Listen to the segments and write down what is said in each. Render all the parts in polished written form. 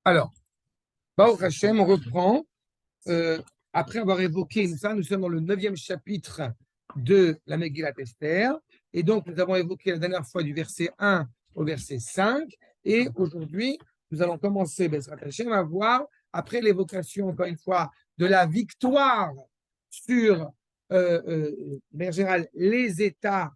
Alors, Baruch Hashem, on reprend. Après avoir évoqué ça, nous sommes dans le 9e chapitre de la Megillat Esther. Et donc, nous avons évoqué la dernière fois du verset 1 au verset 5. Et aujourd'hui, nous allons commencer, Bezrat Hashem, à voir, après l'évocation, encore une fois, de la victoire sur, en général, les États,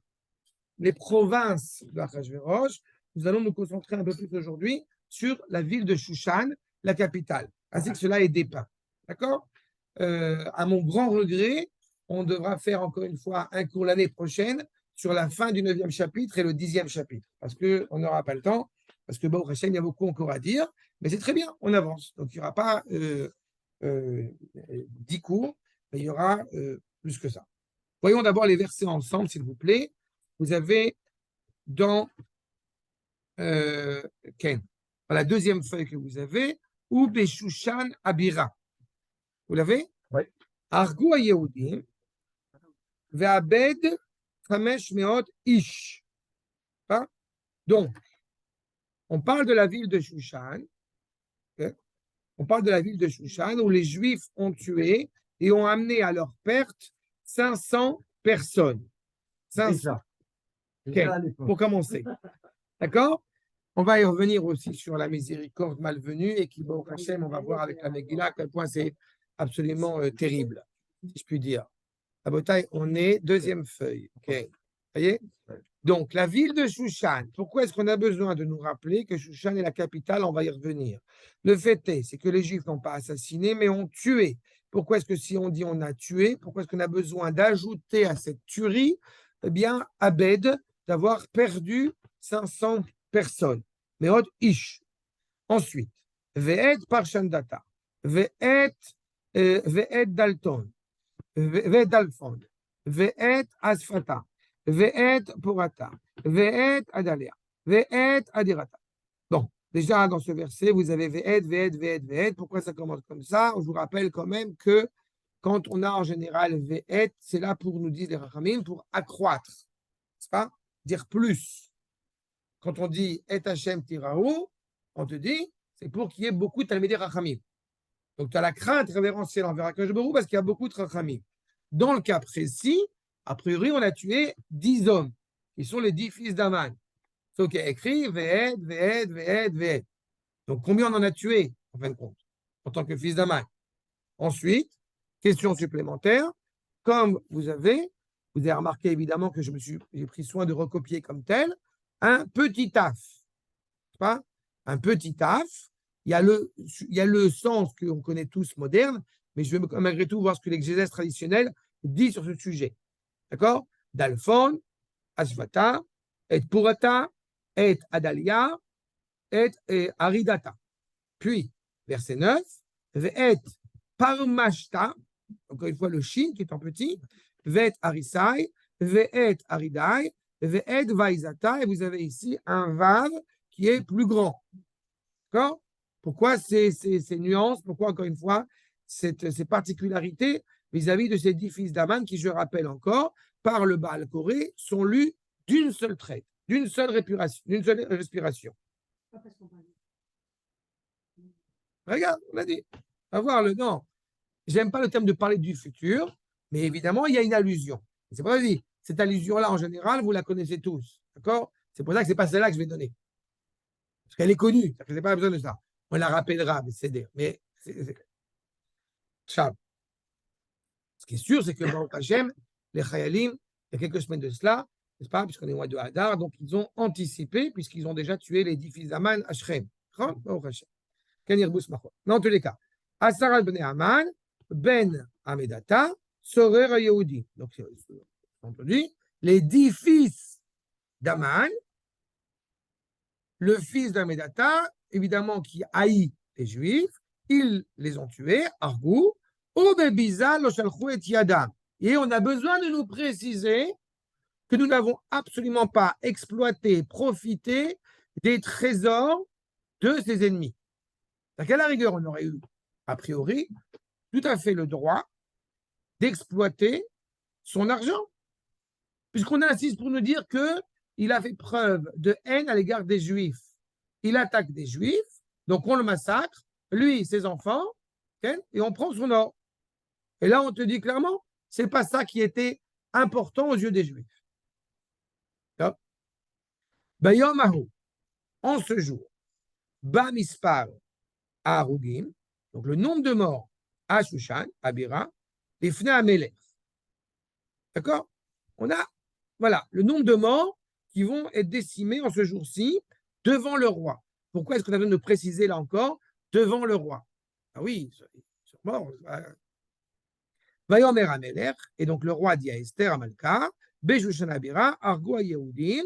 les provinces de Achashverosh, nous allons nous concentrer un peu plus aujourd'hui sur la ville de Shushan, la capitale, ainsi que cela est dépeint. D'accord? À mon grand regret, on devra faire encore une fois un cours l'année prochaine sur la fin du 9e chapitre et le 10e chapitre, parce qu'on n'aura pas le temps, parce que bon, il y a beaucoup encore à dire, mais c'est très bien, on avance. Donc il n'y aura pas 10 cours, mais il y aura plus que ça. Voyons d'abord les versets ensemble, s'il vous plaît. Vous avez dans Ken, dans la deuxième feuille que vous avez, ou Beshushan Abira. Vous l'avez? Oui. Argou Yehudim, Ve'abed 500 Ish. Donc, on parle de la ville de Shushan. On parle de la ville de Shushan où les Juifs ont tué et ont amené à leur perte 500 personnes. 500. Okay. Pour commencer. D'accord? On va y revenir aussi sur la miséricorde malvenue et qui, bon, Hachem, on va voir avec la Megillah à quel point c'est absolument terrible, si je puis dire. À Botaï, on est deuxième feuille. Okay. Vous voyez? Donc, la ville de Shushan, pourquoi est-ce qu'on a besoin de nous rappeler que Shushan est la capitale? On va y revenir. Le fait est, c'est que les Juifs n'ont pas assassiné, mais ont tué. Pourquoi est-ce que si on dit on a tué, pourquoi est-ce qu'on a besoin d'ajouter à cette tuerie, eh bien, Abed, d'avoir perdu 500 personnes. Meod Ish. Ensuite, Ve'et Parshandata, Ve'et Dalton, Ve'et Dalfon, Ve'et Asfata, Ve'et Porata, Ve'et Adalia, Ve'et Adirata. Bon, déjà dans ce verset, vous avez Ve'et, Ve'et, Ve'et, Ve'et. Pourquoi ça commence comme ça? Je vous rappelle quand même que quand on a en général Ve'et, c'est là pour nous dire les Rachamim, pour accroître, n'est-ce pas? Dire plus. Quand on dit Et Hashem Tiraou, on te dit, c'est pour qu'il y ait beaucoup de Talmidei Rachamim. Donc tu as la crainte révérentielle envers Akadosh Baruch Hu parce qu'il y a beaucoup de Rachamim. Dans le cas précis, a priori, on a tué 10 hommes, qui sont les 10 fils d'Aman. C'est qui est écrit Ve'ed, Ve'ed, Ve'ed, Ve'ed. Donc combien on en a tué, en fin de compte, en tant que fils d'Aman? Ensuite, question supplémentaire, comme vous avez remarqué évidemment que j'ai pris soin de recopier comme tel, un petit taf. Pas un petit taf. Il y a le sens qu'on connaît tous moderne, mais je vais malgré tout voir ce que l'exégèse traditionnelle dit sur ce sujet. D'accord? Dalphon, Ashvata, et Purata, et Adalia, et Aridata. Puis, verset 9, et Parmashta, encore une fois le shin qui est en petit, Ve'et Arisai, Ve'et Aridai, Ve'et Vaizata, et vous avez ici un vav qui est plus grand. D'accord? Pourquoi ces nuances? Pourquoi, encore une fois, ces particularités vis-à-vis de ces 10 fils d'Aman qui, je rappelle encore, par le Baal Koré, sont lus d'une seule traite, d'une seule respiration. Regarde, on l'a dit. On va voir le nom. J'aime pas le terme de parler du futur, mais évidemment, il y a une allusion. C'est pour ça que je dis, cette allusion-là, en général, vous la connaissez tous. D'accord? C'est pour ça que ce n'est pas celle-là que je vais donner. Parce qu'elle est connue. Je n'ai pas besoin de ça. On la rappellera, mais c'est... Ciao. Ce qui est sûr, c'est que Baruch Hashem, les Chayalim, il y a quelques semaines de cela, n'est-ce pas, puisqu'on est au mois de Hadar, donc ils ont anticipé, puisqu'ils ont déjà tué les 10 fils d'Aman à Shrem. Baruch Hashem. Mais en tous les cas, Asar ben Aman, ben Amedata, Sorer Yehudi. Donc, entendu, les 10 fils d'Aman, le fils d'Amedata, évidemment, qui haït les Juifs, ils les ont tués, Argou, et on a besoin de nous préciser que nous n'avons absolument pas exploité, profité des trésors de ses ennemis. À quelle rigueur, on aurait eu, a priori, tout à fait le droit d'exploiter son argent, puisqu'on insiste pour nous dire qu'il a fait preuve de haine à l'égard des Juifs. Il attaque des Juifs, Donc on le massacre, lui, ses enfants, et on prend son or. Et là, on te dit clairement, c'est pas ça qui était important aux yeux des Juifs. Bayom Ahu, en ce jour, Ba Mispar à Harugim, donc le nombre de morts à Shushan, à Bira, et Fna Amelech. D'accord? On a, voilà, le nombre de morts qui vont être décimés en ce jour-ci devant le roi. Pourquoi est-ce qu'on a besoin de préciser là encore devant le roi? Ah oui, ils sont morts. Vayomer Amelech, et donc le roi dit à Esther, à Malka, Beshushan Abira, Argo à Yehudim,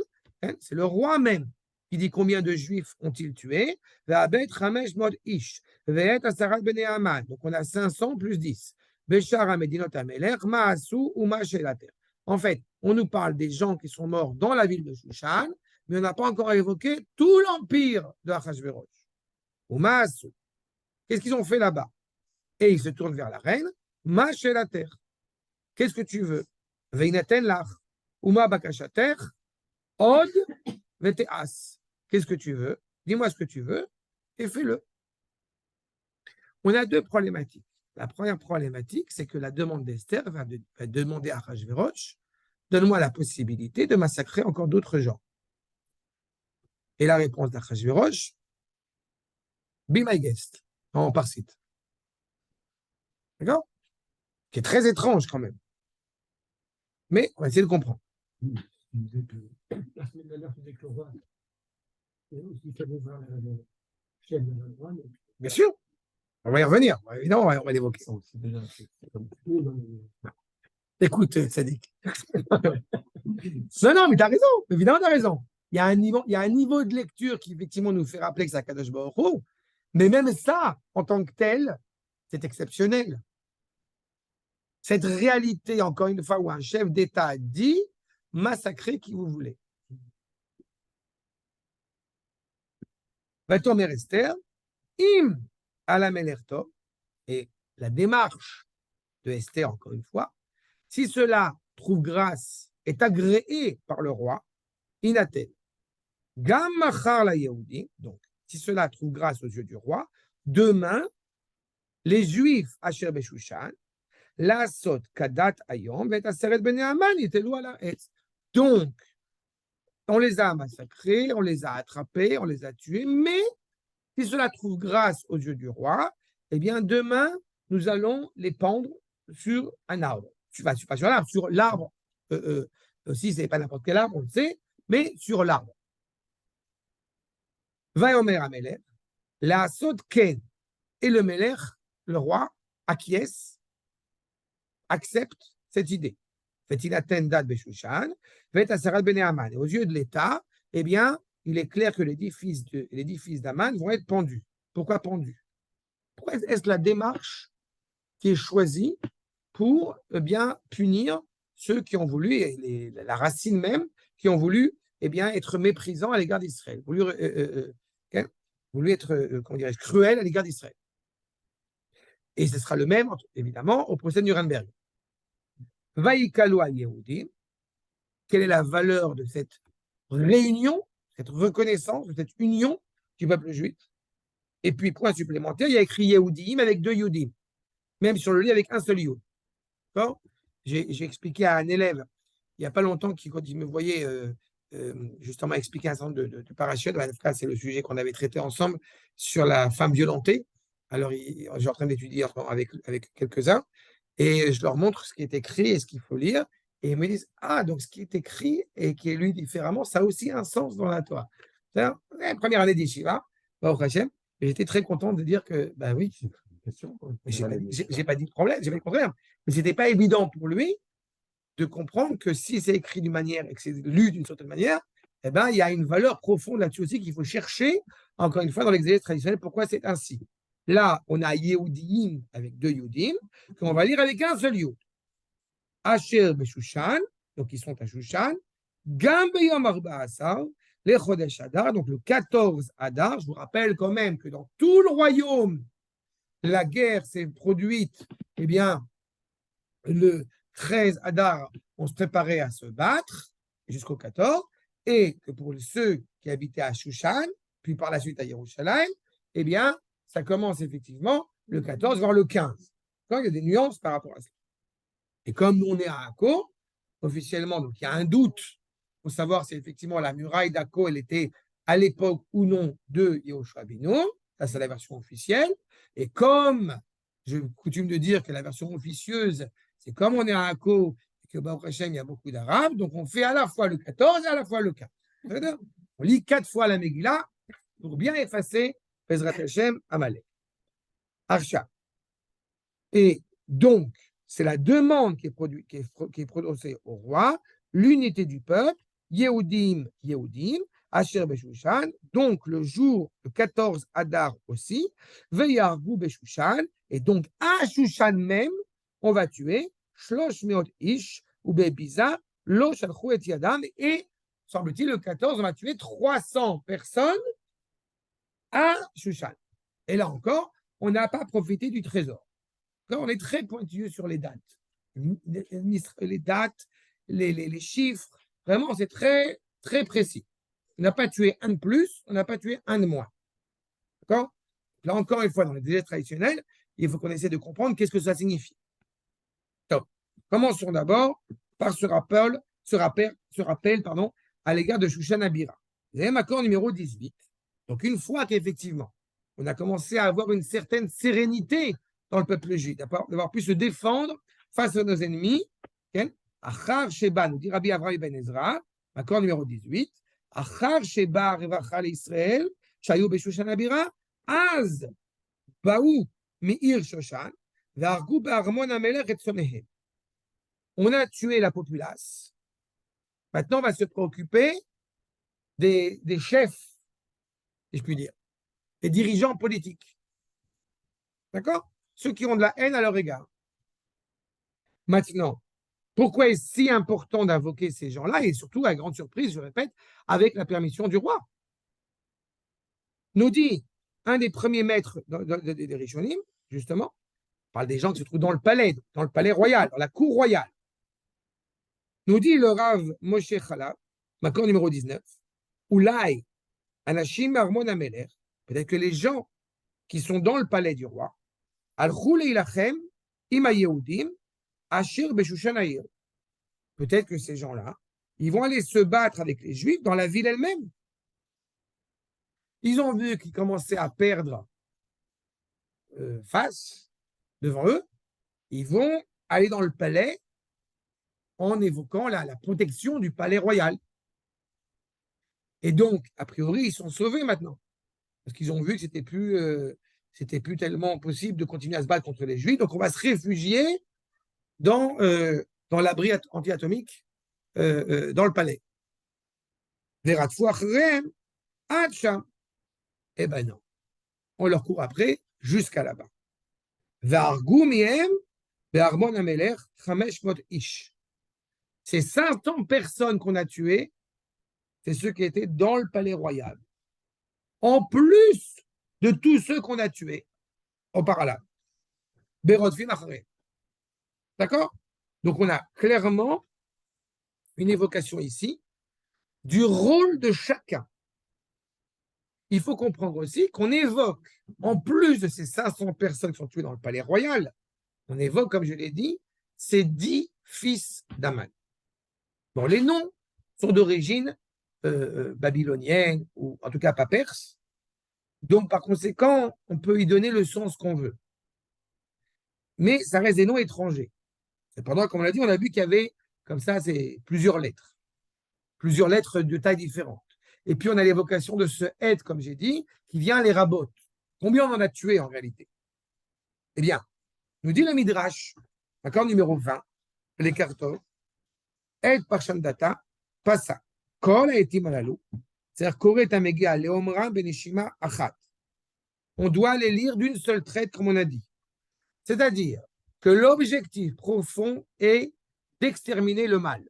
c'est le roi même qui dit combien de juifs ont-ils tué. Ve'abet Chamesh Mod Ish, Ve'et Asarat Bnei Aman, donc on a 500 plus 10. Beshar Amedinot Amelech, Ma'asu ou Ma'shelater. En fait, on nous parle des gens qui sont morts dans la ville de Shushan, mais on n'a pas encore évoqué tout l'empire de Achashverosh. Ou Ma'asu. Qu'est-ce qu'ils ont fait là-bas? Et ils se tournent vers la reine. Ma'shelater. Qu'est-ce que tu veux? Veinaten lach. Uma bakashater. Od veteas. Qu'est-ce que tu veux? Dis-moi ce que tu veux et fais-le. On a deux problématiques. La première problématique, c'est que la demande d'Esther va demander à Achashverosh, donne-moi la possibilité de massacrer encore d'autres gens. Et la réponse d'Achashverosh, be my guest, en parcite. D'accord? Qui est très étrange quand même. Mais on va essayer de comprendre. La semaine dernière, je disais que le roi, il fallait voir le chef de la loi. Bien sûr, on va y revenir. Évidemment, on va l'évoquer. Écoute, Sadiq. Non, mais tu as raison. Évidemment, tu as raison. Il y a un niveau de lecture qui, effectivement, nous fait rappeler que c'est Akadosh Baruch Hu. Mais même ça, en tant que tel, c'est exceptionnel. Cette réalité, encore une fois, où un chef d'État dit massacrez qui vous voulez. Va-t-on Esther, im à la Melerto, et la démarche de Esther, encore une fois, si cela trouve grâce, est agréé par le roi, inatel. Gam machar la Yehudi, donc, si cela trouve grâce aux yeux du roi, demain, les Juifs, Asher Beshushan, la sot kadat ayom, vet aseret bnei Aman, yitelou ala etz. Donc, on les a massacrés, on les a attrapés, on les a tués, mais si cela trouve grâce aux yeux du roi, eh bien, demain, nous allons les pendre sur un arbre. Pas sur l'arbre, sur l'arbre. Si ce n'est pas n'importe quel arbre, on le sait, mais sur l'arbre. Vayomer Amelech, la sot ken, et le Melech, le roi, acquiesce, accepte cette idée. Fait-il atteindre date Beshushan, fait Asarat Bnei Aman. Et aux yeux de l'État, eh bien, il est clair que les 10 fils d'Aman vont être pendus. Pourquoi pendus? Pourquoi est-ce la démarche qui est choisie pour bien punir ceux qui ont voulu, et la racine même, qui ont voulu être méprisants à l'égard d'Israël, voulu être, comment dirais-je, cruel à l'égard d'Israël. Et ce sera le même, évidemment, au procès de Nuremberg. Vaïkalu à Yehudi, quelle est la valeur de cette réunion, cette reconnaissance, de cette union du peuple juif? Et puis, point supplémentaire, il y a écrit Yehudim avec 2 Yudim, même sur le lit avec un seul Yud. D'accord? J'ai expliqué à un élève, il n'y a pas longtemps, quand il me voyait justement expliquer un certain nombre de parachutes, c'est le sujet qu'on avait traité ensemble sur la femme violentée. Alors, je suis en train d'étudier avec quelques-uns, et je leur montre ce qui est écrit et ce qu'il faut lire, et ils me disent, ah, donc ce qui est écrit et qui est lu différemment, ça a aussi un sens dans la Torah. C'est-à-dire, première année d'Yeshiva, au Hachem, et j'étais très content de dire que, ben oui, j'ai pas dit de problème, j'ai pas dit le contraire, mais c'était pas évident pour lui de comprendre que si c'est écrit d'une manière et que c'est lu d'une certaine manière, eh ben, il y a une valeur profonde là-dessus aussi qu'il faut chercher, encore une fois, dans l'exégèse traditionnelle, pourquoi c'est ainsi. Là, on a Yehudim avec 2 Yudim, qu'on va lire avec un seul Yud. Asher Beshushan, donc ils sont à Shushan, Gam Beyom Arba Asar, les Chodesh Adar, donc le 14 Adar. Je vous rappelle quand même que dans tout le royaume, la guerre s'est produite, eh bien, le 13 Adar, on se préparait à se battre jusqu'au 14, et que pour ceux qui habitaient à Shushan, puis par la suite à Yerushalayim, eh bien, ça commence effectivement le 14, voire le 15. Quand il y a des nuances par rapport à ça. Et comme nous, on est à Akko, officiellement, donc il y a un doute pour savoir si effectivement la muraille d'Akko, elle était à l'époque ou non de Yehoshua Bino. Ça, c'est la version officielle. Et comme j'ai coutume de dire que la version officieuse, c'est comme on est à Akko et que Baruch Hashem, il y a beaucoup d'Arabes, donc on fait à la fois le 14 et à la fois le 15. On lit 4 fois la Megillah pour bien effacer Bezrat Hashem Amalek. Archa. Et donc, c'est la demande qui est prononcée au roi, l'unité du peuple, Yehudim, Yehudim, Asher Beshushan, donc le jour, le 14 Adar aussi, Veyargou Beshushan, et donc à Shushan même, on va tuer Shlosh Meot Ish, ou Bebiza, Lo Shalchou et Yadam, et semble-t-il, le 14, on va tuer 300 personnes à Shushan. Et là encore, on n'a pas profité du trésor. On est très pointilleux sur les dates. Les dates, les chiffres, vraiment, c'est très, très précis. On n'a pas tué un de plus, on n'a pas tué un de moins. D'accord? Là, encore une fois, dans les délais traditionnels, il faut qu'on essaie de comprendre qu'est-ce que ça signifie. Donc, commençons d'abord par ce rappel à l'égard de Shushan Abira. Vous avez accord numéro 18. Donc, une fois qu'effectivement, on a commencé à avoir une certaine sérénité dans le peuple juif, d'avoir pu se défendre face à nos ennemis, Achar Sheba, nous dit Rabbi Avraham ben Ezra, accord numéro 18, Achar Sheba Revacha Israël, Shayu Beshushan Abira, Az Baou Meir Shoshan, Vargou Be'armon Amelech et Sonehem. On a tué la populace. Maintenant, on va se préoccuper des chefs, si je puis dire, des dirigeants politiques. D'accord? Ceux qui ont de la haine à leur égard. Maintenant, pourquoi est-ce si important d'invoquer ces gens-là? Et surtout, à grande surprise, je répète, avec la permission du roi. Nous dit un des premiers maîtres des Rishonim, justement, on parle des gens qui se trouvent dans le palais royal, dans la cour royale. Nous dit le Rav Moshe Chalab, accord numéro 19, Oulai, Anashim Armon Ameler, peut-être que les gens qui sont dans le palais du roi, Al-Khul Ilachem, Ima Yehudim, Ashir Beshushan Aïr. Peut-être que ces gens-là, ils vont aller se battre avec les Juifs dans la ville elle-même. Ils ont vu qu'ils commençaient à perdre face devant eux. Ils vont aller dans le palais en évoquant la protection du palais royal. Et donc, a priori, ils sont sauvés maintenant. Parce qu'ils ont vu que c'était plus tellement possible de continuer à se battre contre les Juifs. Donc, on va se réfugier dans l'abri anti-atomique dans le palais. Eh ben non. On leur court après jusqu'à là-bas. Ces 500 personnes qu'on a tuées, c'est ceux qui étaient dans le palais royal. En plus de tous ceux qu'on a tués auparavant. D'accord? Donc on a clairement une évocation ici du rôle de chacun. Il faut comprendre aussi qu'on évoque, en plus de ces 500 personnes qui sont tuées dans le palais royal, on évoque, comme je l'ai dit, ces 10 fils d'Aman. Bon, les noms sont d'origine babylonienne, ou en tout cas pas perse. Donc, par conséquent, on peut y donner le sens qu'on veut. Mais ça reste des noms étrangers. Cependant, comme on l'a dit, on a vu qu'il y avait, comme ça, c'est plusieurs lettres de tailles différentes. Et puis, on a l'évocation de ce aide, comme j'ai dit, qui vient les rabotes. Combien on en a tué en réalité? Eh bien, nous dit le Midrash, accord numéro 20, les cartons, aide par Shandata, pas ça. Kol haetim alalou, c'est-à-dire Koret Amegia, Leomra Benishima Achat. On doit les lire d'une seule traite, comme on a dit. C'est-à-dire que l'objectif profond est d'exterminer le mal.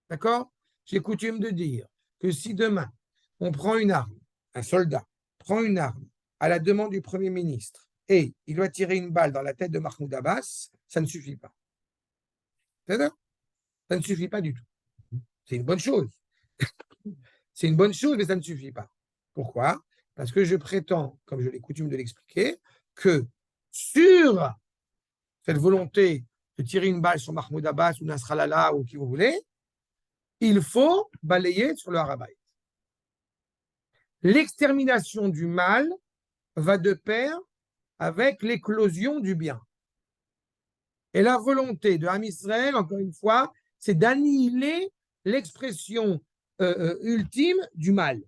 D'accord? J'ai coutume de dire que si demain, on prend une arme, un soldat prend une arme à la demande du Premier ministre et il doit tirer une balle dans la tête de Mahmoud Abbas, ça ne suffit pas. C'est-à-dire? Ça ne suffit pas du tout. C'est une bonne chose. C'est une bonne chose, mais ça ne suffit pas. Pourquoi? Parce que je prétends, comme je l'ai coutume de l'expliquer, que sur cette volonté de tirer une balle sur Mahmoud Abbas ou Nasrallah ou qui vous voulez, il faut balayer sur le Harabaït. L'extermination du mal va de pair avec l'éclosion du bien. Et la volonté de Ham Israël, encore une fois, c'est d'annihiler l'expression ultime du mal.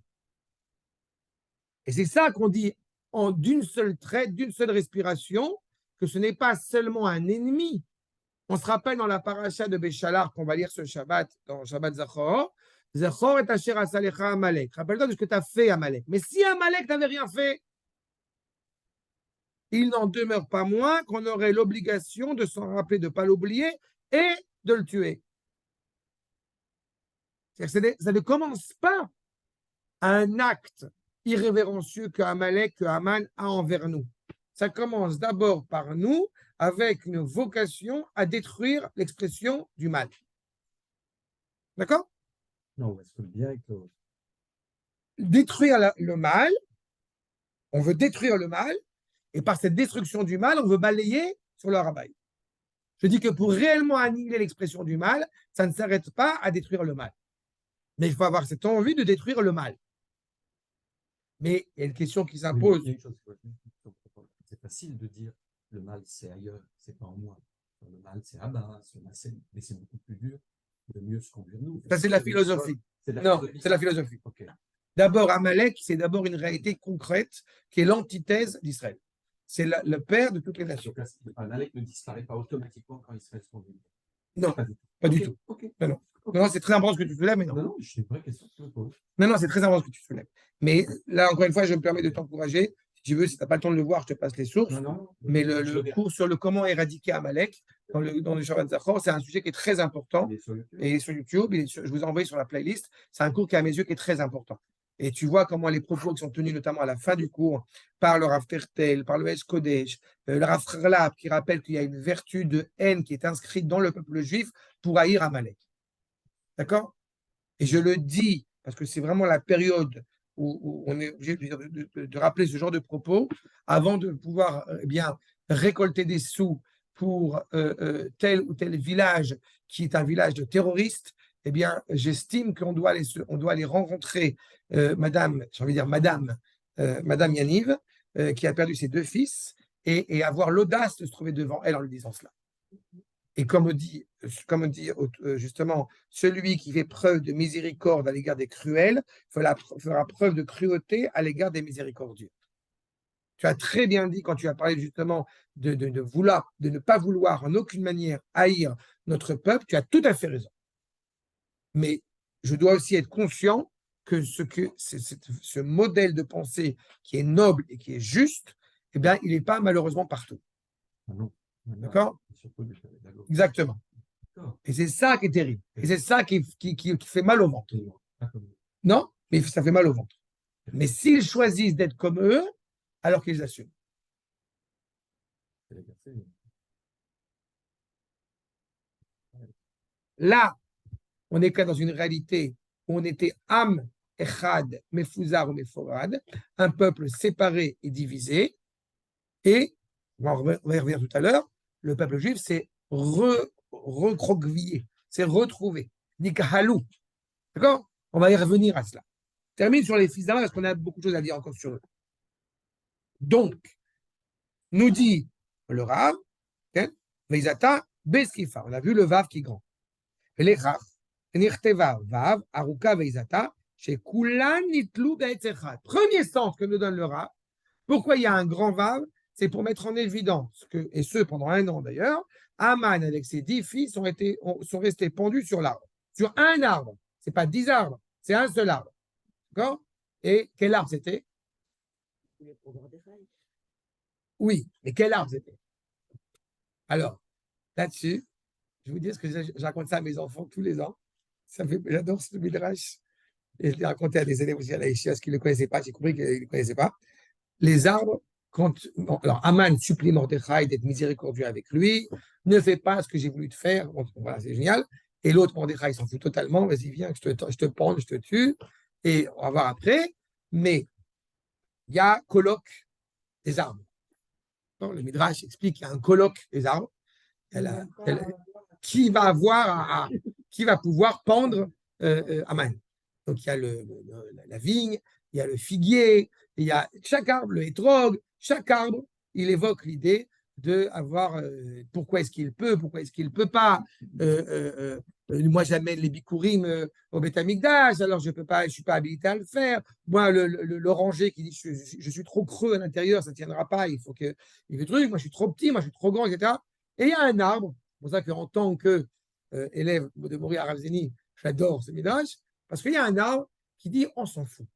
Et c'est ça qu'on dit d'une seule traite, d'une seule respiration, que ce n'est pas seulement un ennemi. On se rappelle dans la paracha de Béchalar qu'on va lire ce Shabbat, dans Shabbat Zachor, Zachor et Asher Asalecha Amalek. Rappelle-toi de ce que tu as fait, Amalek. Mais si Amalek n'avait rien fait, il n'en demeure pas moins qu'on aurait l'obligation de s'en rappeler, de ne pas l'oublier et de le tuer. Ça ne commence pas à un acte irrévérencieux que Amalek, que Haman a envers nous. Ça commence d'abord par nous, avec une vocation à détruire l'expression du mal. D'accord? Non, est-ce que le bien est que... Détruire le mal, on veut détruire le mal, et par cette destruction du mal, on veut balayer sur le Harabaït. Je dis que pour réellement annihiler l'expression du mal, ça ne s'arrête pas à détruire le mal. Mais il faut avoir cette envie de détruire le mal. Mais il y a une question qui s'impose. Il y a une chose, c'est facile de dire le mal c'est ailleurs, c'est pas en moi. Le mal c'est là-bas, mais c'est beaucoup plus dur de mieux se conduire nous. Ça, c'est la philosophie. Non, c'est la philosophie. Okay. D'abord, Amalek, c'est d'abord une réalité concrète qui est l'antithèse d'Israël. C'est le père de toutes les nations. Amalek ne disparaît pas automatiquement quand Israël se conduit. Non, pas du tout. Okay. Non. Non, c'est très important ce que tu soulèves, mais non. Non, c'est une vraie question que tu me poses. Non, c'est très important ce que tu soulèves. Mais là, encore une fois, je me permets de t'encourager. Si tu veux, si tu n'as pas le temps de le voir, je te passe les sources. Non, mais le cours sur le comment éradiquer Amalek dans le Shabbat Zachor, c'est un sujet qui est très important. Et il est sur YouTube. Je vous ai envoyé sur la playlist. C'est un cours qui, à mes yeux, qui est très important. Et tu vois comment les propos qui sont tenus, notamment à la fin du cours, par le Rav Tertel, par le Esh Kodesh, le Rav Frelap, qui rappelle qu'il y a une vertu de haine qui est inscrite dans le peuple juif pour haïr Amalek. D'accord? Et je le dis parce que c'est vraiment la période où on est obligé de rappeler ce genre de propos avant de pouvoir bien récolter des sous pour tel ou tel village qui est un village de terroristes. Eh bien, j'estime qu'on doit aller rencontrer Madame Yaniv, qui a perdu ses 2 fils, et avoir l'audace de se trouver devant elle en lui disant cela. Et comme dit justement, celui qui fait preuve de miséricorde à l'égard des cruels fera preuve de cruauté à l'égard des miséricordieux. Tu as très bien dit quand tu as parlé justement de ne pas vouloir en aucune manière haïr notre peuple, tu as tout à fait raison. Mais je dois aussi être conscient que ce modèle de pensée qui est noble et qui est juste, eh bien, il n'est pas malheureusement partout. Non. D'accord? Exactement. Et c'est ça qui est terrible. Et c'est ça qui fait mal au ventre. Non, mais ça fait mal au ventre. Mais s'ils choisissent d'être comme eux, alors qu'ils assument. Là, on est dans une réalité où on était Am, Echad, Mefouzar ou Meforad, un peuple séparé et divisé. Et, on va y revenir tout à l'heure, le peuple juif s'est recroquevillé, s'est retrouvé. Nikahalou. D'accord? On va y revenir à cela. Termine sur les fils d'Aaron parce qu'on a beaucoup de choses à dire encore sur eux. Donc, nous dit le Rav, Veizata, Beskifa. On a vu le Vav qui est grand. Et les Rav, Nirteva, Vav, Aruka, Veizata, chez Kulan Nitlu Be'etzechad. Premier sens que nous donne le Rav. Pourquoi il y a un grand Vav? C'est pour mettre en évidence que, et ce pendant 1 an d'ailleurs, Aman avec ses 10 fils sont restés pendus sur l'arbre. Sur un arbre. Ce n'est pas 10 arbres, c'est un seul arbre. D'accord? Et quel arbre c'était? Oui, mais quel arbre c'était? Alors, là-dessus, je vous dis ce que je raconte ça à mes enfants tous les ans. J'adore ce midrash. Et je l'ai raconté à des élèves aussi à la Yeshiva, qui ne le connaissaient pas. J'ai compris qu'ils ne le connaissaient pas. Les arbres, alors Aman supplie Mordechai d'être miséricordieux avec lui, ne fais pas ce que j'ai voulu te faire. Bon, voilà, c'est génial. Et l'autre, Mordechai, s'en fout totalement. Vas-y, viens, je te pende, je te tue. Et on va voir après. Mais il y a colloque des arbres. Non, le Midrash explique qu'il y a un colloque des arbres. Qui va qui va pouvoir pendre Aman. Donc il y a la vigne, il y a le figuier, il y a chaque arbre, le hétrog, chaque arbre, il évoque l'idée de avoir pourquoi est-ce qu'il peut, pourquoi est-ce qu'il ne peut pas. Moi, j'amène les bikurim au Beth Amikdash, alors je peux pas, je suis pas habilité à le faire. Moi, l'oranger qui dit je suis trop creux à l'intérieur, ça ne tiendra pas, il faut que il fait truc. Moi, je suis trop petit, moi, je suis trop grand, etc. Et il y a un arbre. C'est pour ça qu'en tant qu'élève de Mori Aravzeni, j'adore ce midrash, parce qu'il y a un arbre qui dit on s'en fout.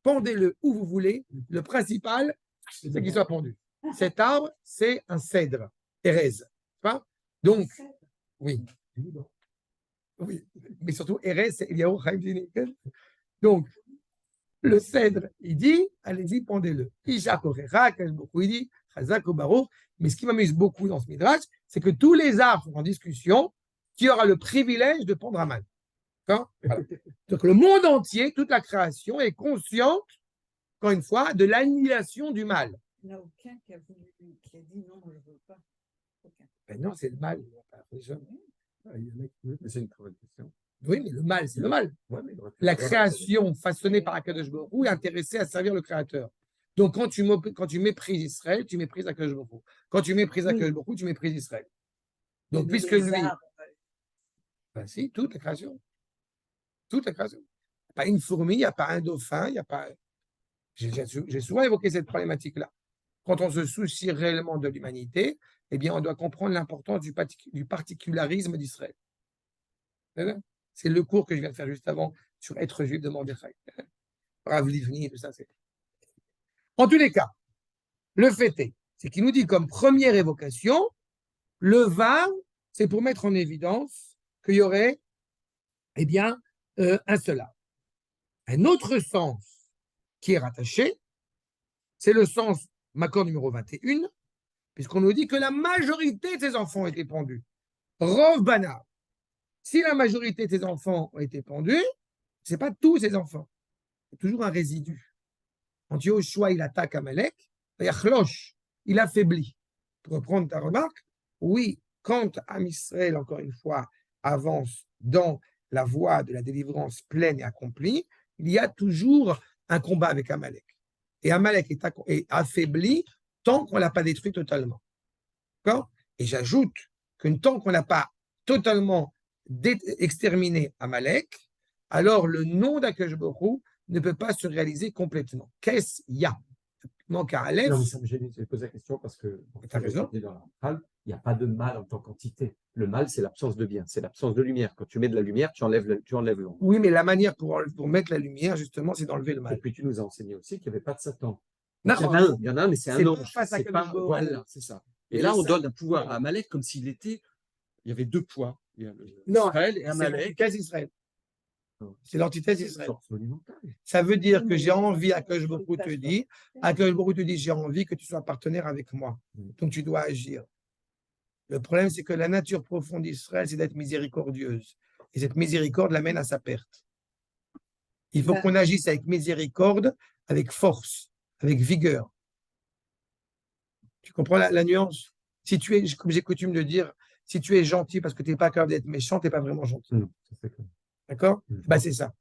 Pendez-le où vous voulez. Le principal, c'est qu'il soit pendu. Cet arbre, c'est un cèdre, Erez. Donc, oui. Oui, mais surtout, Erez, c'est Eliyahu Chaim Zini. Donc, le cèdre, il dit, allez-y, pendez-le. Isha Korera, il dit, Chazak Baruch. Mais ce qui m'amuse beaucoup dans ce midrash, c'est que tous les arbres sont en discussion qui aura le privilège de pendre Aman. Voilà. Donc, le monde entier, toute la création est consciente, encore une fois, de l'annihilation du mal. Il n'y en a aucun qui a dit non, je ne veux pas. Aucun. Ben non, c'est le mal. Mais c'est une très bonne question. Oui, mais le mal, c'est le mal. Ouais, mais La création façonnée par Akadosh Baruch Hu est intéressée à servir le Créateur. Donc, quand tu méprises Israël, tu méprises Akadosh Baruch Hu. Quand tu méprises Akadosh Baruch Hu, tu méprises Israël. Donc, Mais puisque les lui. arbres, Ben si, toute la création. Toute la création. Il n'y a pas une fourmi, il n'y a pas un dauphin, il n'y a pas. J'ai souvent évoqué cette problématique-là. Quand on se soucie réellement de l'humanité, eh bien, on doit comprendre l'importance du particularisme d'Israël. C'est le cours que je viens de faire juste avant sur être juif de Mordechai. Rav Livni, tout ça. En tous les cas, le fait c'est qu'il nous dit comme première évocation, le Vav, c'est pour mettre en évidence qu'il y aurait, eh bien, un seul arbre. Un autre sens qui est rattaché, c'est le sens Makor numéro 21, puisqu'on nous dit que la majorité de ces enfants ont été pendus. Rov Bana. Si la majorité de ces enfants ont été pendus, ce n'est pas tous ces enfants. Il y a toujours un résidu. Quand Yoshua, il attaque Amalek, il affaiblit. Pour reprendre ta remarque, oui, quand Am Israël, encore une fois, avance dans la voie de la délivrance pleine et accomplie, il y a toujours un combat avec Amalek. Et Amalek est affaibli tant qu'on ne l'a pas détruit totalement. D'accord ? Et j'ajoute que tant qu'on n'a pas totalement exterminé Amalek, alors le nom d'Akadosh Baruch Hu ne peut pas se réaliser complètement. Qu'est-ce qu'il y a ? Manque à Aleph. Non, mais ça me gêne, j'ai posé la question parce que Tu as raison. dans la morale, il n'y a pas de mal en tant qu'entité. Le mal, c'est l'absence de bien, c'est l'absence de lumière. Quand tu mets de la lumière, tu enlèves l'ombre. Oui, mais la manière pour mettre la lumière, justement, c'est d'enlever le Et mal. puis tu nous as enseigné aussi qu'il n'y avait pas de Satan. Non, Il y en a un, mais c'est un pas ange. face à C'est Akadosh pas, Baruch Hu. voilà, c'est ça. Et Mais là, le on donne Satan- un pouvoir à Amalek comme s'il était. Il y avait deux poids. Il y a Non, Israël et c'est Amalek. l'antithèse d'Israël. C'est l'antithèse C'est une d'Israël. force monumentale. Ça veut dire que j'ai envie, Akadosh Baruch Hu te dit, Akadosh Baruch Hu te dit, j'ai envie que tu sois partenaire avec moi. Donc tu dois agir. Le problème, c'est que la nature profonde d'Israël, c'est d'être miséricordieuse. Et cette miséricorde l'amène à sa perte. Il faut qu'on agisse avec miséricorde, avec force, avec vigueur. Tu comprends la nuance? Si tu es, comme j'ai coutume de dire, si tu es gentil parce que tu n'es pas capable d'être méchant, tu n'es pas vraiment gentil. Ça fait que- D'accord? Bah, c'est ça.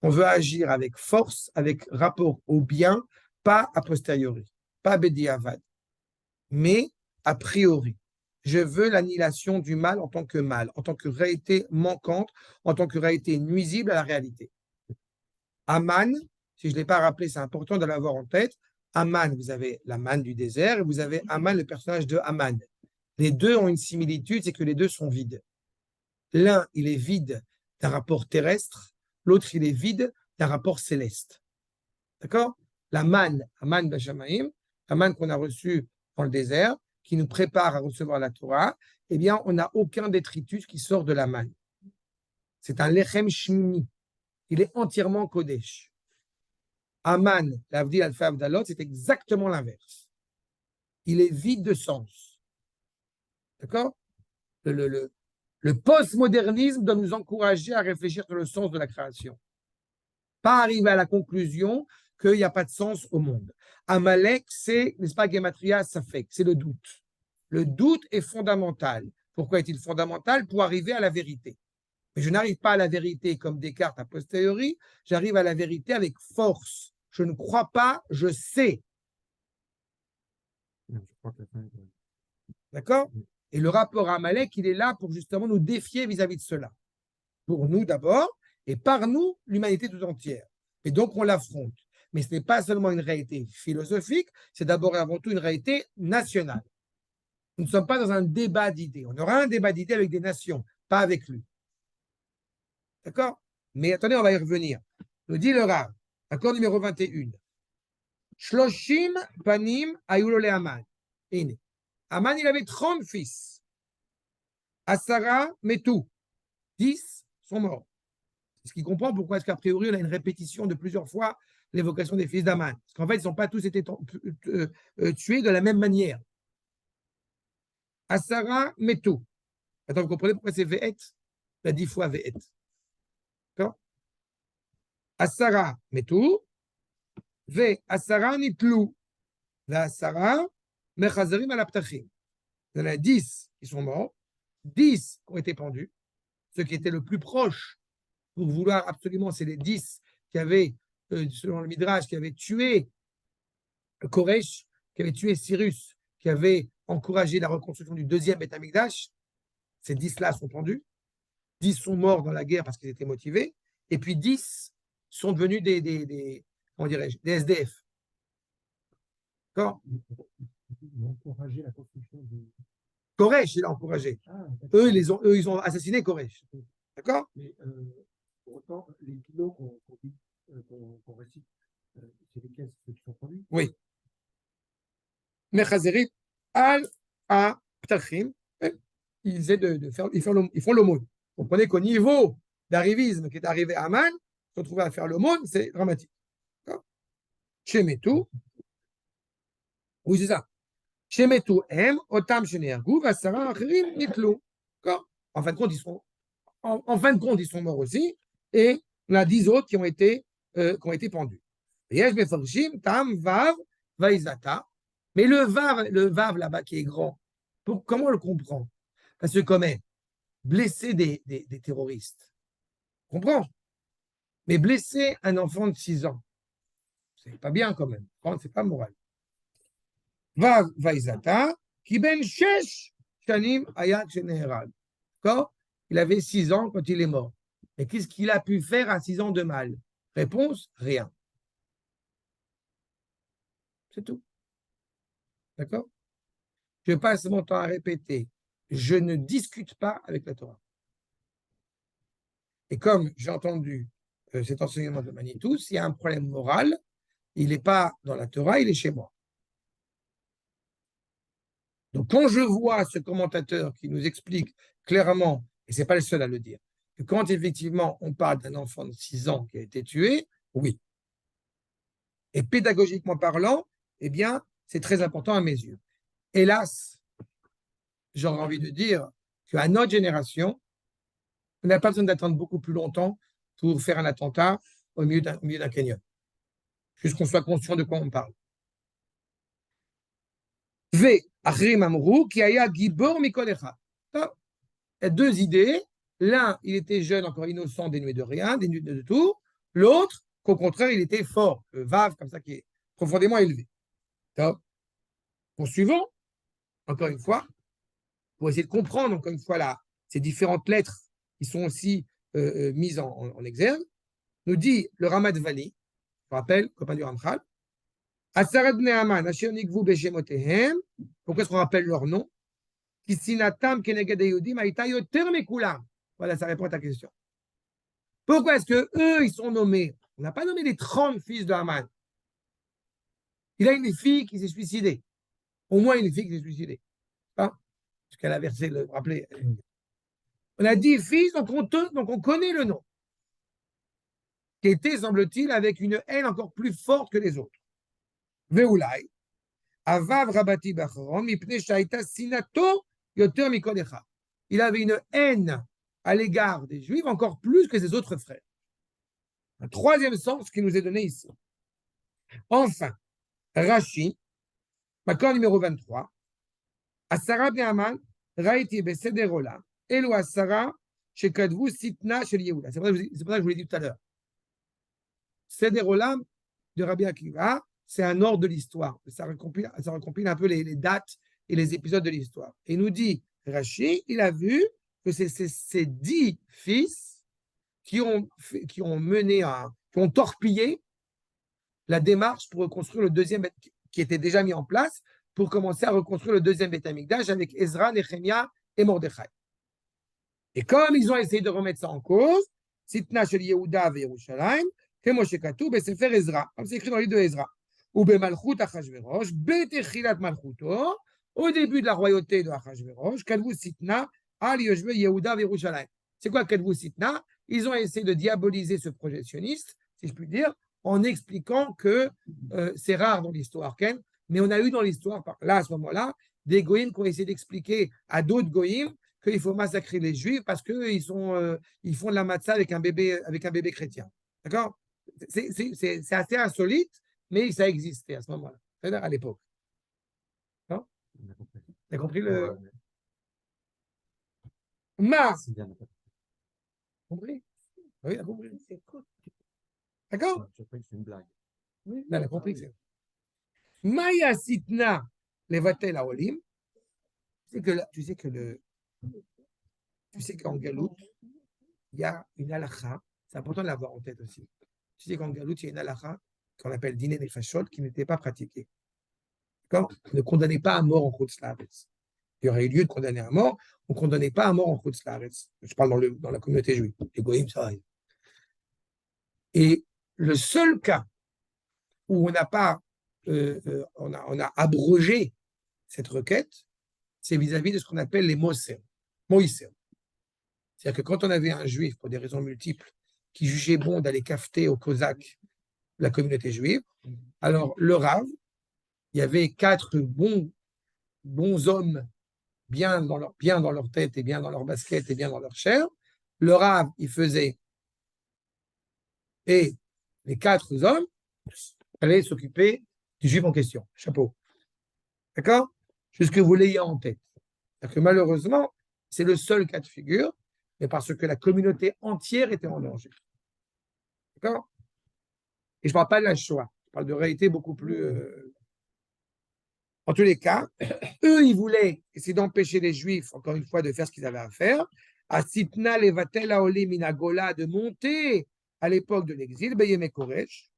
On veut agir avec force, avec rapport au bien, pas a posteriori, pas bediavad, mais a priori. Je veux l'annihilation du mal en tant que réalité manquante, en tant que réalité nuisible à la réalité. Aman, si je ne l'ai pas rappelé, c'est important de l'avoir en tête. Aman, vous avez la manne du désert, et vous avez Aman, le personnage de Aman. Les deux ont une similitude, c'est que les deux sont vides. L'un, il est vide d'un rapport terrestre, l'autre, il est vide d'un rapport céleste. D'accord? La manne, Aman Bashamaim, la manne qu'on a reçue dans le désert, qui nous prépare à recevoir la Torah, eh bien, on n'a aucun détritus qui sort de la manne. C'est un lechem shmimi. Il est entièrement kodesh. Aman, l'avdi alpha abdalot, c'est exactement l'inverse. Il est vide de sens. D'accord? Le postmodernisme doit nous encourager à réfléchir sur le sens de la création. Pas arriver à la conclusion qu'il n'y a pas de sens au monde. Amalek, c'est, n'est-ce pas, Gematria, ça fait, c'est le doute. Le doute est fondamental. Pourquoi est-il fondamental? Pour arriver à la vérité. Mais je n'arrive pas à la vérité comme Descartes a posteriori, j'arrive à la vérité avec force. Je ne crois pas, je sais. Je crois que la fin est- D'accord? Et le rapport à Amalek, il est là pour justement nous défier vis-à-vis de cela. Pour nous d'abord, et par nous, l'humanité tout entière. Et donc, on l'affronte. Mais ce n'est pas seulement une réalité philosophique, c'est d'abord et avant tout une réalité nationale. Nous ne sommes pas dans un débat d'idées. On aura un débat d'idées avec des nations, pas avec lui. D'accord? Mais attendez, on va y revenir. Nous dit le Rav, accord numéro 21. Shloshim panim ayulole Aman. Ine. Aman, il avait 30 fils. Asara metu. 10 sont morts. C'est ce qui comprend pourquoi est-ce qu'a priori on a une répétition de plusieurs fois l'évocation des fils d'Aman. Parce qu'en fait, ils n'ont pas tous été tués de la même manière. Asara metu. Attends, vous comprenez pourquoi c'est Ve'et? Il a 10 fois Ve'et. D'accord? Asara metu. Ve'asara nitlu. Ve'asara mechazerim ala ptachim. Il y en a 10 qui sont morts, 10 qui ont été pendus, ceux qui étaient le plus proches pour vouloir absolument, c'est les 10 qui avaient, selon le Midrash, qui avaient tué Koresh, qui avaient tué Cyrus, qui avaient encouragé la reconstruction du deuxième Beth Amikdash. Ces 10-là sont pendus. 10 sont morts dans la guerre parce qu'ils étaient motivés. Et puis 10 sont devenus comment dirais-je, des SDF. D'accord? Ils ont encouragé la construction de. Koresh, il a encouragé. Ah, Eux, ils ont assassiné Koresh. D'accord? Mais pour autant, les kilos qu'on dit, qu'on récite, c'est lesquels ceux qui sont produits? Oui. Mechazerit al a ptachim. Ils essaient de faire, ils font l'aumône. Vous comprenez qu'au niveau d'arrivisme qui est arrivé à Aman, se retrouver à faire l'aumône, c'est dramatique. Chez Metou, oui, c'est ça. Chez Metou M, Otam Shenergou, Vassara Achirim Nitlou. En fin de compte, en fin de compte, ils sont morts aussi. Et on a 10 autres qui ont été pendus. Yesh Mefarshim, Tam, Vav, Vaizata. Mais le Vav là-bas qui est grand, comment on le comprend? Parce que quand même, blesser des terroristes, on comprend. Mais blesser un enfant de 6 ans, c'est pas bien quand même. C'est pas moral. Vav Vaizata, qui ben shesh shanim ayak sheneherad. D'accord? Il avait 6 ans quand il est mort. Et qu'est-ce qu'il a pu faire à 6 ans de mal? Réponse, rien. C'est tout. D'accord? Je passe mon temps à répéter. Je ne discute pas avec la Torah. Et comme j'ai entendu cet enseignement de Manitou, s'il y a un problème moral, il n'est pas dans la Torah, il est chez moi. Donc quand je vois ce commentateur qui nous explique clairement, et ce n'est pas le seul à le dire, que quand effectivement on parle d'un enfant de 6 ans qui a été tué, oui. Et pédagogiquement parlant, eh bien, c'est très important à mes yeux. Hélas, j'aurais envie de dire qu'à notre génération, on n'a pas besoin d'attendre beaucoup plus longtemps pour faire un attentat au milieu d'un canyon. Juste qu'on soit conscient de quoi on parle. V. Achrim Amrou, qui aya Gibor Mikolecha. Il y a 2 idées. L'un, il était jeune, encore innocent, dénué de rien, dénué de tout. L'autre, qu'au contraire, il était fort, Vav, comme ça, qui est profondément élevé. Poursuivons, encore une fois, pour essayer de comprendre, encore une fois, là, ces différentes lettres qui sont aussi mises en exergue, nous dit le Ramat Vali, je vous rappelle, copain du Ramchal, Asarat bnei Aman, asher nikvu beshemotehem, pourquoi est-ce qu'on rappelle leur nom? Kisinatam keneged Yehudim haïta yoter mekulam. Voilà, ça répond à ta question. Pourquoi est-ce que eux, ils sont nommés? On n'a pas nommé les 30 fils de Haman. Il a une fille qui s'est suicidée. Au moins une fille qui s'est suicidée. Hein? Parce qu'elle a versé, vous rappelez. On a 10 fils, donc on connaît le nom. Qui était, semble-t-il, avec une haine encore plus forte que les autres. Veoulai, Avav Rabati Bacharon, Mipne Shaita Sinato Yoter Mikol Echa. Il avait une haine à l'égard des Juifs encore plus que ses autres frères. Un troisième sens qui nous est donné ici. Enfin, Rashi, Makor numéro 23, Asara Be'aman, Raïti Beseder Olam, Elo Asara, Shekadvu Sitna Shel Yehuda. C'est pour ça que je vous l'ai dit tout à l'heure. Seder Olam de Rabbi Akiva, c'est un ordre de l'histoire. Ça recompile un peu les dates et les épisodes de l'histoire. Et il nous dit, Rashi, il a vu que c'est ces 10 fils qui ont torpillé la démarche pour reconstruire le deuxième, qui était déjà mis en place, pour commencer à reconstruire le deuxième Beth Amikdash avec Ezra, Nehemia et Mordechai. Et comme ils ont essayé de remettre ça en cause, Sitna Shel Yehuda ve Yerushalayim, comme c'est écrit dans le livre de Ezra. Ou Bemalchut Achashverosh, Betechilat Malchuto, au début de la royauté de Achashverosh, Kadvu Sitna, Al Yoshve Yehuda ve Yerushalayim. C'est quoi Kadvu Sitna? Ils ont essayé de diaboliser ce projectionniste, si je puis dire, en expliquant que c'est rare dans l'histoire, mais on a eu dans l'histoire, là, à ce moment-là, des goïms qui ont essayé d'expliquer à d'autres goïms qu'il faut massacrer les juifs parce qu'ils font de la matzah avec un bébé chrétien. D'accord? C'est assez insolite, mais ça existait à ce moment-là, c'est-à-dire à l'époque. Non? T'as compris le. Ma. Compris? Oui, t'as compris. D'accord? Je crois que c'est une blague. Oui, elle a compris. Maya Sitna Levatel Aolim. Tu sais qu'en Galoute, il y a une halakha, c'est important de l'avoir en tête aussi. Tu sais qu'en Galoute, il y a une halakha qu'on appelle Diné Nefashot qui n'était pas pratiquée. D'accord? Ne condamnez pas à mort en Chutz La'aretz. Il y aurait eu lieu de condamner à mort, on ne condamnait pas à mort en Chutz La'aretz. Je parle dans la communauté juive. Les goïms, ça arrive. Et le seul cas où on a abrogé cette requête, c'est vis-à-vis de ce qu'on appelle les Moïser. C'est-à-dire que quand on avait un juif, pour des raisons multiples, qui jugeait bon d'aller cafeter aux Cosaques la communauté juive, alors le Rav, il y avait 4 bons hommes bien dans leur tête et bien dans leur basket et bien dans leur chair. Le Rav, il faisait, et les 4 hommes allaient s'occuper du juif en question. Chapeau. D'accord? Juste que vous l'ayez en tête. C'est-à-dire que malheureusement, c'est le seul cas de figure, mais parce que la communauté entière était en danger. D'accord? Et je ne parle pas de la Shoah, je parle de réalité beaucoup plus. En tous les cas, eux, ils voulaient essayer d'empêcher les Juifs, encore une fois, de faire ce qu'ils avaient à faire. À Sitna Levatel Haolim Minagola, de monter à l'époque de l'exil, Beyeme Koresh,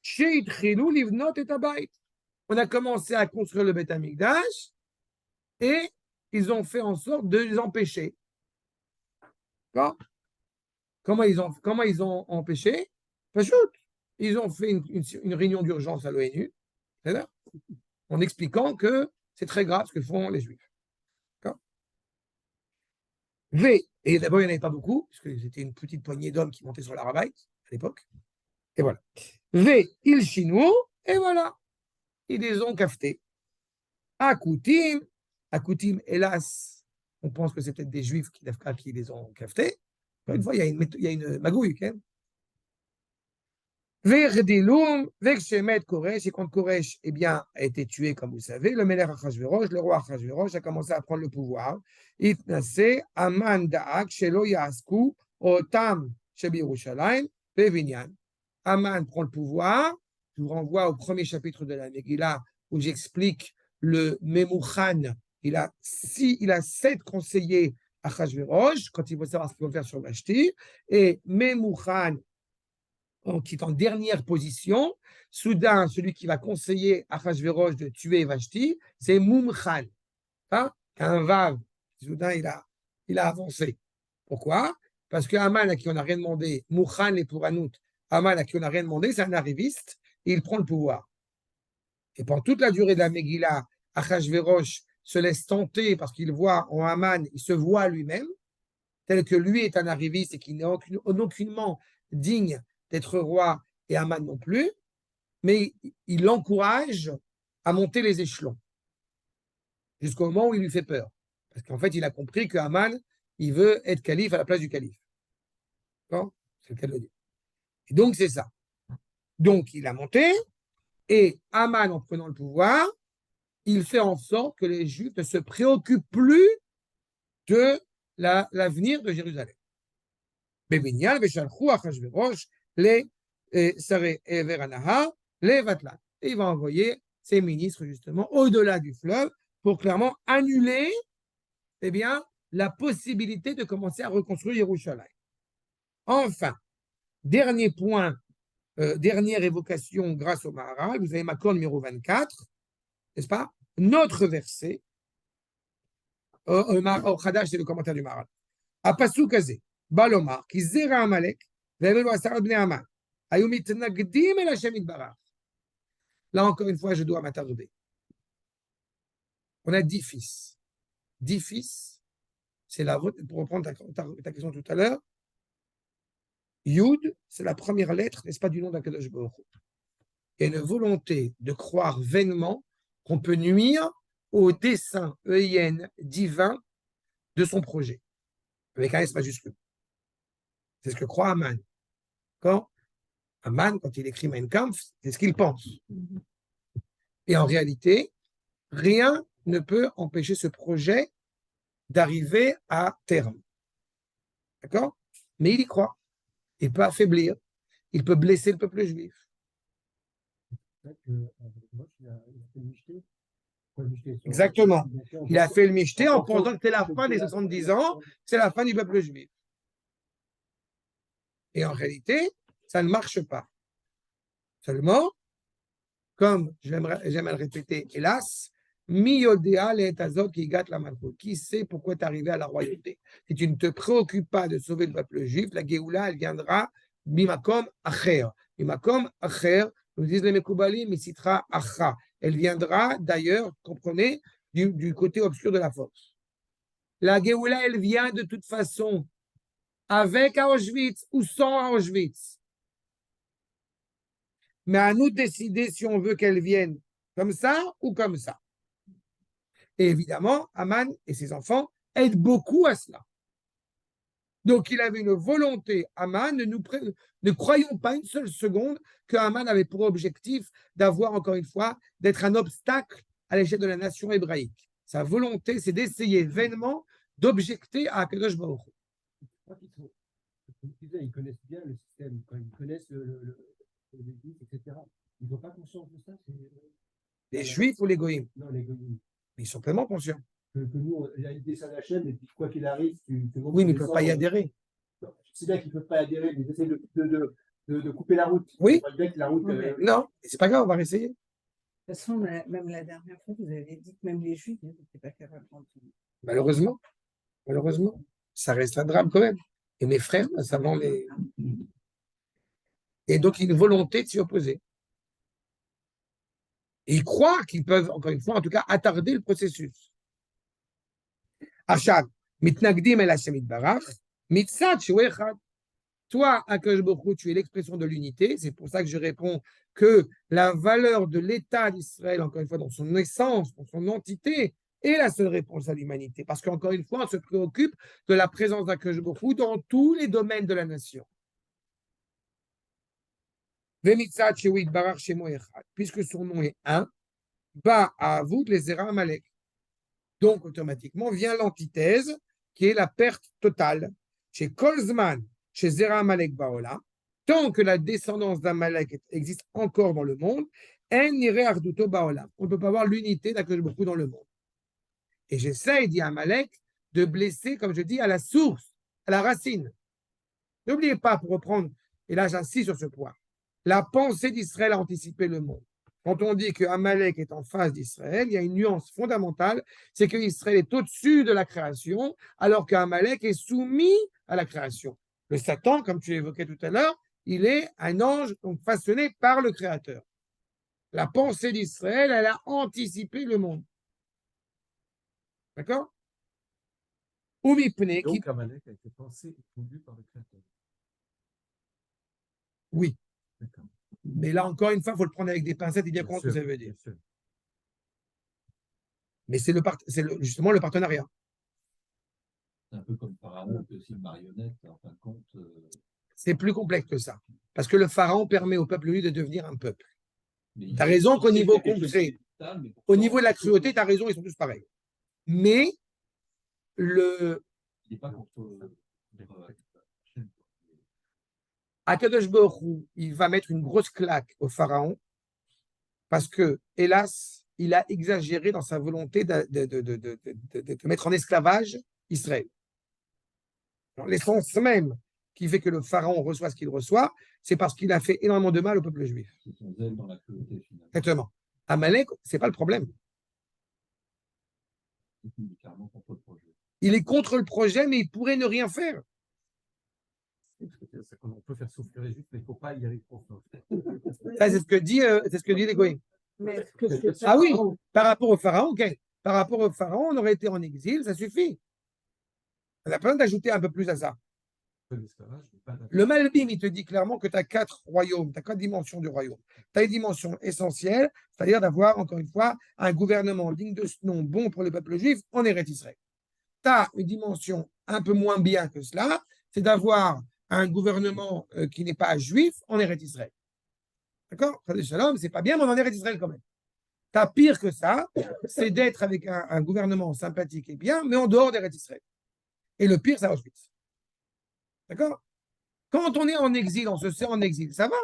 Sheitchilou Livnot et Abayt. On a commencé à construire le Beth Amikdash et ils ont fait en sorte de les empêcher. D'accord? Comment ils ont empêché? Ils ont fait une réunion d'urgence à l'ONU, en expliquant que c'est très grave ce que font les Juifs. D'accord? Et d'abord, il n'y en avait pas beaucoup, parce que c'était une petite poignée d'hommes qui montaient sur la Rabaït à l'époque. Et voilà. Ils chinou, et voilà. Ils les ont cafetés. Akoutim, hélas, on pense que c'est peut-être des Juifs qui les ont cafetés. Une fois, il y a une magouille, quand même. Vekshemet Koresh, et quand Koresh a été tué, comme vous savez, le Melech Achashverosh, le roi Achashverosh, a commencé à prendre le pouvoir. Itnase, Aman Da'ak, Shelo Yasku, Otam, Shebi Yerushalayim, Bevinyan. Aman prend le pouvoir. Je vous renvoie au premier chapitre de la Megillah où j'explique le Memouchan. Il a 7 conseillers Achashverosh, quand il veut savoir ce qu'il va faire sur Vashti, et Memouchan, qui est en dernière position, soudain, celui qui va conseiller Achashverosh de tuer Vashti, c'est Mumchan, un Vav. Soudain, il a avancé. Pourquoi? Parce que Haman, à qui on n'a rien demandé, Mouchan et Pouranout, Haman, à qui on n'a rien demandé, c'est un arriviste, et il prend le pouvoir. Et pendant toute la durée de la Megillah, Achashverosh se laisse tenter parce qu'il voit en Haman, il se voit lui-même, tel que lui est un arriviste et qu'il n'est aucunement digne d'être roi et Haman non plus, mais il l'encourage à monter les échelons jusqu'au moment où il lui fait peur. Parce qu'en fait, il a compris que Haman, il veut être calife à la place du calife. D'accord? C'est le cas de le dire. Et donc, c'est ça. Donc, il a monté, Et Aman, en prenant le pouvoir, il fait en sorte que les Juifs ne se préoccupent plus de l'avenir de Jérusalem. בבניין ושלחו אחשוורוש לשרי עבר הנהר לבטלן. Et il va envoyer ses ministres justement au-delà du fleuve pour clairement annuler eh bien, la possibilité de commencer à reconstruire Yerushalayim. Enfin, dernier point, dernière évocation grâce au Maharal, vous avez Makor numéro 24, n'est-ce pas? Notre verset, au Chadash, c'est le commentaire du Maharal. הפסוק הזה בא לומר, כי זרע עמלק והבאנו 10 בני עמן, היו מתנגדים אל השם יתברך. Là, encore une fois, je dois m'attarder. On a 10 fils. 10 fils, c'est la pour reprendre ta question tout à l'heure. Yud, c'est la première lettre, n'est-ce pas, du nom d'Akadosh Baruch Hu. Il y a une volonté de croire vainement qu'on peut nuire au dessein divin de son projet. Avec un S majuscule. C'est ce que croit Aman. Quand Aman, quand il écrit Mein Kampf, c'est ce qu'il pense. Et en réalité, rien ne peut empêcher ce projet d'arriver à terme. D'accord? Mais il y croit. Il peut affaiblir. Il peut blesser le peuple juif. Exactement. Il a fait le michté en pensant que c'était la fin des 70 ans, c'est la fin du peuple juif. Et en réalité, ça ne marche pas. Seulement, comme j'aime à le répéter, hélas, mi-yodéa l'etazot qui gâte la malchoute. Qui sait pourquoi tu es arrivé à la royauté? Si tu ne te préoccupes pas de sauver le peuple juif, la Géoula, elle viendra bimakom acher. Bimakom acher, nous disent les Mekoubalim, misitra acha. Elle viendra d'ailleurs, comprenez, du côté obscur de la force. La Géoula, elle vient de toute façon avec Auschwitz ou sans Auschwitz. Mais à nous de décider si on veut qu'elle vienne comme ça ou comme ça. Et évidemment, Aman et ses enfants aident beaucoup à cela. Donc, il avait une volonté, Aman, ne croyons pas une seule seconde que Aman avait pour objectif d'avoir, encore une fois, d'être un obstacle à l'échelle de la nation hébraïque. Sa volonté, c'est d'essayer vainement d'objecter à Akadosh Baruch Hu. Ils connaissent bien le système, ils connaissent l'Église, etc. Ils n'ont pas conscience de ça. Les Juifs ou les Goïms? Non, les Goïms. Ils sont pleinement conscients. Que nous, il y a une descente à la chaîne, et puis quoi qu'il arrive, oui, mais ils ne peuvent pas y adhérer. C'est bien qu'ils ne peuvent pas y adhérer, mais ils essaient de couper la route. Oui. Bien que la route, non, c'est pas grave, on va essayer. De toute façon, même la dernière fois, vous avez dit que même les Juifs n'étaient pas capables d'entendre. Malheureusement, ça reste un drame quand même. Et mes frères, savant les. Et donc, il y a une volonté de s'y opposer. Et ils croient qu'ils peuvent, encore une fois, en tout cas, attarder le processus. Achad, mitnagdim el Hashem itbarach, mitzad shu echad. Toi, Akadosh Baruch Hu, tu es l'expression de l'unité. C'est pour ça que je réponds que la valeur de l'État d'Israël, encore une fois, dans son essence, dans son entité, est la seule réponse à l'humanité. Parce qu'encore une fois, on se préoccupe de la présence d'Akadosh Baruch Hu dans tous les domaines de la nation. Puisque son nom est un, bah à vous de les Zera Amalek. Donc, automatiquement, vient l'antithèse qui est la perte totale. Chez Kolzman, chez Zera Amalek Baola, tant que la descendance d'Amalek existe encore dans le monde, on ne peut pas avoir l'unité d'Akadosh Baruch Hu dans le monde. Et j'essaye, dit Amalek, de blesser, comme je dis, à la source, à la racine. N'oubliez pas, pour reprendre, et là j'insiste sur ce point, la pensée d'Israël a anticipé le monde. Quand on dit que Amalek est en face d'Israël, il y a une nuance fondamentale, c'est que Israël est au-dessus de la création, alors qu'Amalek est soumis à la création. Le Satan, comme tu l'évoquais tout à l'heure, il est un ange donc façonné par le Créateur. La pensée d'Israël, elle a anticipé le monde. D'accord? Donc Amalek a été pensé et conduit par le Créateur. Oui. D'accord. Mais là, encore une fois, il faut le prendre avec des pincettes et bien comprendre ce que ça veut dire. Mais c'est justement le partenariat. C'est un peu comme Pharaon, qui est aussi une marionnette, en fin de compte. C'est plus complexe que ça. Parce que le pharaon permet au peuple, lui, de devenir un peuple. Mais Tu as raison qu'au il sait niveau qu'il y a quelque chose concret, qui est vital, mais au pourtant, niveau de la cruauté, tu as raison, ils sont tous pareils. Mais le il n'est pas contre. Akadosh Baruch Hu, il va mettre une grosse claque au pharaon parce que, hélas, il a exagéré dans sa volonté de mettre en esclavage Israël. Alors, l'essence même qui fait que le pharaon reçoit ce qu'il reçoit, c'est parce qu'il a fait énormément de mal au peuple juif. C'est son zèle dans la cruauté, finalement. Exactement. Amalek, c'est pas le problème. Il est carrément contre le projet. Il est contre le projet, mais il pourrait ne rien faire. On peut faire souffrir les Juifs, mais il ne faut pas y aller trop fort. Ça, c'est ce que dit les Goïms. Mais est-ce que c'est Ah oui, Pharaon? par rapport au pharaon, ok. Par rapport au pharaon, on aurait été en exil, ça suffit. On a besoin d'ajouter un peu plus à ça. Peu d'esclavage, mais pas d'accord. Le Malbim, il te dit clairement que tu as 4 royaumes, tu as 4 dimensions du royaume. Tu as une dimension essentielle, c'est-à-dire d'avoir, encore une fois, un gouvernement digne de ce nom, bon pour le peuple juif, en Eretz Israël. Tu as une dimension un peu moins bien que cela, c'est d'avoir un gouvernement qui n'est pas juif en Eretz Israël. D'accord? Shalom, c'est pas bien, mais on en Eretz Israël quand même. Tu as pire que ça, c'est d'être avec un gouvernement sympathique et bien, mais en dehors d'Eretz Israël. Et le pire, c'est Auschwitz. D'accord? Quand on est en exil, on se sait en exil, ça va.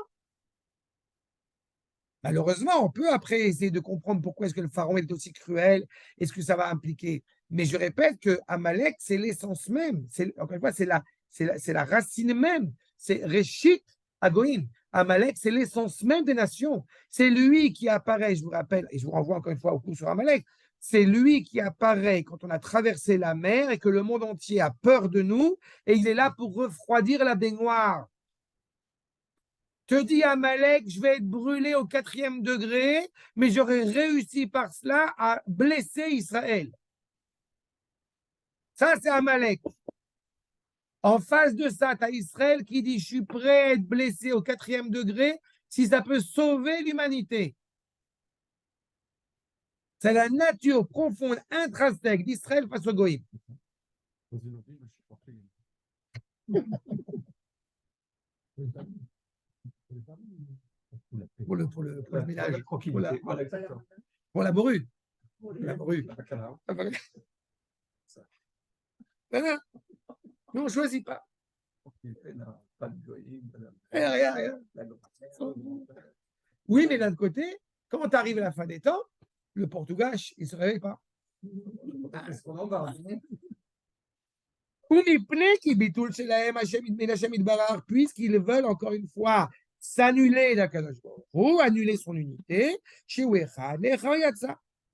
Malheureusement, on peut après essayer de comprendre pourquoi est-ce que le pharaon est aussi cruel, est-ce que ça va impliquer. Mais je répète que Amalek, c'est l'essence même. Encore une fois, c'est la racine même. C'est Réchit Agoïm. Amalek, c'est l'essence même des nations. C'est lui qui apparaît, je vous rappelle, et je vous renvoie encore une fois au cours sur Amalek, c'est lui qui apparaît quand on a traversé la mer et que le monde entier a peur de nous, et il est là pour refroidir la baignoire. Te dit Amalek, je vais être brûlé au 4e degré, mais j'aurais réussi par cela à blesser Israël. Ça, c'est Amalek. En face de ça, tu as Israël qui dit, je suis prêt à être blessé au 4e degré si ça peut sauver l'humanité. C'est la nature profonde, intrinsèque d'Israël face au Goïm. Dans une autre vie, je suis porté. Pour le ménage, Tranquillité. Voilà, exactement. pour la morue. La morue. Voilà. Mais on ne choisit pas. Pas de goïm, Rien. Oui, mais d'un côté, quand tu arrives à la fin des temps, le Portugais, il ne se réveille pas. Est-ce qu'on en va? Puisqu'ils veulent encore une fois s'annuler d'Akadosh Baruch Hu, annuler son unité,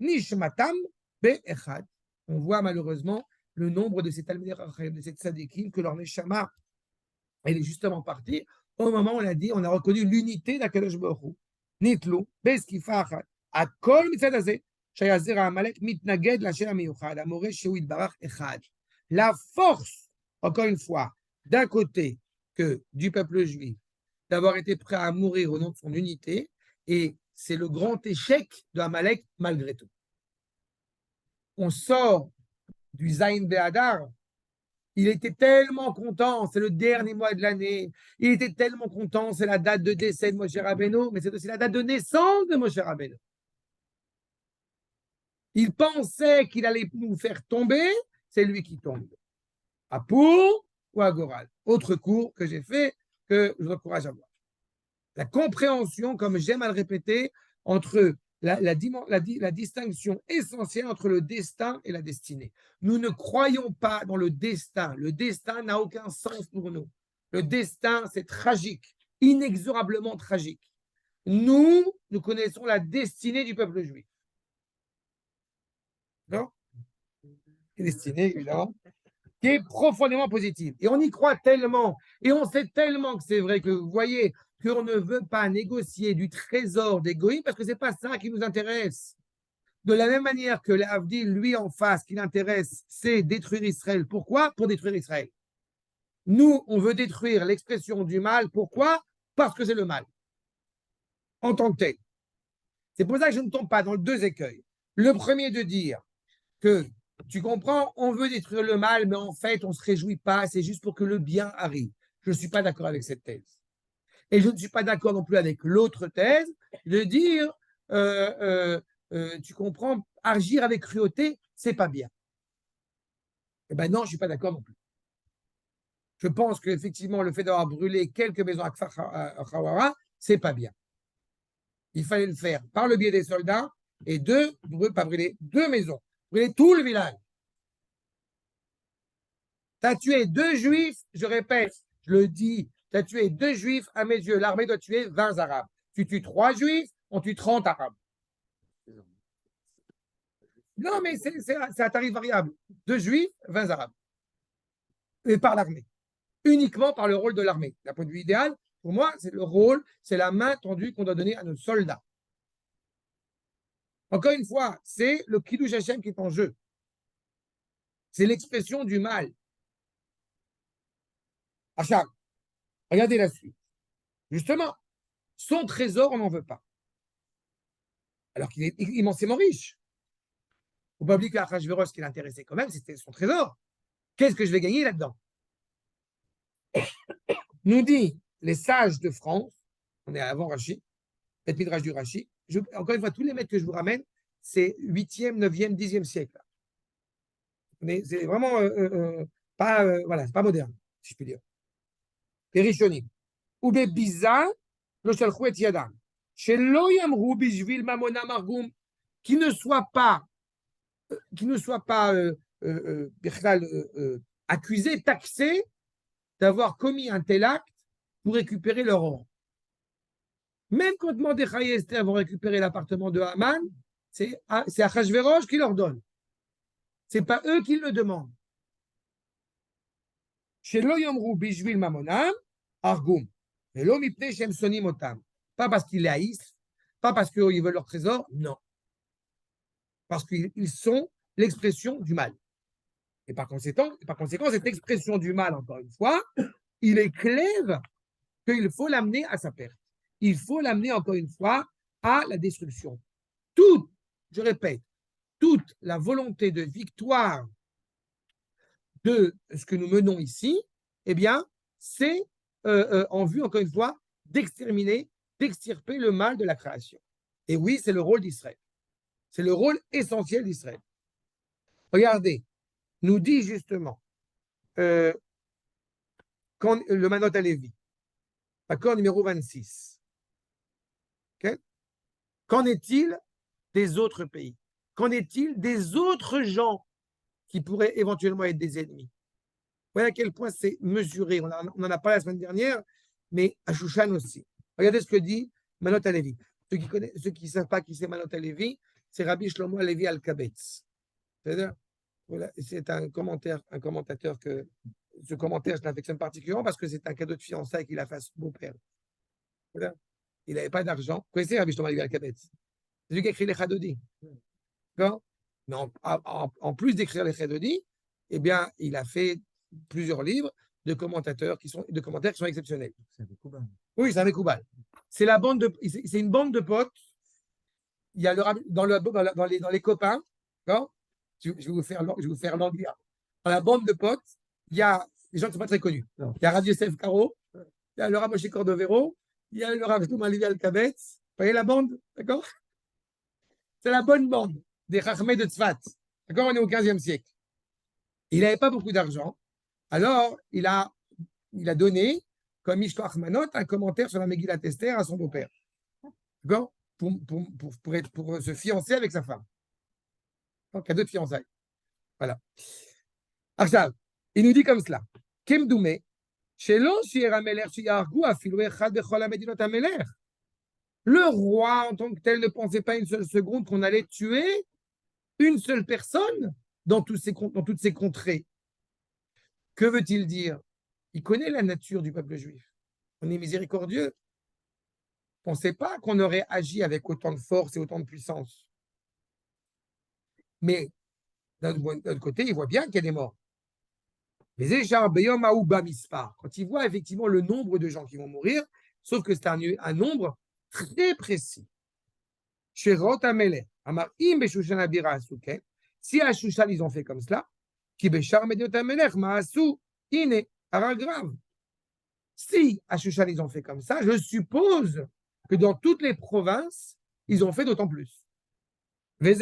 Nishmatam be'echad. On voit malheureusement le nombre de ces Talmidei Chachamim, de ces tzadikim, que leur neshama, elle est justement partie au moment où on a dit, on a reconnu l'unité d'Akadosh Baruch Hu. Nitlu, beskifa achad. Akol mitzad hazeh, shayazir ha'amalek mitnaged l'Hashem ha'miyuchad, amoreh shehu yitbarach echad. La force, encore une fois, d'un côté que du peuple juif, d'avoir été prêt à mourir au nom de son unité, et c'est le grand échec de Amalek malgré tout. On sort du Zayin Be'adar, il était tellement content, c'est le dernier mois de l'année, il était tellement content, c'est la date de décès de Moshe Rabbeinu, mais c'est aussi la date de naissance de Moshe Rabbeinu. Il pensait qu'il allait nous faire tomber, c'est lui qui tombe. À Pour ou à Goral. Autre cours que j'ai fait, que je vous encourage à voir. La compréhension, comme j'aime à le répéter, entre la distinction essentielle entre le destin et la destinée. Nous ne croyons pas dans le destin. Le destin n'a aucun sens pour nous. Le destin, c'est tragique, inexorablement tragique. Nous connaissons la destinée du peuple juif. Non? Destinée, évidemment, qui est profondément positive. Et on y croit tellement, et on sait tellement que c'est vrai que vous voyez qu'on ne veut pas négocier du trésor des goïms parce que ce n'est pas ça qui nous intéresse. De la même manière que l'Avdil, lui en face, qui l'intéresse, c'est détruire Israël. Pourquoi? Pour détruire Israël. Nous, on veut détruire l'expression du mal. Pourquoi? Parce que c'est le mal, en tant que tel. C'est pour ça que je ne tombe pas dans deux écueils. Le premier de dire que, tu comprends, on veut détruire le mal, mais en fait, on ne se réjouit pas, c'est juste pour que le bien arrive. Je ne suis pas d'accord avec cette thèse. Et je ne suis pas d'accord non plus avec l'autre thèse, de dire, tu comprends, agir avec cruauté, c'est pas bien. Eh ben non, je suis pas d'accord non plus. Je pense qu'effectivement, le fait d'avoir brûlé quelques maisons à Kfar Hawara, c'est pas bien. Il fallait le faire par le biais des soldats et pas brûler 2 maisons, brûler tout le village. Tu as tué 2 Juifs, je répète, je le dis, tu as tué 2 Juifs, à mes yeux, l'armée doit tuer 20 Arabes. Tu tues 3 Juifs, on tue 30 Arabes. Non, mais c'est un tarif variable. 2 Juifs, 20 Arabes. Et par l'armée. Uniquement par le rôle de l'armée. D'un point de vue idéal, pour moi, c'est le rôle, c'est la main tendue qu'on doit donner à nos soldats. Encore une fois, c'est le Kiddush Hashem qui est en jeu. C'est l'expression du mal. Achab, regardez la suite. Justement, son trésor, on n'en veut pas. Alors qu'il est immensément riche. Il ne faut pas oublier qu'Achashverosh, ce qui l'intéressait quand même, c'était son trésor. Qu'est-ce que je vais gagner là-dedans? Nous dit les sages de France, on est avant Rashi, le Midrash du Rashi. Encore une fois, tous les maîtres que je vous ramène, c'est 8e, 9e, 10e siècle. C'est vraiment pas, voilà, c'est pas moderne, si je puis dire. Les Rishonim. Oube biza, lo shalchou et yadam. Shelo yamru bishvil mamona margum, qui ne soit pas accusé, taxé d'avoir commis un tel acte pour récupérer leur or. Même quand Mordechai et Esther vont récupérer l'appartement de Haman, c'est Achashverosh qui leur donne. Ce n'est pas eux qui le demandent. Shelo yomru bishvil mamonam, argum. Velo mipnei shem sonim otam. Pas parce qu'ils les haïssent, pas parce qu'ils veulent leur trésor, non. Parce qu'ils sont l'expression du mal. Et par conséquent, cette expression du mal, encore une fois, il est clair qu'il faut l'amener à sa perte. Il faut l'amener, encore une fois, à la destruction. Je répète, toute la volonté de victoire de ce que nous menons ici, eh bien, c'est en vue, encore une fois, d'exterminer, d'extirper le mal de la création. Et oui, c'est le rôle d'Israël. C'est le rôle essentiel d'Israël. Regardez, nous dit justement, quand le Manot à Lévi, accord numéro 26. Okay? Qu'en est-il des autres pays? Qu'en est-il des autres gens qui pourraient éventuellement être des ennemis? Vous voyez à quel point c'est mesuré. On en a parlé la semaine dernière, mais à Shushan aussi. Regardez ce que dit Manot à Lévi. Ceux qui ne savent pas qui c'est Manot à Lévi, c'est Rabbi Shlomo Alevi Al-Kabetz. C'est-à-dire, voilà, c'est un commentateur que ce commentaire, je l'affectionne particulièrement parce que c'est un cadeau de fiançailles qu'il a fait à son beau-père. Voilà. Il n'avait pas d'argent. Vous connaissez Rabbi Shlomo Alevi Al-Kabetz? C'est lui qui a écrit les Chadodi. D'accord? Mais en plus d'écrire les Chadodi, eh bien, il a fait plusieurs livres de commentaires qui sont exceptionnels. C'est un Mekoubal. Oui, c'est un Mekoubal. C'est une bande de potes. Il y a dans les copains, d'accord? Je vais vous faire l'anglais. Dans la bande de potes, il y a des gens qui ne sont pas très connus. Non. Il y a Rav Yosef Karo, il y a le Rav Moshe Cordovero, il y a le Rav Shlomo Alevi Al-Kabetz. Vous voyez la bande, d'accord? C'est la bonne bande des Chachmei de Tzfat. D'accord? On est au 15e siècle. Il n'avait pas beaucoup d'argent. Alors, il a donné, comme Mishloach Manot, un commentaire sur la Megillat Esther à son beau-père. D'accord? Pour se fiancer avec sa femme. Un cadeau de fiançailles. Voilà. Achav, il nous dit comme cela. Kemdoumé, Shelo Shir HaMelech Sheyargu Afilu Echad Bechol HaMedinot HaMelech. Le roi, en tant que tel, ne pensait pas une seule seconde qu'on allait tuer une seule personne dans toutes ces contrées. Que veut-il dire? Il connaît la nature du peuple juif. On est miséricordieux. On ne pensait pas qu'on aurait agi avec autant de force et autant de puissance. Mais d'un autre côté, il voit bien qu'il y a des morts. Mais quand il voit effectivement le nombre de gens qui vont mourir, sauf que c'est un nombre très précis. Si à Shushan, ils ont fait comme cela, grave. Si à Shushan, ils ont fait comme ça, je suppose que dans toutes les provinces, ils ont fait d'autant plus. Il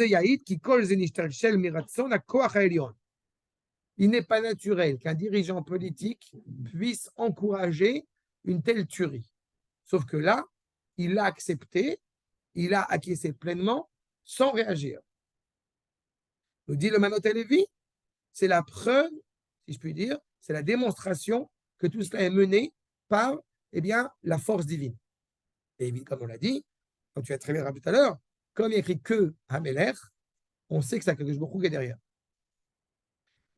n'est pas naturel qu'un dirigeant politique puisse encourager une telle tuerie. Sauf que là, il l'a accepté, il a acquiescé pleinement sans réagir. Nous dit le Manot Lévi, c'est la preuve, si je puis dire, c'est la démonstration que tout cela est mené par la force divine. Et comme on l'a dit, comme tu as très bien rappelé tout à l'heure, comme il y a écrit que Hamelech, on sait que c'est Akadosh Baruch Hu qui est derrière.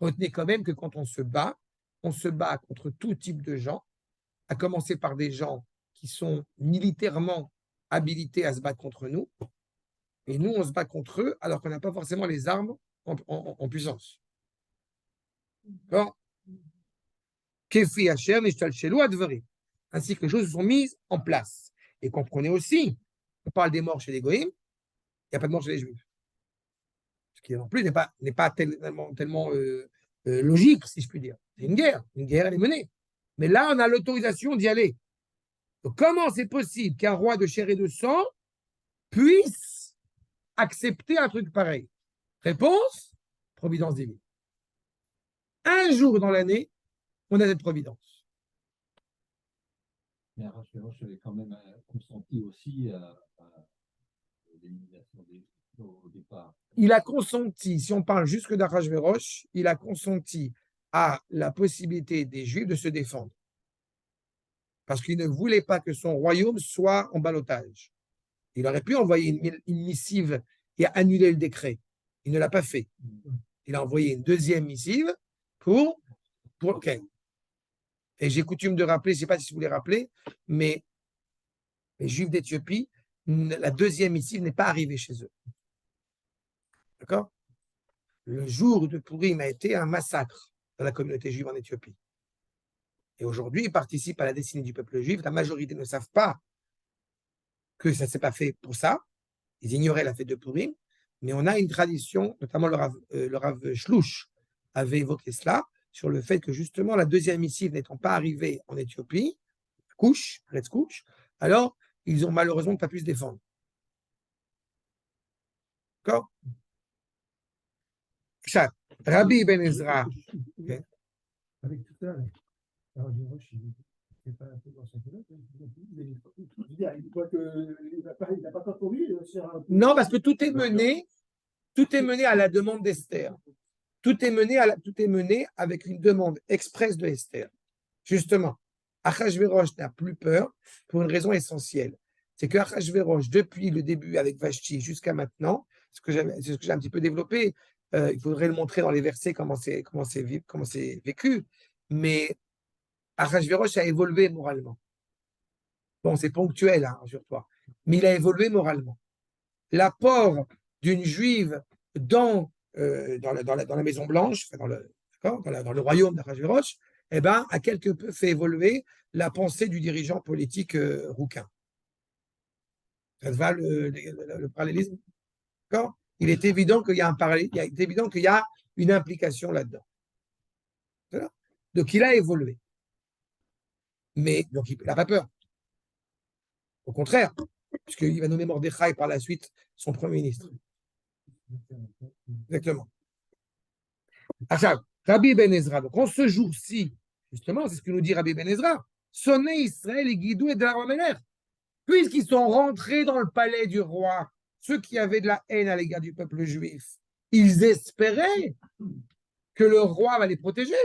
Retenez quand même que quand on se bat contre tout type de gens, à commencer par des gens qui sont militairement habilités à se battre contre nous, et nous, on se bat contre eux alors qu'on n'a pas forcément les armes en puissance. D'accord? Kefi Hashem et Shtalshelu Advari. Ainsi que les choses sont mises en place. Et comprenez aussi, on parle des morts chez les Goïms, il n'y a pas de morts chez les Juifs. Ce qui non plus n'est pas tellement logique, si je puis dire. C'est une guerre elle est menée. Mais là, on a l'autorisation d'y aller. Donc, comment c'est possible qu'un roi de chair et de sang puisse accepter un truc pareil? Réponse, providence divine. Un jour dans l'année, on a cette providence. Mais Arachvérosh avait quand même consenti aussi à l'élimination des au départ. Il a consenti, si on parle jusque d'Arachvérosh, il a consenti à la possibilité des Juifs de se défendre. Parce qu'il ne voulait pas que son royaume soit en ballottage. Il aurait pu envoyer une missive et annuler le décret. Il ne l'a pas fait. Il a envoyé une deuxième missive pour OK. Et j'ai coutume de rappeler, je ne sais pas si vous voulez rappeler, mais les Juifs d'Éthiopie, la deuxième missive n'est pas arrivée chez eux. D'accord? Le jour de Purim a été un massacre dans la communauté juive en Éthiopie. Et aujourd'hui, ils participent à la destinée du peuple juif. La majorité ne savent pas que ça ne s'est pas fait pour ça. Ils ignoraient la fête de Purim. Mais on a une tradition, notamment le Rav Shlouch avait évoqué cela, sur le fait que justement la deuxième missive n'étant pas arrivée en Éthiopie, Kouch, alors ils ont malheureusement pas pu se défendre. D'accord? Rabbi Ben Ezra. Okay. Avec tout ça, Arachvérosh, il n'est pas un peu dans sa culotte. Il voit qu'il n'a pas parcouru. Non, parce que tout est mené à la demande d'Esther. Tout est mené avec une demande expresse de Esther. Justement, Achashvérosh n'a plus peur pour une raison essentielle. C'est que Achashvérosh, depuis le début avec Vashti jusqu'à maintenant, c'est ce que j'ai un petit peu développé, il faudrait le montrer dans les versets comment c'est vécu, mais Achashvérosh a évolué moralement. Bon, c'est ponctuel, hein, rassure-toi, mais il a évolué moralement. L'apport d'une juive dans la Maison Blanche, dans le royaume d'Achashvérosh, a quelque peu fait évoluer la pensée du dirigeant politique rouquin. Ça te va le parallélisme? D'accord? Il est évident qu'il y a un parallèle, il est évident qu'il y a une implication là-dedans. Voilà. Donc il a évolué. Mais donc il n'a pas peur. Au contraire, puisqu'il va nommer Mordechai par la suite son premier ministre. Exactement. Rabbi Ben Ezra. Donc, en ce jour-ci, justement, c'est ce que nous dit Rabbi Ben Ezra, sonnez Israël et Guidou et de la puisqu'ils sont rentrés dans le palais du roi, ceux qui avaient de la haine à l'égard du peuple juif, ils espéraient que le roi va les protéger.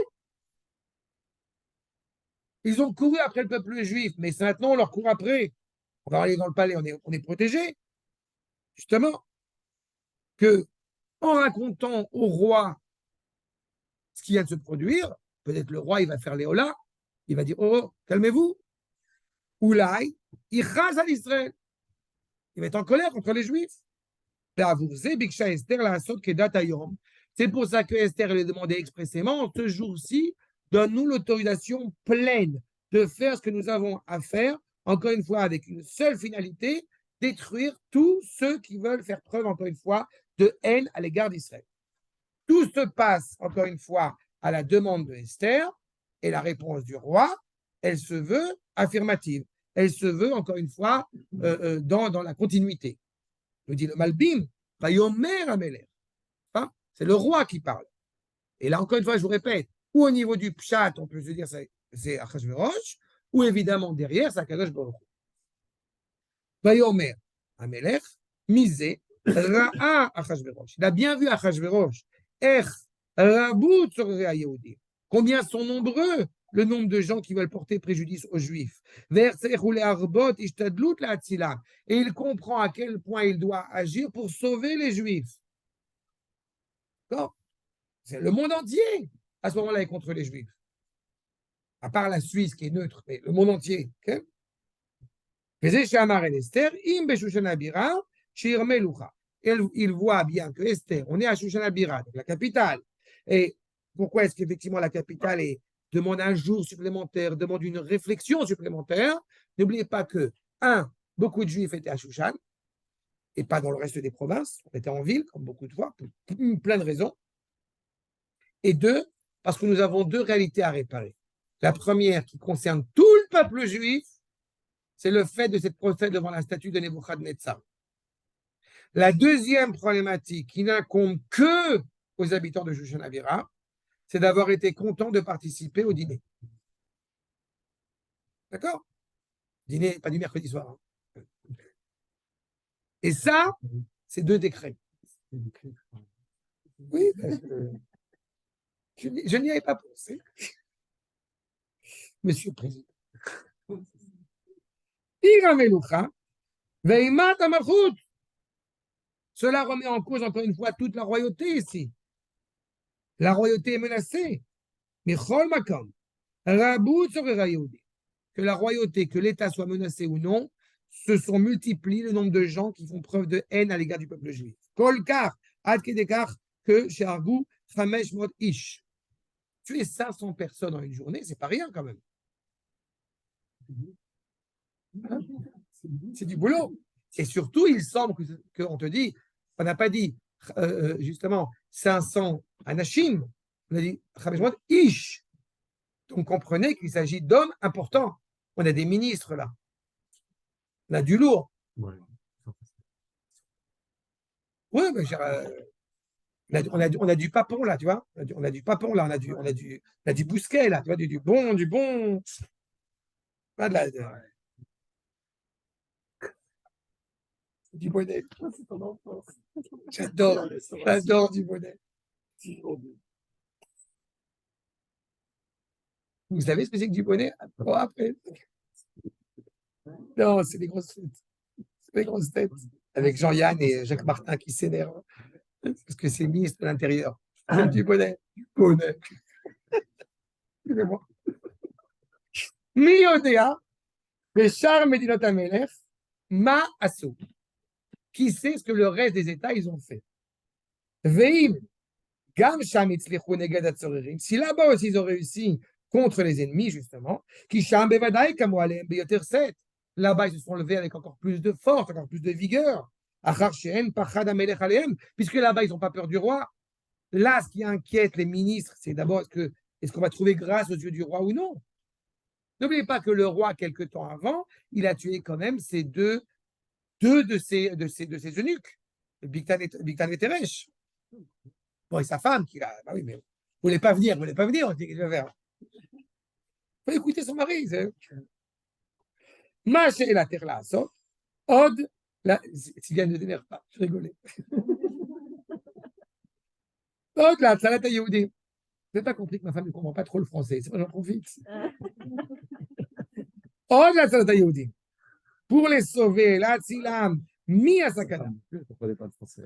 Ils ont couru après le peuple juif, mais maintenant on leur court après. On va aller dans le palais, on est protégé. Justement, que en racontant au roi ce qui vient de se produire, peut-être le roi, il va faire l'éola, il va dire, oh, calmez-vous. Oulaï, il rase à l'Israël. Il va être en colère contre les Juifs. C'est pour ça que Esther lui a demandé expressément, ce jour-ci, donne-nous l'autorisation pleine de faire ce que nous avons à faire, encore une fois, avec une seule finalité, détruire tous ceux qui veulent faire preuve, encore une fois, de haine à l'égard d'Israël. Tout se passe, encore une fois, à la demande de Esther, et la réponse du roi, elle se veut affirmative. elle se veut, encore une fois, dans la continuité. Je dis le Malbim, Vayomer Amelech. Hein, c'est le roi qui parle. Et là, encore une fois, je vous répète, ou au niveau du Pshat, on peut se dire c'est Achashverosh, ou évidemment derrière, c'est Akadosh Baruch Hu. Vayomer Amelech, misé, Ra'a Achashverosh. Il a bien vu Achashverosh. Ech, Rabout Sorei Yehudim. Combien sont nombreux le nombre de gens qui veulent porter préjudice aux Juifs. Et il comprend à quel point il doit agir pour sauver les Juifs. D'accord? C'est le monde entier, à ce moment-là, est contre les Juifs. À part la Suisse qui est neutre, mais le monde entier. Okay? Il voit bien que Esther, on est à Shushan Bira, donc la capitale. Et pourquoi est-ce qu'effectivement la capitale demande un jour supplémentaire, demande une réflexion supplémentaire? N'oubliez pas que, beaucoup de Juifs étaient à Shushan, et pas dans le reste des provinces. On était en ville, comme beaucoup de fois, pour plein de raisons. Et deux, parce que nous avons deux réalités à réparer. La première, qui concerne tout le peuple juif, c'est le fait de cette procès devant la statue de Nebuchadnezzar. La deuxième problématique, qui n'incombe que aux habitants de Shushan Avira, c'est d'avoir été content de participer au dîner. D'accord? Dîner, pas du mercredi soir. Hein. Et ça, c'est deux décrets. Oui, parce que je n'y avais pas pensé. Monsieur le Président. Cela remet en cause encore une fois toute la royauté ici. La royauté est menacée. Mais que la royauté, que l'État soit menacé ou non, se sont multipliés le nombre de gens qui font preuve de haine à l'égard du peuple juif. Kolkar, Adkedekar, que chez Argou, Chamesh Mod Ish. Tuer 500 personnes en une journée, c'est pas rien quand même. Hein? C'est du boulot. Et surtout, il semble qu'on te dit, on n'a pas dit justement 500 anachim, on a dit Chamesh Mod Ish. Donc comprenez qu'il s'agit d'hommes importants. On a des ministres là. On a du lourd. Ouais. Oui, mais on a du papon là, tu vois. On a du papon là, on a du bousquet là, tu vois, du bon. Pas de la, du bonnet. J'adore du bonnet. Vous savez ce que c'est que du bonnet? Oh, après. Non, c'est des grosses têtes. C'est des grosses têtes. Avec Jean-Yann et Jacques Martin qui s'énervent. Parce que c'est ministre de l'Intérieur. Du bonnet. Bonnet. Excusez-moi. Miodea, Béchar Medinot Amelech, Ma Assou. Qui sait ce que le reste des États ils ont fait? Veim, Gam Sham Itzlichou Neged Atzorerim. Si là-bas aussi ils ont réussi contre les ennemis, justement, qui Sham Bevadai Kamo Aleem Beyoter Set. Là-bas, ils se sont levés avec encore plus de force, encore plus de vigueur. Achar She'en Pachad Amelech Aleem. Puisque là-bas, ils n'ont pas peur du roi. Là, ce qui inquiète les ministres, c'est d'abord est-ce qu'on va trouver grâce aux yeux du roi ou non? N'oubliez pas que le roi, quelque temps avant, il a tué quand même deux de ses eunuques, Bigtan et Teresh. Bon, et sa femme, qui a, bah oui, mais vous voulez pas venir, on dit qu'il va faire. Il faut écouter son mari. Mache et la terre là, sauf. Od, là, si bien ne t'énerve pas, je rigolais. Od, là, ça à Yehudi. Vous n'avez pas compris que ma femme ne comprend pas trop le français, c'est moi j'en profite. Od, là, ça à Yehudi. Pour les sauver, là, Tzilam, mi à Sakana. Je ne comprenais pas le français.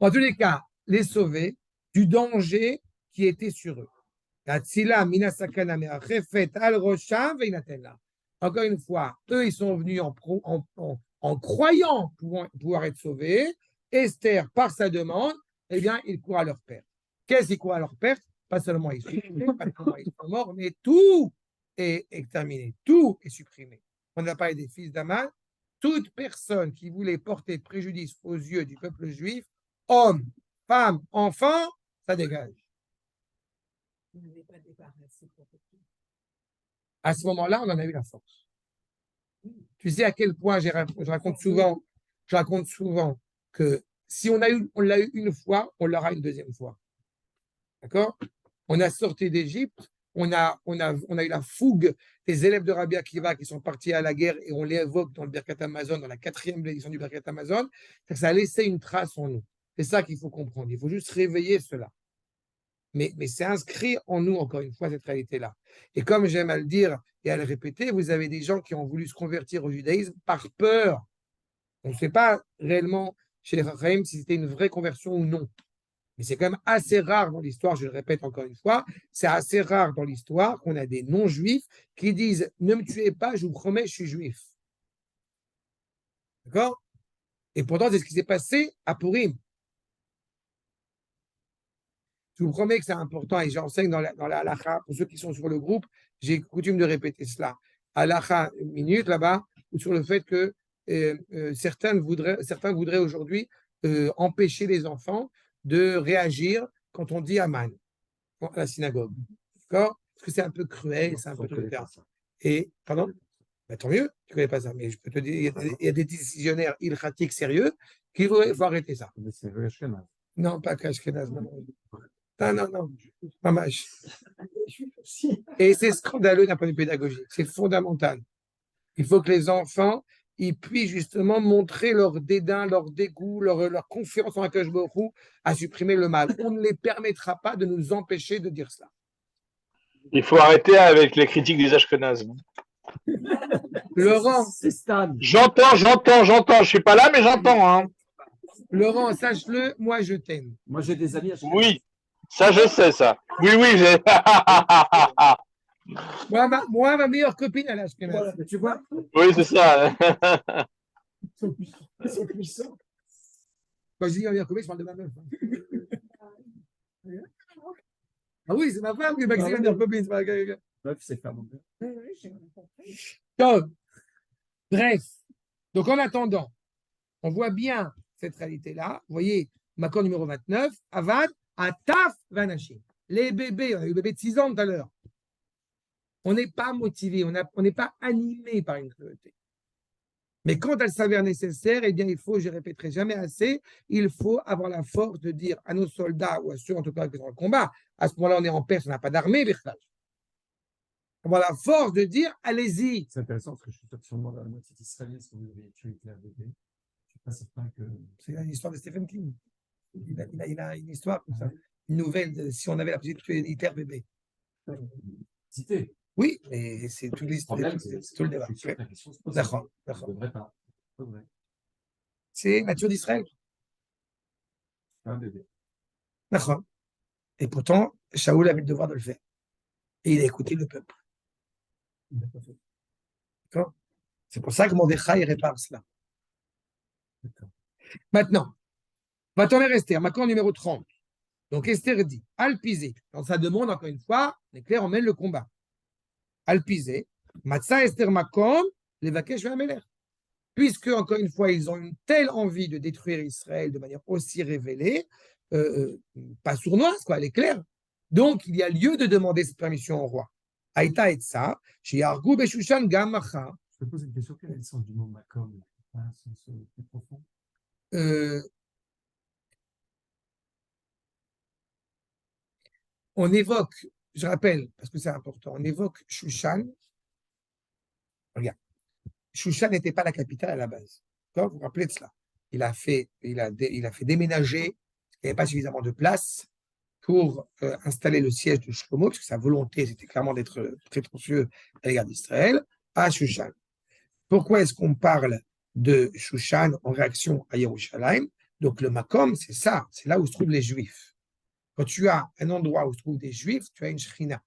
En tous les cas, les sauver du danger qui était sur eux. Encore une fois, eux, ils sont venus en croyant pouvoir être sauvés. Esther, par sa demande, eh bien, ils courent à leur perte. Qu'est-ce qu'ils courent à leur perte? Pas seulement ils sont morts, mais tout est exterminé, tout est supprimé. On a parlé des fils d'Aman. Toute personne qui voulait porter préjudice aux yeux du peuple juif, homme, femme, enfant, ça dégage. Vous n'avez pas débarrassé pour tout. À ce moment-là, on en a eu la force. Tu sais à quel point je raconte souvent que si on l'a eu une fois, on l'aura une deuxième fois. D'accord? On a sorti d'Égypte, on a eu la fougue des élèves de Rabbi Akiva qui sont partis à la guerre et on les évoque dans le Birkat Amazon, dans la 4e édition du Birkat Amazon. Ça a laissé une trace en nous. C'est ça qu'il faut comprendre. Il faut juste réveiller cela. Mais c'est inscrit en nous, encore une fois, cette réalité-là. Et comme j'aime à le dire et à le répéter, vous avez des gens qui ont voulu se convertir au judaïsme par peur. On ne sait pas réellement chez les Rahim si c'était une vraie conversion ou non. Mais c'est quand même assez rare dans l'histoire, je le répète encore une fois, c'est assez rare dans l'histoire qu'on a des non-juifs qui disent « Ne me tuez pas, je vous promets, je suis juif. » D'accord? Et pourtant, c'est ce qui s'est passé à Purim. Je vous promets que c'est important et j'enseigne dans la halakha, pour ceux qui sont sur le groupe, j'ai coutume de répéter cela. Halakha, une minute là-bas, sur le fait que certains voudraient aujourd'hui empêcher les enfants de réagir quand on dit Aman à la synagogue. D'accord? Parce que c'est un peu cruel, c'est un peu tout ça. Et, pardon? Bah, tant mieux, tu ne connais pas ça, mais je peux te dire, il y a des décisionnaires ilchatiques sérieux qui vont arrêter ça. Mais c'est le Ashkenaz. Non, pas qu'Ashkenaz, non. Non, mamash. Et c'est scandaleux d'un point de vue pédagogique, c'est fondamental. Il faut que les enfants, ils puissent justement montrer leur dédain, leur dégoût, leur confiance en Akash Baruch Hu à supprimer le mal. On ne les permettra pas de nous empêcher de dire cela. Il faut arrêter avec les critiques des Ashkenazes. Laurent, C'est Stan. J'entends. Je suis pas là, mais j'entends. Hein. Laurent, sache-le, moi je t'aime. Moi, j'ai des amis Ashkenaz. Oui, ça je sais ça. Oui, j'ai. Moi, ma meilleure copine, elle est Ashkenaz. Voilà, mais tu vois, Oui, c'est ça. Ils sont puissants. Quand je dis ma meilleure copine, je parle de ma meuf. Ah oui, c'est ma femme qui est ma meilleure copine. meuf, c'est pas mon père. Oui, oui, j'ai compris. Donc, bref, donc en attendant, on voit bien cette réalité-là. Vous voyez, Makor numéro 29, Avad, Ataf, Vanachim. Les bébés, on a eu le bébé de 6 ans tout à l'heure. On n'est pas motivé, on n'est pas animé par une cruauté. Mais quand elle s'avère nécessaire, eh bien, il faut, je ne répéterai jamais assez, il faut avoir la force de dire à nos soldats, ou à ceux en tout cas qui sont en combat, à ce moment-là, on est en Perse, on n'a pas d'armée, avoir la force de dire, allez-y. C'est intéressant parce que je suis sûr que si on demande à la moitié d'Israéliens si vous avez tué Hitler bébé, je ne suis pas certain que. C'est l'histoire de Stephen King. Il a une histoire comme ça, une nouvelle, si on avait la possibilité de tuer Hitler bébé. Cité. Oui, mais c'est toute l'histoire, c'est tout le débat. Je suis sûr que la question se pose. D'accord, Je d'accord. ne devrais pas. C'est vrai. C'est nature d'Israël. Un bébé. D'accord. Et pourtant, Shaoul avait le devoir de le faire. Et il a écouté le peuple. D'accord. C'est pour ça que Mordechai répare cela. Maintenant, va-t-on les rester? Macron numéro 30. Donc Esther dit, Alpisé. Dans sa demande, encore une fois, les clercs emmènent le combat. Alpisé, Matza Esther Makom, les Vakesh Ameler. Puisque, encore une fois, ils ont une telle envie de détruire Israël de manière aussi révélée, pas sournoise, quoi, elle est claire. Donc, il y a lieu de demander cette permission au roi. Aïta et ça, chez Argoub et Shushan Gamacha. Je peux poser une question. Quel est le sens du mot Macom? Un sens plus profond. On évoque, je rappelle, parce que c'est important, on évoque Shushan. Regarde, Shushan n'était pas la capitale à la base. Vous vous rappelez de cela? Il a fait déménager, il n'y avait pas suffisamment de place pour installer le siège de Shlomo, parce que sa volonté, c'était clairement d'être prétentieux à l'égard d'Israël, à Shushan. Pourquoi est-ce qu'on parle de Shushan en réaction à Yerushalayim? Donc le Makom, c'est ça, c'est là où se trouvent les Juifs. Quand tu as un endroit où se trouvent des Juifs, tu as une Shrina.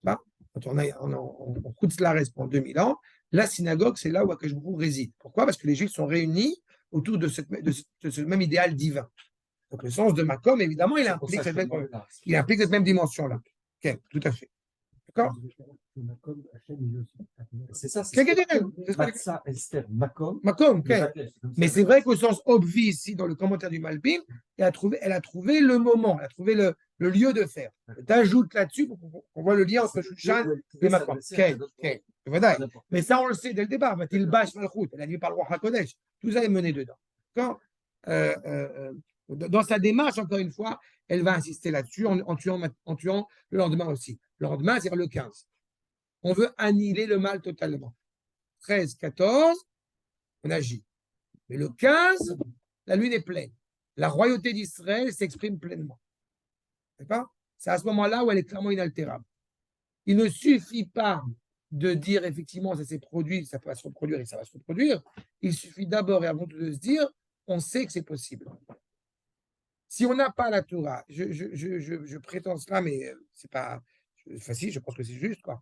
Quand on coûte cela reste pendant 2000 ans, la synagogue, c'est là où Akash Baruch Hu réside. Pourquoi? Parce que les Juifs sont réunis autour de ce même idéal divin. Donc le sens de Makom, évidemment, il implique cette même dimension-là. Ok, tout à fait. D'accord? C'est ça. Matza Esther Makom. Makom, ok. Mais c'est vrai qu'au sens obvi ici, dans le commentaire du Malbim, elle a trouvé le moment, elle a trouvé le lieu de faire. Tu ajoutes là-dessus pour qu'on voit le lien entre Shushan et Makom. Mais ça, on le sait dès le départ. Il bâche Malchut, elle a dit par le roi HaKodesh. Tout ça est mené dedans. D'accord. Dans sa démarche, encore une fois, elle va insister là-dessus en tuant le lendemain aussi. Le lendemain, c'est-à-dire le 15. On veut annihiler le mal totalement. 13, 14, on agit. Mais le 15, la lune est pleine. La royauté d'Israël s'exprime pleinement. D'accord? C'est à ce moment-là où elle est clairement inaltérable. Il ne suffit pas de dire effectivement ça s'est produit, ça va se reproduire et ça va se reproduire. Il suffit d'abord et avant tout de se dire on sait que c'est possible. Si on n'a pas la Torah, je prétends cela, mais c'est pas facile, je pense que c'est juste, quoi.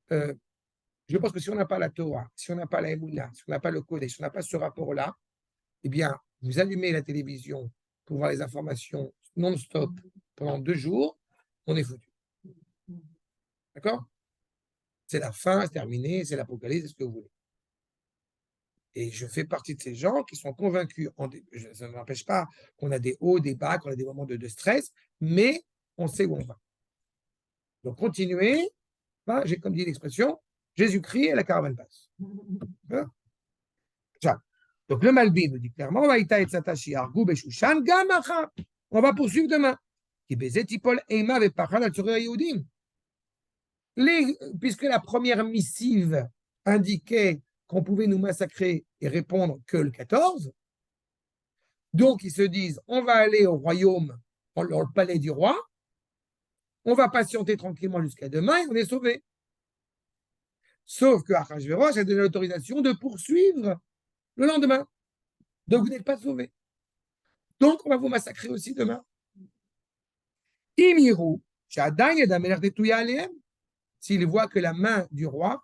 Je pense que si on n'a pas la Torah, si on n'a pas la Emouna, si on n'a pas le Kodesh, si on n'a pas ce rapport-là, eh bien, vous allumez la télévision pour voir les informations non-stop pendant 2 jours, on est foutu. D'accord? C'est la fin, c'est terminé, c'est l'apocalypse, c'est ce que vous voulez. Et je fais partie de ces gens qui sont convaincus, ça ne m'empêche pas qu'on a des hauts, des bas, qu'on a des moments de stress, mais on sait où on va. Donc, continuez, j'ai comme dit l'expression, Jésus-Christ et la caravane passe. Donc, le Malbim nous dit clairement, on va poursuivre demain. Puisque la première missive indiquait qu'on pouvait nous massacrer et répondre que le 14, donc ils se disent, on va aller au royaume, dans le palais du roi, on va patienter tranquillement jusqu'à demain et on est sauvé. Sauf que Achashverosh a donné l'autorisation de poursuivre le lendemain. Donc vous n'êtes pas sauvés. Donc on va vous massacrer aussi demain. Imiru, s'ils voient que la main du roi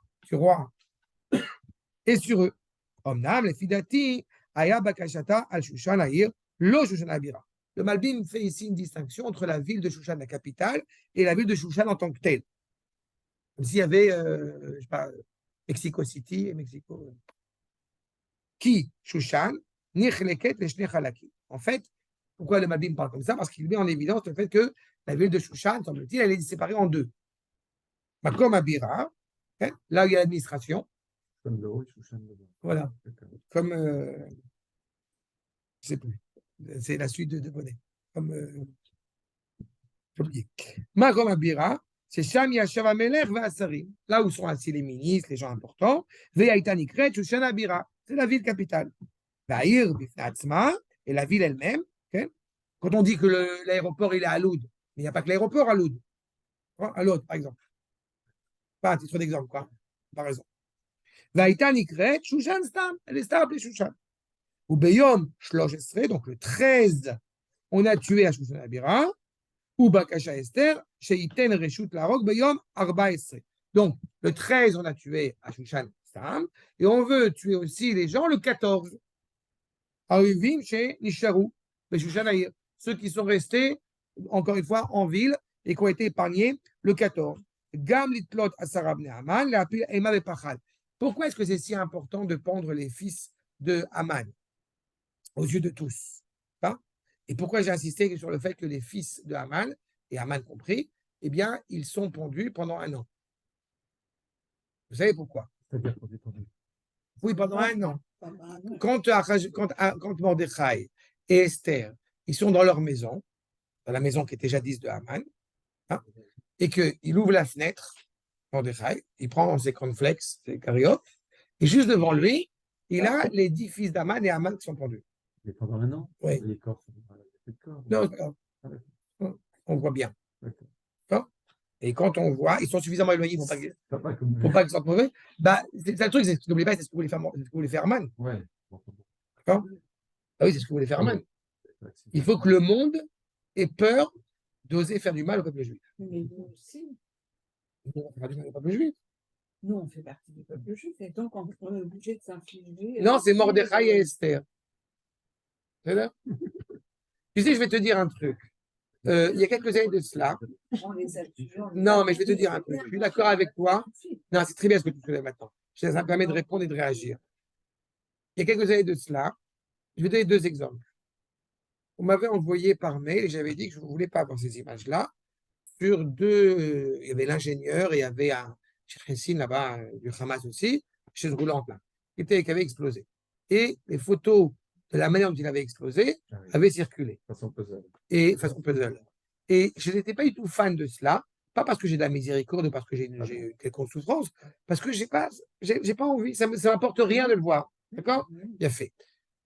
est sur eux. Omnam, les fidati, aya bakashata al Shushan Aïr, lo Shushan Abira. Le Malbim fait ici une distinction entre la ville de Shushan, la capitale, et la ville de Shushan en tant que telle. Comme s'il y avait, je sais pas, Mexico City et Mexico. Qui Shushan, nichleket les shnei chalaki. En fait, pourquoi le Malbim parle comme ça? Parce qu'il met en évidence le fait que la ville de Shushan, semble-t-il, elle est séparée en 2. Makom Abira, là où il y a l'administration. Comme le haut, Shushan. Voilà. Comme, je ne sais plus. C'est la suite de Bonnet. Comme, j'ai oublié. Makom Abira, c'est Sham Yashav Amelech Vasarim. Là où sont assis les ministres, les gens importants. Ve'aita Nikret Shushan Abira. C'est la ville capitale. Va'ir Bifnatzma, et la ville elle-même. Quand on dit que l'aéroport il est à Loud, mais il n'y a pas que l'aéroport à Loud. À l'autre, par exemple. Pas à titre d'exemple, quoi. Par raison. Vaïta Nikret, Shushan Stam. Elle est stable, appelée Shushan. Ou Beyom Shlosh, donc le 13, on a tué à Shushan Abira. Ou Bakasha Esther, Sheiten Reshut Larok, Beyom Arba Estre. Donc, le 13, on a tué à Shushan Stam. Et on veut tuer aussi les gens le 14. Arivim chez Nisharu, Shushan Aïr. Ceux qui sont restés, encore une fois, en ville et qui ont été épargnés le 14. Gam litlot asarab ne'aman, l'apil ema vepachal. Pourquoi est-ce que c'est si important de pendre les fils de Haman aux yeux de tous? Et pourquoi j'ai insisté sur le fait que les fils de Haman, et Haman compris, eh bien, ils sont pendus pendant 1 an. Vous savez pourquoi? C'est-à-dire qu'on est pendu. Oui, pendant 1 an. Quand Mordechai et Esther, ils sont dans leur maison, dans la maison qui était jadis de Haman, et qu'il ouvre la fenêtre, Mordechai, il prend ses cornflakes, ses cariotes, et juste devant lui, il a les 10 fils d'Haman et Haman qui sont pendus. Mais pendant 1 an? Oui. Les corps sont pas de corps. Non, c'est pas grave. On voit bien. D'accord. Et quand on voit, ils sont suffisamment éloignés pour Pas comme... pas qu'ils soient mauvais. C'est le truc, c'est ce que n'oubliez pas, c'est ce que voulait faire Haman. Ouais. D'accord? Ah oui, c'est ce que voulait faire Haman. Il faut que le monde ait peur d'oser faire du mal au peuple juif. Mais nous aussi, Nous, on fait du mal au peuple juif. nous, on fait partie du peuple juif, et donc on est obligé de s'infliger. Non, c'est Mordechai et Esther. C'est là? Tu sais, je vais te dire un truc. Il y a quelques années de cela. On les a tués, Non, mais je vais te dire un truc. Je suis d'accord avec toi. Non, c'est très bien ce que tu fais maintenant. Ça me permet de répondre et de réagir. Il y a quelques années de cela, je vais te donner 2 exemples. on m'avait envoyé par mail et j'avais dit que je ne voulais pas avoir ces images-là sur deux. Il y avait l'ingénieur et il y avait un Cheikh là-bas, du Hamas aussi, chaise roulante là, qui avait explosé. Et les photos de la manière dont il avait explosé Ah oui, avaient circulé. façon puzzle. Et façon puzzle. Et je n'étais pas du tout fan de cela, pas parce que j'ai de la miséricorde ou parce que j'ai eu quelconque souffrance, parce que j'ai pas envie, ça m'apporte rien de le voir. D'accord? Bien fait.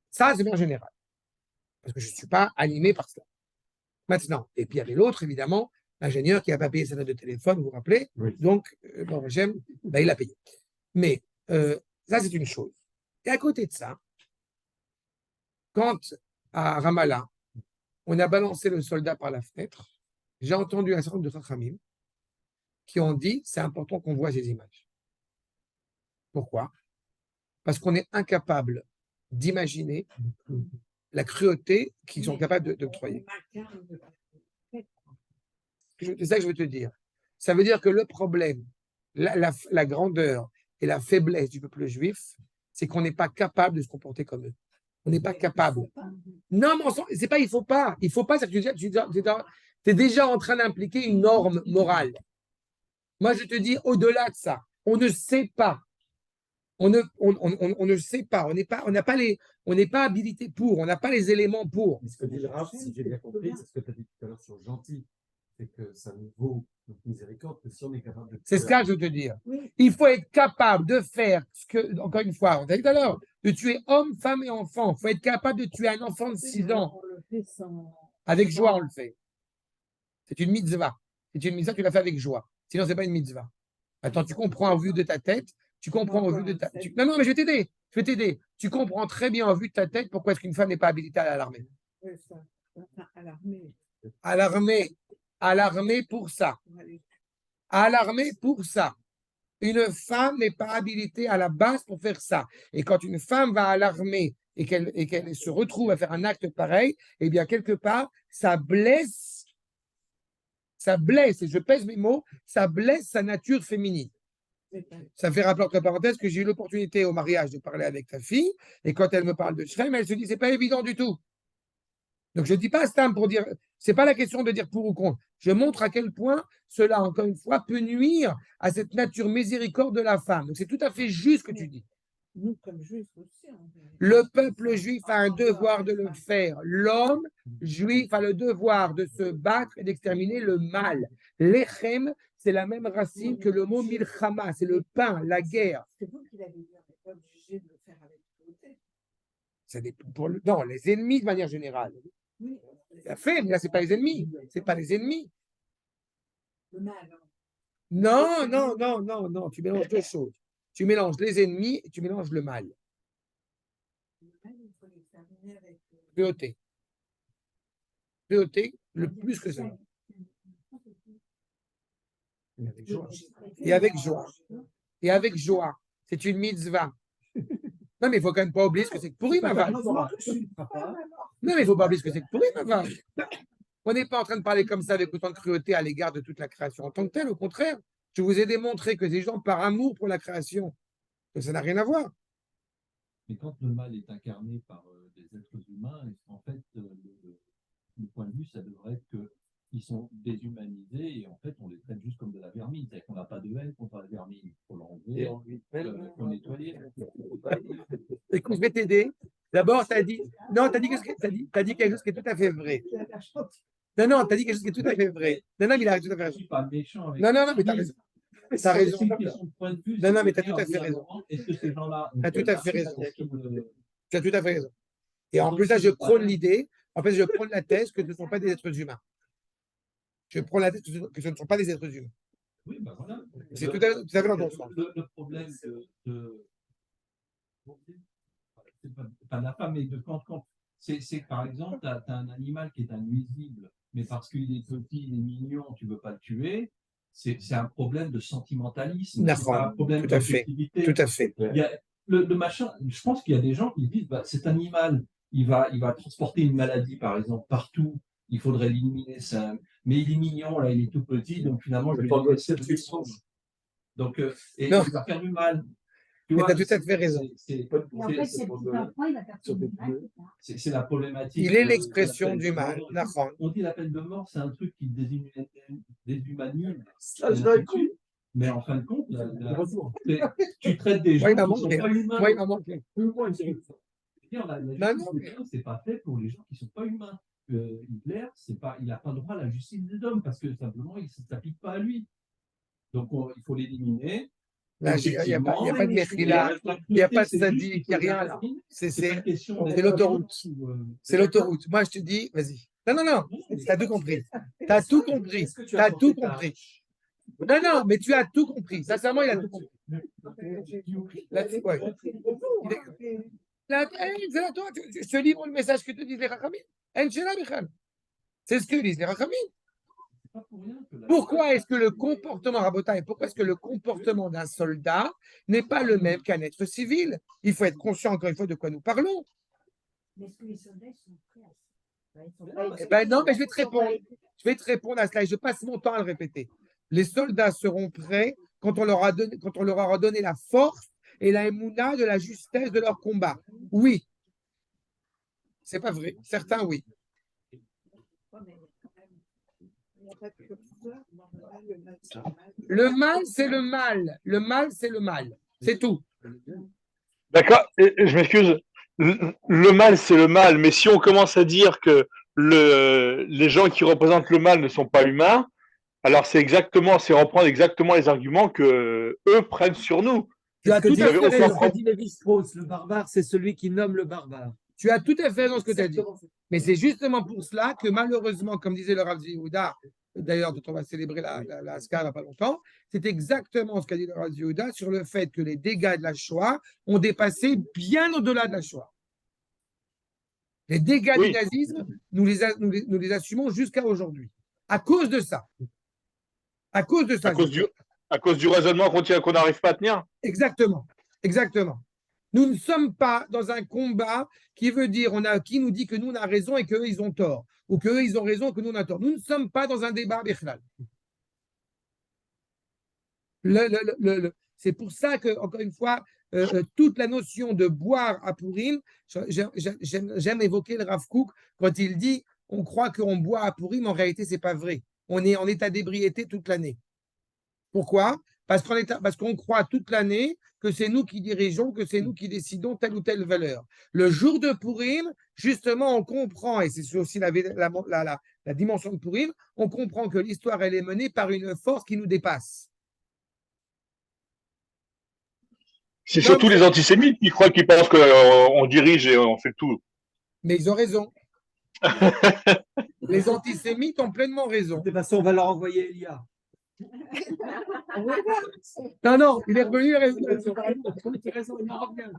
Ça, c'est bien général, parce que je ne suis pas animé par cela. Maintenant, et puis il y avait l'autre, évidemment, l'ingénieur qui n'a pas payé sa note de téléphone, vous vous rappelez? Oui. Donc, bon, j'aime, ben, il a payé. Mais ça, c'est une chose. Et à côté de ça, quand à Ramallah, on a balancé le soldat par la fenêtre, j'ai entendu un certain nombre de Chachamim qui ont dit c'est important qu'on voit ces images. Pourquoi? Parce qu'on est incapable d'imaginer la cruauté qu'ils sont capables d'octroyer. C'est ça que je veux te dire. Ça veut dire que le problème, la grandeur et la faiblesse du peuple juif, c'est qu'on n'est pas capable de se comporter comme eux. On n'est pas capable. Non, mais c'est pas il faut pas. Il faut pas, c'est que tu es déjà en train d'impliquer une norme morale. Moi, je te dis, au-delà de ça, on ne sait pas. On ne sait pas. On n'est pas habilité pour. On n'a pas les éléments pour. Mais ce que dit le Rav, si j'ai bien compris, c'est ce que tu as dit tout à l'heure sur gentil. C'est que ça nous vaut notre miséricorde que si on est capable de. C'est ce que je veux te dire. Il faut être capable de faire ce que, encore une fois, on a dit tout à l'heure, de tuer hommes, femmes et enfants. Il faut être capable de tuer un enfant de 6 ans. Avec joie, on le fait. C'est une mitzvah. C'est une mitzvah, tu l'as fait avec joie. Sinon, ce n'est pas une mitzvah. Attends, tu comprends en vue de ta tête. Tu comprends en vue de ta tête. Non, mais je vais t'aider. Je vais t'aider. Tu comprends très bien en vue de ta tête pourquoi est-ce qu'une femme n'est pas habilitée à l'armée. À l'armée. À l'armée pour ça. À l'armée pour ça. Une femme n'est pas habilitée à la base pour faire ça. Et quand une femme va à l'armée et qu'elle se retrouve à faire un acte pareil, eh bien, quelque part, ça blesse, et je pèse mes mots, ça blesse sa nature féminine. Ça fait rappeler entre parenthèses que j'ai eu l'opportunité au mariage de parler avec ta fille, et quand elle me parle de Shrem, elle se dit, c'est pas évident du tout. Donc, je ne dis pas Stam pour dire, c'est pas la question de dire pour ou contre. Je montre à quel point cela, encore une fois, peut nuire à cette nature miséricorde de la femme. Donc, c'est tout à fait juste ce que tu dis. Nous, comme juifs aussi. Le peuple juif a un devoir de le faire. L'homme juif a le devoir de se battre et d'exterminer le mal. L'echem, c'est la même racine que le mot milchama, c'est le pain, la guerre. C'est vous qui l'avez dit, on n'est pas obligé de le faire avec cruauté. Non, les ennemis de manière générale. Oui. Il a fait, mais là, ce n'est pas les ennemis. Ce n'est pas les ennemis. Le mal. Non. Tu mélanges deux choses. Tu mélanges les ennemis et tu mélanges le mal. Le mal, il faut l'examiner avec. Cruauté. Cruauté, le plus que ça. Et avec joie. Et avec joie. Et avec joie. C'est une mitzvah. Non, mais il ne faut quand même pas oublier ce que c'est que pourri, ma vache. Non, mais il ne faut pas oublier ce que c'est que pourri, ma vache. On n'est pas en train de parler comme ça avec autant de cruauté à l'égard de toute la création en tant que telle. Au contraire, je vous ai démontré que des gens, par amour pour la création, que ça n'a rien à voir. Mais quand le mal est incarné par des êtres humains, en fait, le point de vue, ça devrait être qu'ils sont déshumanisés et en fait, on les traite juste comme de la vermine. C'est-à-dire qu'on n'a pas de haine contre la vermine. Il faut l'enlever, faut nettoyer. Écoute, je vais t'aider. D'abord, tu as dit. Non, tu as dit quelque chose qui est tout à fait vrai. Non, tu as dit quelque chose qui est tout à fait vrai. Non, mais il a tout à fait Je ne raison. suis pas méchant avec Non, mais tu as raison. Tu as raison. C'est une question de point de vue. Non, mais tu as tout à fait raison. Est-ce que ces gens-là. Tu as tout à fait raison. Tu as tout à fait raison. Et en plus, là, je prône l'idée, en fait, je prône la thèse que ce ne sont pas des êtres humains. Je prône la thèse que ce ne sont pas des êtres humains. Oui, ben voilà. C'est tout à fait dans ton sens. Le problème pas de la femme, mais de quand c'est que par exemple, tu as un animal qui est un nuisible, mais parce qu'il est petit, il est mignon, tu ne veux pas le tuer, c'est un problème de sentimentalisme. C'est pas un problème d'objectivité. Tout à fait. Il y a le machin, je pense qu'il y a des gens qui disent bah, cet animal, il va transporter une maladie, par exemple, partout. Il faudrait l'éliminer, mais il est mignon, là, il est tout petit, donc finalement, je vais le laisser le souche. Donc, et il va faire du mal. Tu Mais vois, tu as tout à fait raison. c'est- Pas de Et en fait, c'est- c'est le petit enfant, il va faire sur son des mal, pneus. c'est ça. c'est la problématique. Il est de l'expression la peine du de mal. mort. Nahon. On dit la peine de mort, c'est un truc qui déshumanise. Ça, je l'ai Mais en fin de compte, De retour. tu traites des gens Moi, il m'a qui ne sont manqué. pas humains. Moi, il m'a manqué. Moi, une série. Dire, la Non, justice non, des hommes, c'est pas fait pour les gens qui sont pas humains. Hitler, il n'a pas droit à la justice des hommes parce que simplement, il ne s'applique pas à lui. Donc, il faut l'éliminer. Là, il n'y a pas de Mechila, il n'y a pas de sadique, il n'y a rien là. C'est l'autoroute. C'est l'autoroute. Moi, je te dis, vas-y. Non, non, non, tu as tout compris. Tu as tout compris. Tu as tout compris. Non, non, mais tu as tout compris. Sincèrement, il a tout compris. Là, ouais. Là, c'est là, toi, je te livre le message que te disent les Rachamim. C'est ce que disent les Rachamim. Pourquoi est-ce que le comportement, Rabotai, pourquoi est-ce que le comportement d'un soldat n'est pas le même qu'un être civil? Il faut être conscient, encore une fois, de quoi nous parlons. Mais est-ce que les soldats ils sont prêts à ça? Eh ben non, mais je vais te répondre. Je vais te répondre à cela et je passe mon temps à le répéter. Les soldats seront prêts quand on leur aura donné la force et la émouna de la justesse de leur combat. Oui. C'est pas vrai. Certains, oui. Le mal, c'est le mal. Le mal, c'est le mal. C'est tout. D'accord, je m'excuse. Le mal, c'est le mal, mais si on commence à dire que les gens qui représentent le mal ne sont pas humains, alors c'est reprendre exactement les arguments que eux prennent sur nous. Tu as tout à fait raison. Ce que dit Lévi-Strauss, le barbare, c'est celui qui nomme le barbare. Tu as tout à fait raison ce que tu as dit. Mais c'est justement pour cela que malheureusement, comme disait le Rav Yehuda, d'ailleurs dont on va célébrer la Haskara il n'y a pas longtemps, c'est exactement ce qu'a dit le Rav Yehuda sur le fait que les dégâts de la Shoah ont dépassé bien au-delà de la Shoah. Les dégâts du nazisme, nous les assumons jusqu'à aujourd'hui. À cause de ça. À cause de ça. À cause du raisonnement qu'on n'arrive pas à tenir. Exactement. Exactement. Nous ne sommes pas dans un combat qui veut dire, qui nous dit que nous on a raison et qu'eux ils ont tort, ou qu'eux ils ont raison et que nous on a tort. Nous ne sommes pas dans un débat Bichlal. C'est pour ça que, encore une fois, toute la notion de boire à Purim, j'aime évoquer le Rav Kook quand il dit on croit qu'on boit à Purim, en réalité c'est pas vrai. On est en état d'ébriété toute l'année. Pourquoi? Parce qu'on croit toute l'année que c'est nous qui dirigeons, que c'est nous qui décidons telle ou telle valeur. Le jour de Purim, justement, on comprend, et c'est aussi la dimension de Purim, on comprend que l'histoire, elle est menée par une force qui nous dépasse. C'est surtout les antisémites qui pensent qu'on dirige et on fait tout. Mais ils ont raison. Les antisémites ont pleinement raison. De toute façon, on va leur envoyer Elia. Non, il est revenu, il a raison. Il en revient.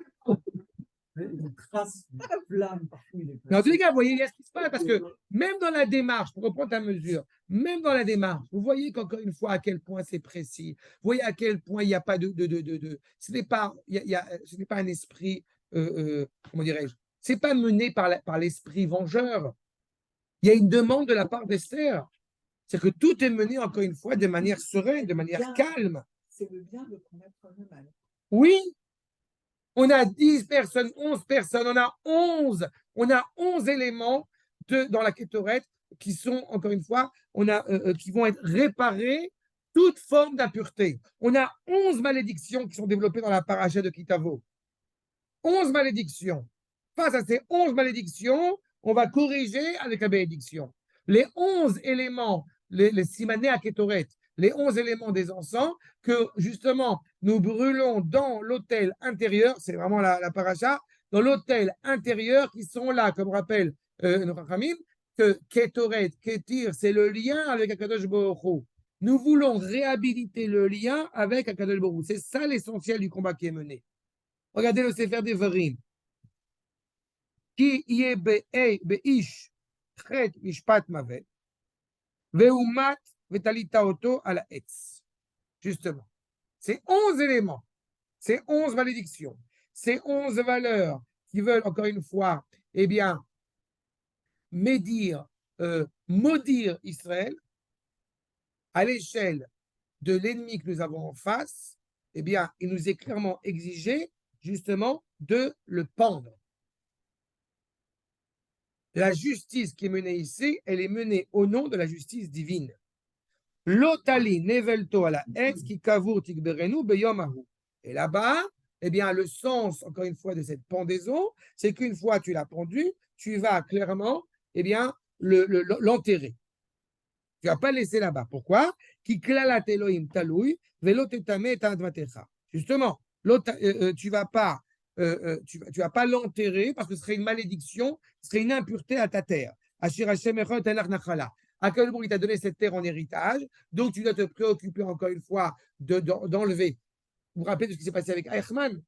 Une trace de flamme partout. Mais en tous les cas, vous voyez ce qui se passe, parce que même dans la démarche, pour reprendre ta mesure, même dans la démarche, vous voyez qu'encore une fois à quel point c'est précis, vous voyez à quel point il n'y a pas ce n'est pas un esprit, comment dirais-je, c'est pas mené par l'esprit vengeur. Il y a une demande de la part d'Esther. C'est que tout est mené, encore une fois, de manière sereine, de manière calme. C'est le bien de combattre le mal. Oui, on a 10 personnes, 11 personnes, on a 11 éléments dans la kétorette qui sont, encore une fois, qui vont être réparés toute forme d'impureté. On a 11 malédictions qui sont développées dans la paracha de Kitavo. 11 malédictions. Face à ces 11 malédictions, on va corriger avec la bénédiction. Les 11 éléments, les simané à Kétoret, les 11 éléments des encens que justement nous brûlons dans l'autel intérieur, c'est vraiment la paracha, dans l'autel intérieur qui sont là, comme rappelle nos Chachamim, que Kétoret, Kétir, c'est le lien avec Akadosh Baruch Hu. Nous voulons réhabiliter le lien avec Akadosh Baruch Hu. C'est ça l'essentiel du combat qui est mené. Regardez le Sefer Devarim. Ki yeh beish chet mishpat mavet veumat vetalita oto à la etz. Justement, c'est 11 éléments, c'est 11 malédictions, c'est 11 valeurs qui veulent encore une fois, eh bien, maudire Israël à l'échelle de l'ennemi que nous avons en face eh bien, il nous est clairement exigé, justement, de le pendre. La justice qui est menée ici, elle est menée au nom de la justice divine. L'otali nevelto à la etz qui kavur tikberenu beyomahu. Et là-bas, eh bien, le sens, encore une fois, de cette pendaison, c'est qu'une fois tu l'as pendu, tu vas clairement, eh bien, l'enterrer. Tu vas pas le laisser là-bas. Pourquoi? Ki klalat Elohim talui velo tetame ta'advatecha. Justement, tu vas pas l'enterrer parce que ce serait une malédiction, ce serait une impureté à ta terre. Ashir Hashem echot enach nachala. À quel moment il t'a donné cette terre en héritage, donc tu dois te préoccuper encore une fois d'enlever. Vous vous rappelez de ce qui s'est passé avec Eichmann?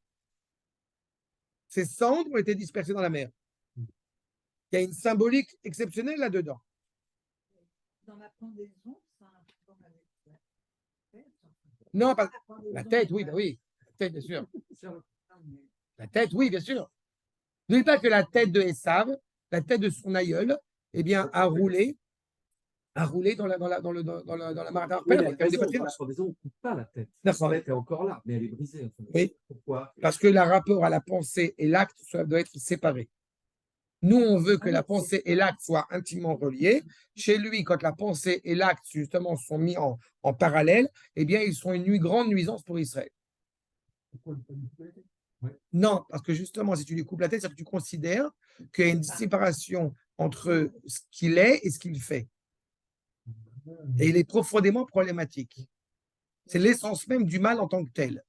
Ces cendres ont été dispersées dans la mer. Il y a une symbolique exceptionnelle là-dedans. Dans la pendaison, ça a un rapport avec la tête. Non, pas pendaison, la tête, oui, bah oui. La tête, bien sûr. La tête, oui, bien sûr. N'oubliez pas que la tête de Esav, la tête de son aïeul, eh bien, a roulé dans la mare Oui, d'Arpel. la pendaison, on ne coupe pas la tête. La tête est encore là, mais elle est brisée. En fait. Oui. Pourquoi? Parce que le rapport à la pensée et l'acte doit être séparé. Nous, on veut que la pensée et l'acte soient intimement reliés. Chez lui, quand la pensée et l'acte, justement, sont mis en parallèle, eh bien, ils sont une grande nuisance pour Israël. Non, parce que justement, si tu lui coupes la tête, c'est que tu considères qu'il y a une séparation entre ce qu'il est et ce qu'il fait. Et il est profondément problématique. C'est l'essence même du mal en tant que tel.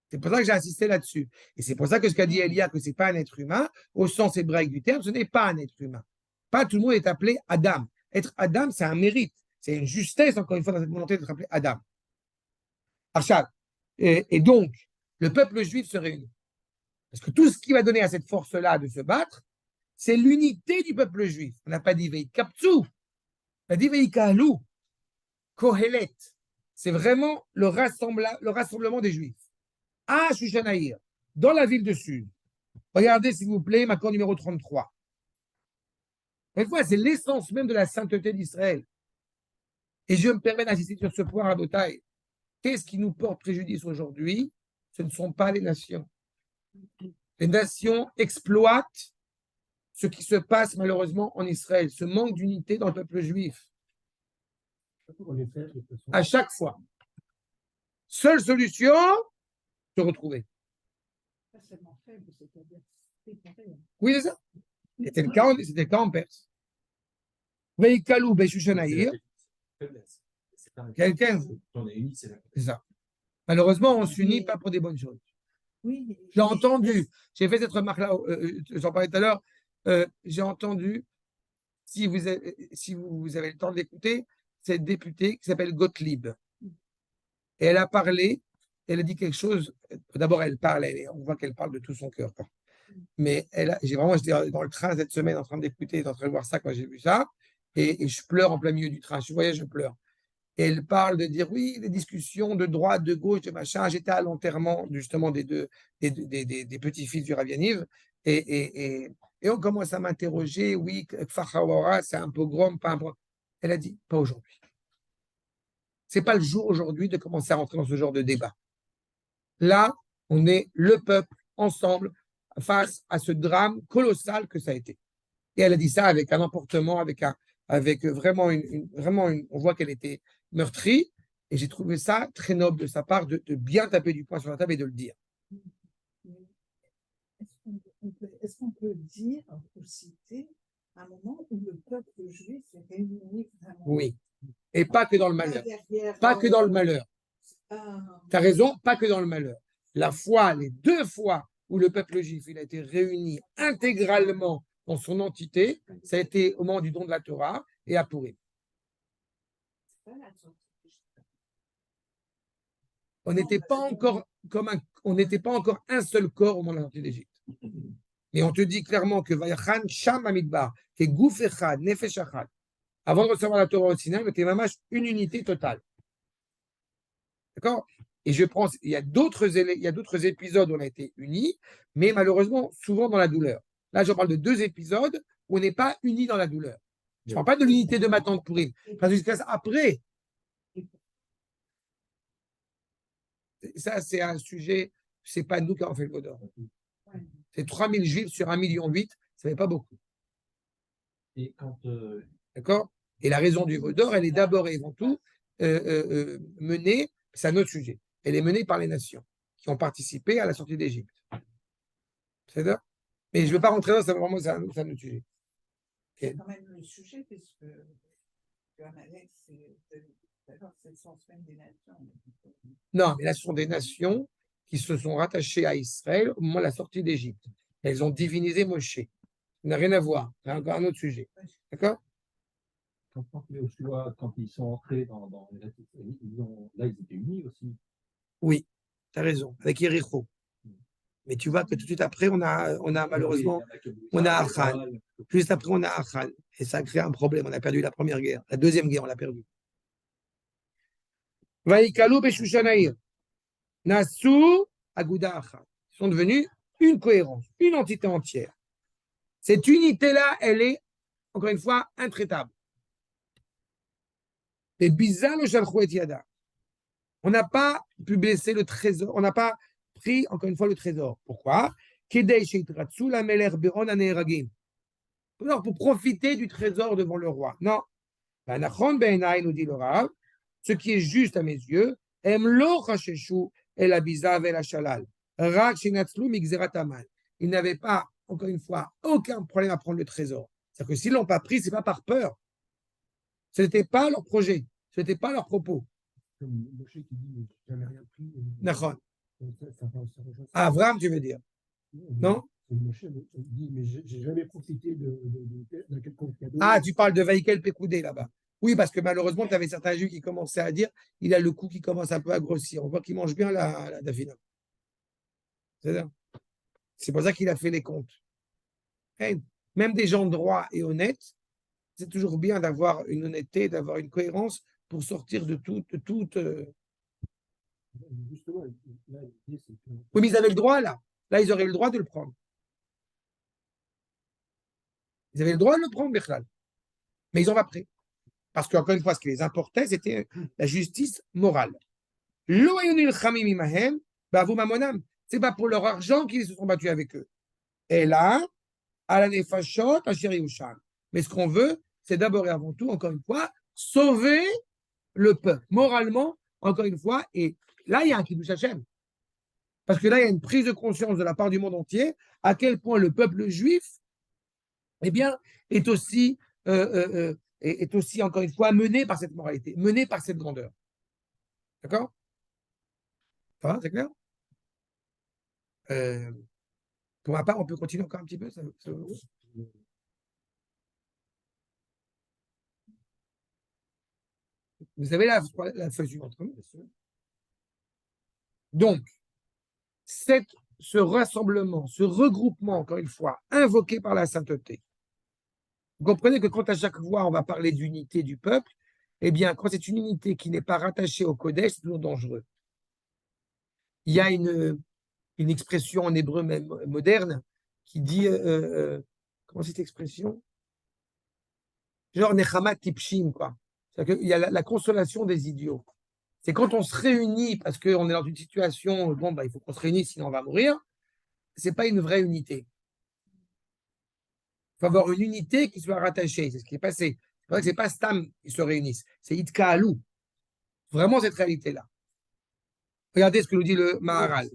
C'est pour ça que j'ai insisté là-dessus. Et c'est pour ça que ce qu'a dit Elia, que ce n'est pas un être humain, au sens hébraïque du terme, ce n'est pas un être humain. Pas tout le monde est appelé Adam. Être Adam, c'est un mérite. C'est une justesse, encore une fois, dans cette volonté d'être appelé Adam. Achal. Et donc, le peuple juif se réunit. Parce que tout ce qui va donner à cette force-là de se battre, c'est l'unité du peuple juif. On n'a pas dit Vei Kaptsu, on a dit Vei Kahalu, Kohelet. C'est vraiment le rassemblement des juifs. À Shushanaïr, dans la ville de Sud. Regardez, s'il vous plaît, Makor numéro 33. C'est l'essence même de la sainteté d'Israël. Et je me permets d'insister sur ce point à Rabotai. Qu'est-ce qui nous porte préjudice aujourd'hui? Ce ne sont pas les nations. Les nations exploitent ce qui se passe malheureusement en Israël, ce manque d'unité dans le peuple juif. À chaque fois. Seule solution, se retrouver. Oui, c'est ça. C'était le cas en Perse. Veikalou Beshushanaïr. Quelqu'un. C'est ça. Malheureusement, on ne s'unit pas pour des bonnes choses. Oui, J'ai entendu, j'ai fait cette remarque-là, j'en parlais tout à l'heure, j'ai entendu, si vous avez le temps de l'écouter, cette députée qui s'appelle Gottlieb. Et elle a parlé, elle a dit quelque chose, d'abord elle parle, on voit qu'elle parle de tout son cœur. Mais j'étais dans le train cette semaine en train d'écouter, en train de voir ça quand j'ai vu ça, et je pleure en plein milieu du train, je voyais, je pleure. Et elle parle de dire, oui, des discussions de droite, de gauche, de machin. J'étais à l'enterrement, justement, des petits-fils du Rav Yaniv. Et on commence à m'interroger, oui, Kfar Hawara, c'est un pogrom, pas un pogrom. Elle a dit, pas aujourd'hui. C'est pas le jour aujourd'hui de commencer à rentrer dans ce genre de débat. Là, on est le peuple, ensemble, face à ce drame colossal que ça a été. Et elle a dit ça avec un emportement, avec vraiment on voit qu'elle était meurtrie, et j'ai trouvé ça très noble de sa part de bien taper du poing sur la table et de le dire. Est-ce qu'on peut dire, ou citer, un moment où le peuple juif s'est réuni vraiment? Oui, et pas que dans le malheur. Pas que dans le malheur. Tu as raison, pas que dans le malheur. Les 2 fois où le peuple juif il a été réuni intégralement dans son entité, ça a été au moment du don de la Torah et à Pourim. On n'était pas encore un seul corps au moment de la sortie d'Égypte. Et on te dit clairement que Vayachan Sham Amidbar, que Gouf Echad, Nefesh Echad, avant de recevoir la Torah au Sinaï, c'était vraiment une unité totale. D'accord? Et je pense, il y a d'autres épisodes où on a été unis, mais malheureusement, souvent dans la douleur. Là, je parle de 2 épisodes où on n'est pas unis dans la douleur. Je ne parle pas de l'unité de ma tante Pourim. Parce que après, Ça, c'est un sujet, c'est pas nous qui avons fait le Vaudor. Ouais. C'est 3000 juifs sur 1,8 million, ça fait pas beaucoup. Et quand D'accord? Et la raison du Vaudor, elle est d'abord et avant tout menée, c'est un autre sujet, elle est menée par les nations qui ont participé à la sortie d'Égypte. C'est ça? Mais je ne veux pas rentrer dans ça, vraiment, c'est un autre sujet. C'est quand même le sujet, puisque Amalek, c'est le sens même des nations. Non, mais là, ce sont des nations qui se sont rattachées à Israël au moment de la sortie d'Égypte. Elles ont divinisé Moshe. Ça n'a rien à voir. C'est encore un autre sujet. D'accord? quand Yoshua, quand ils sont entrés là, ils étaient unis aussi. Oui, tu as raison, avec Yericho. Mais tu vois que tout de suite après, on a malheureusement, on a Achan. Juste après, on a Achan. Et ça a créé un problème. On a perdu la première guerre. La deuxième guerre, on l'a perdue. Vaïkalou Beshushanaïr. Nassou Aguda Achan. Ils sont devenus une cohérence, une entité entière. Cette unité-là, elle est, encore une fois, intraitable. Et bizarre le Shalchou et Yada. On n'a pas pu blesser le trésor, on n'a pas pris, encore une fois, le trésor. Pourquoi? Alors, pour profiter du trésor devant le roi. Non. Nous dit le Rav, ce qui est juste à mes yeux, ils n'avaient pas, encore une fois, aucun problème à prendre le trésor. C'est-à-dire que s'ils ne l'ont pas pris, ce n'est pas par peur. Ce n'était pas leur projet, ce n'était pas leur propos. Comme Moshe qui dit, mais j'avais rien pris. D'accord. Ça rejoint ça. Abraham, tu veux dire? Non? C'est Moshe il dit, mais j'ai jamais profité d'un quelconque cadeau. Ah, tu parles de Vaïkel Pekoudé là-bas. Oui, parce que malheureusement, tu avais certains juifs qui commençaient à dire il a le cou qui commence un peu à grossir. On voit qu'il mange bien la dafina. C'est ça. C'est pour ça qu'il a fait les comptes. Hey, même des gens droits et honnêtes, c'est toujours bien d'avoir une honnêteté, d'avoir une cohérence pour sortir de toute. Justement, là, l'idée, c'est que. Oui, mais ils avaient le droit là. Là, ils auraient le droit de le prendre. Ils avaient le droit de le prendre, Bichlal. Mais ils n'ont pas pris. Parce qu'encore une fois, ce qui les importait, c'était la justice morale. C'est pas pour leur argent qu'ils se sont battus avec eux. Et là, à la nefashot, à Sheriushan. Mais ce qu'on veut, c'est d'abord et avant tout, encore une fois, sauver le peuple, moralement, encore une fois. Et là, il y a un Kiddush Hashem. Parce que là, il y a une prise de conscience de la part du monde entier à quel point le peuple juif, eh bien, est aussi, encore une fois, mené par cette moralité, mené par cette grandeur. D'accord? Ça va, c'est clair? Pour ma part, on peut continuer encore un petit peu. Vous avez la feuille suivante. Donc, ce rassemblement, ce regroupement, encore une fois, invoqué par la sainteté. Vous comprenez que quand à chaque fois on va parler d'unité du peuple, eh bien, quand c'est une unité qui n'est pas rattachée au Kodesh, c'est toujours dangereux. Il y a une expression en hébreu même moderne qui dit, comment cette expression? Genre Nechama Tipshim, quoi. C'est-à-dire qu'il y a la consolation des idiots. C'est quand on se réunit parce qu'on est dans une situation, bon, bah, il faut qu'on se réunisse, sinon on va mourir. C'est pas une vraie unité. Il faut avoir une unité qui soit rattachée. C'est ce qui est passé. C'est vrai que c'est pas Stam qui se réunissent. C'est Itkaalou. Vraiment cette réalité-là. Regardez ce que nous dit le Maharal.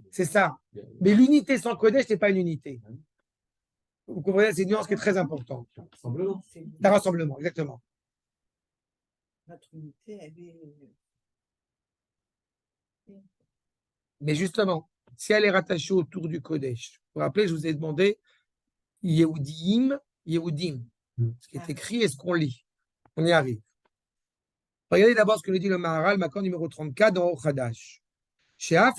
C'est ça. Mais l'unité sans Kodesh, ce n'est pas une unité. Vous comprenez, c'est une nuance qui est très importante. C'est un rassemblement, exactement. Notre unité, elle est. Mais justement, si elle est rattachée autour du Kodesh, vous vous rappelez, je vous ai demandé Yehudim, Yehudim. Ce qui est écrit et ce qu'on lit. On y arrive. Regardez d'abord ce que nous dit le Maharal, Makor numéro 34 dans Ochadash. C'est-à-dire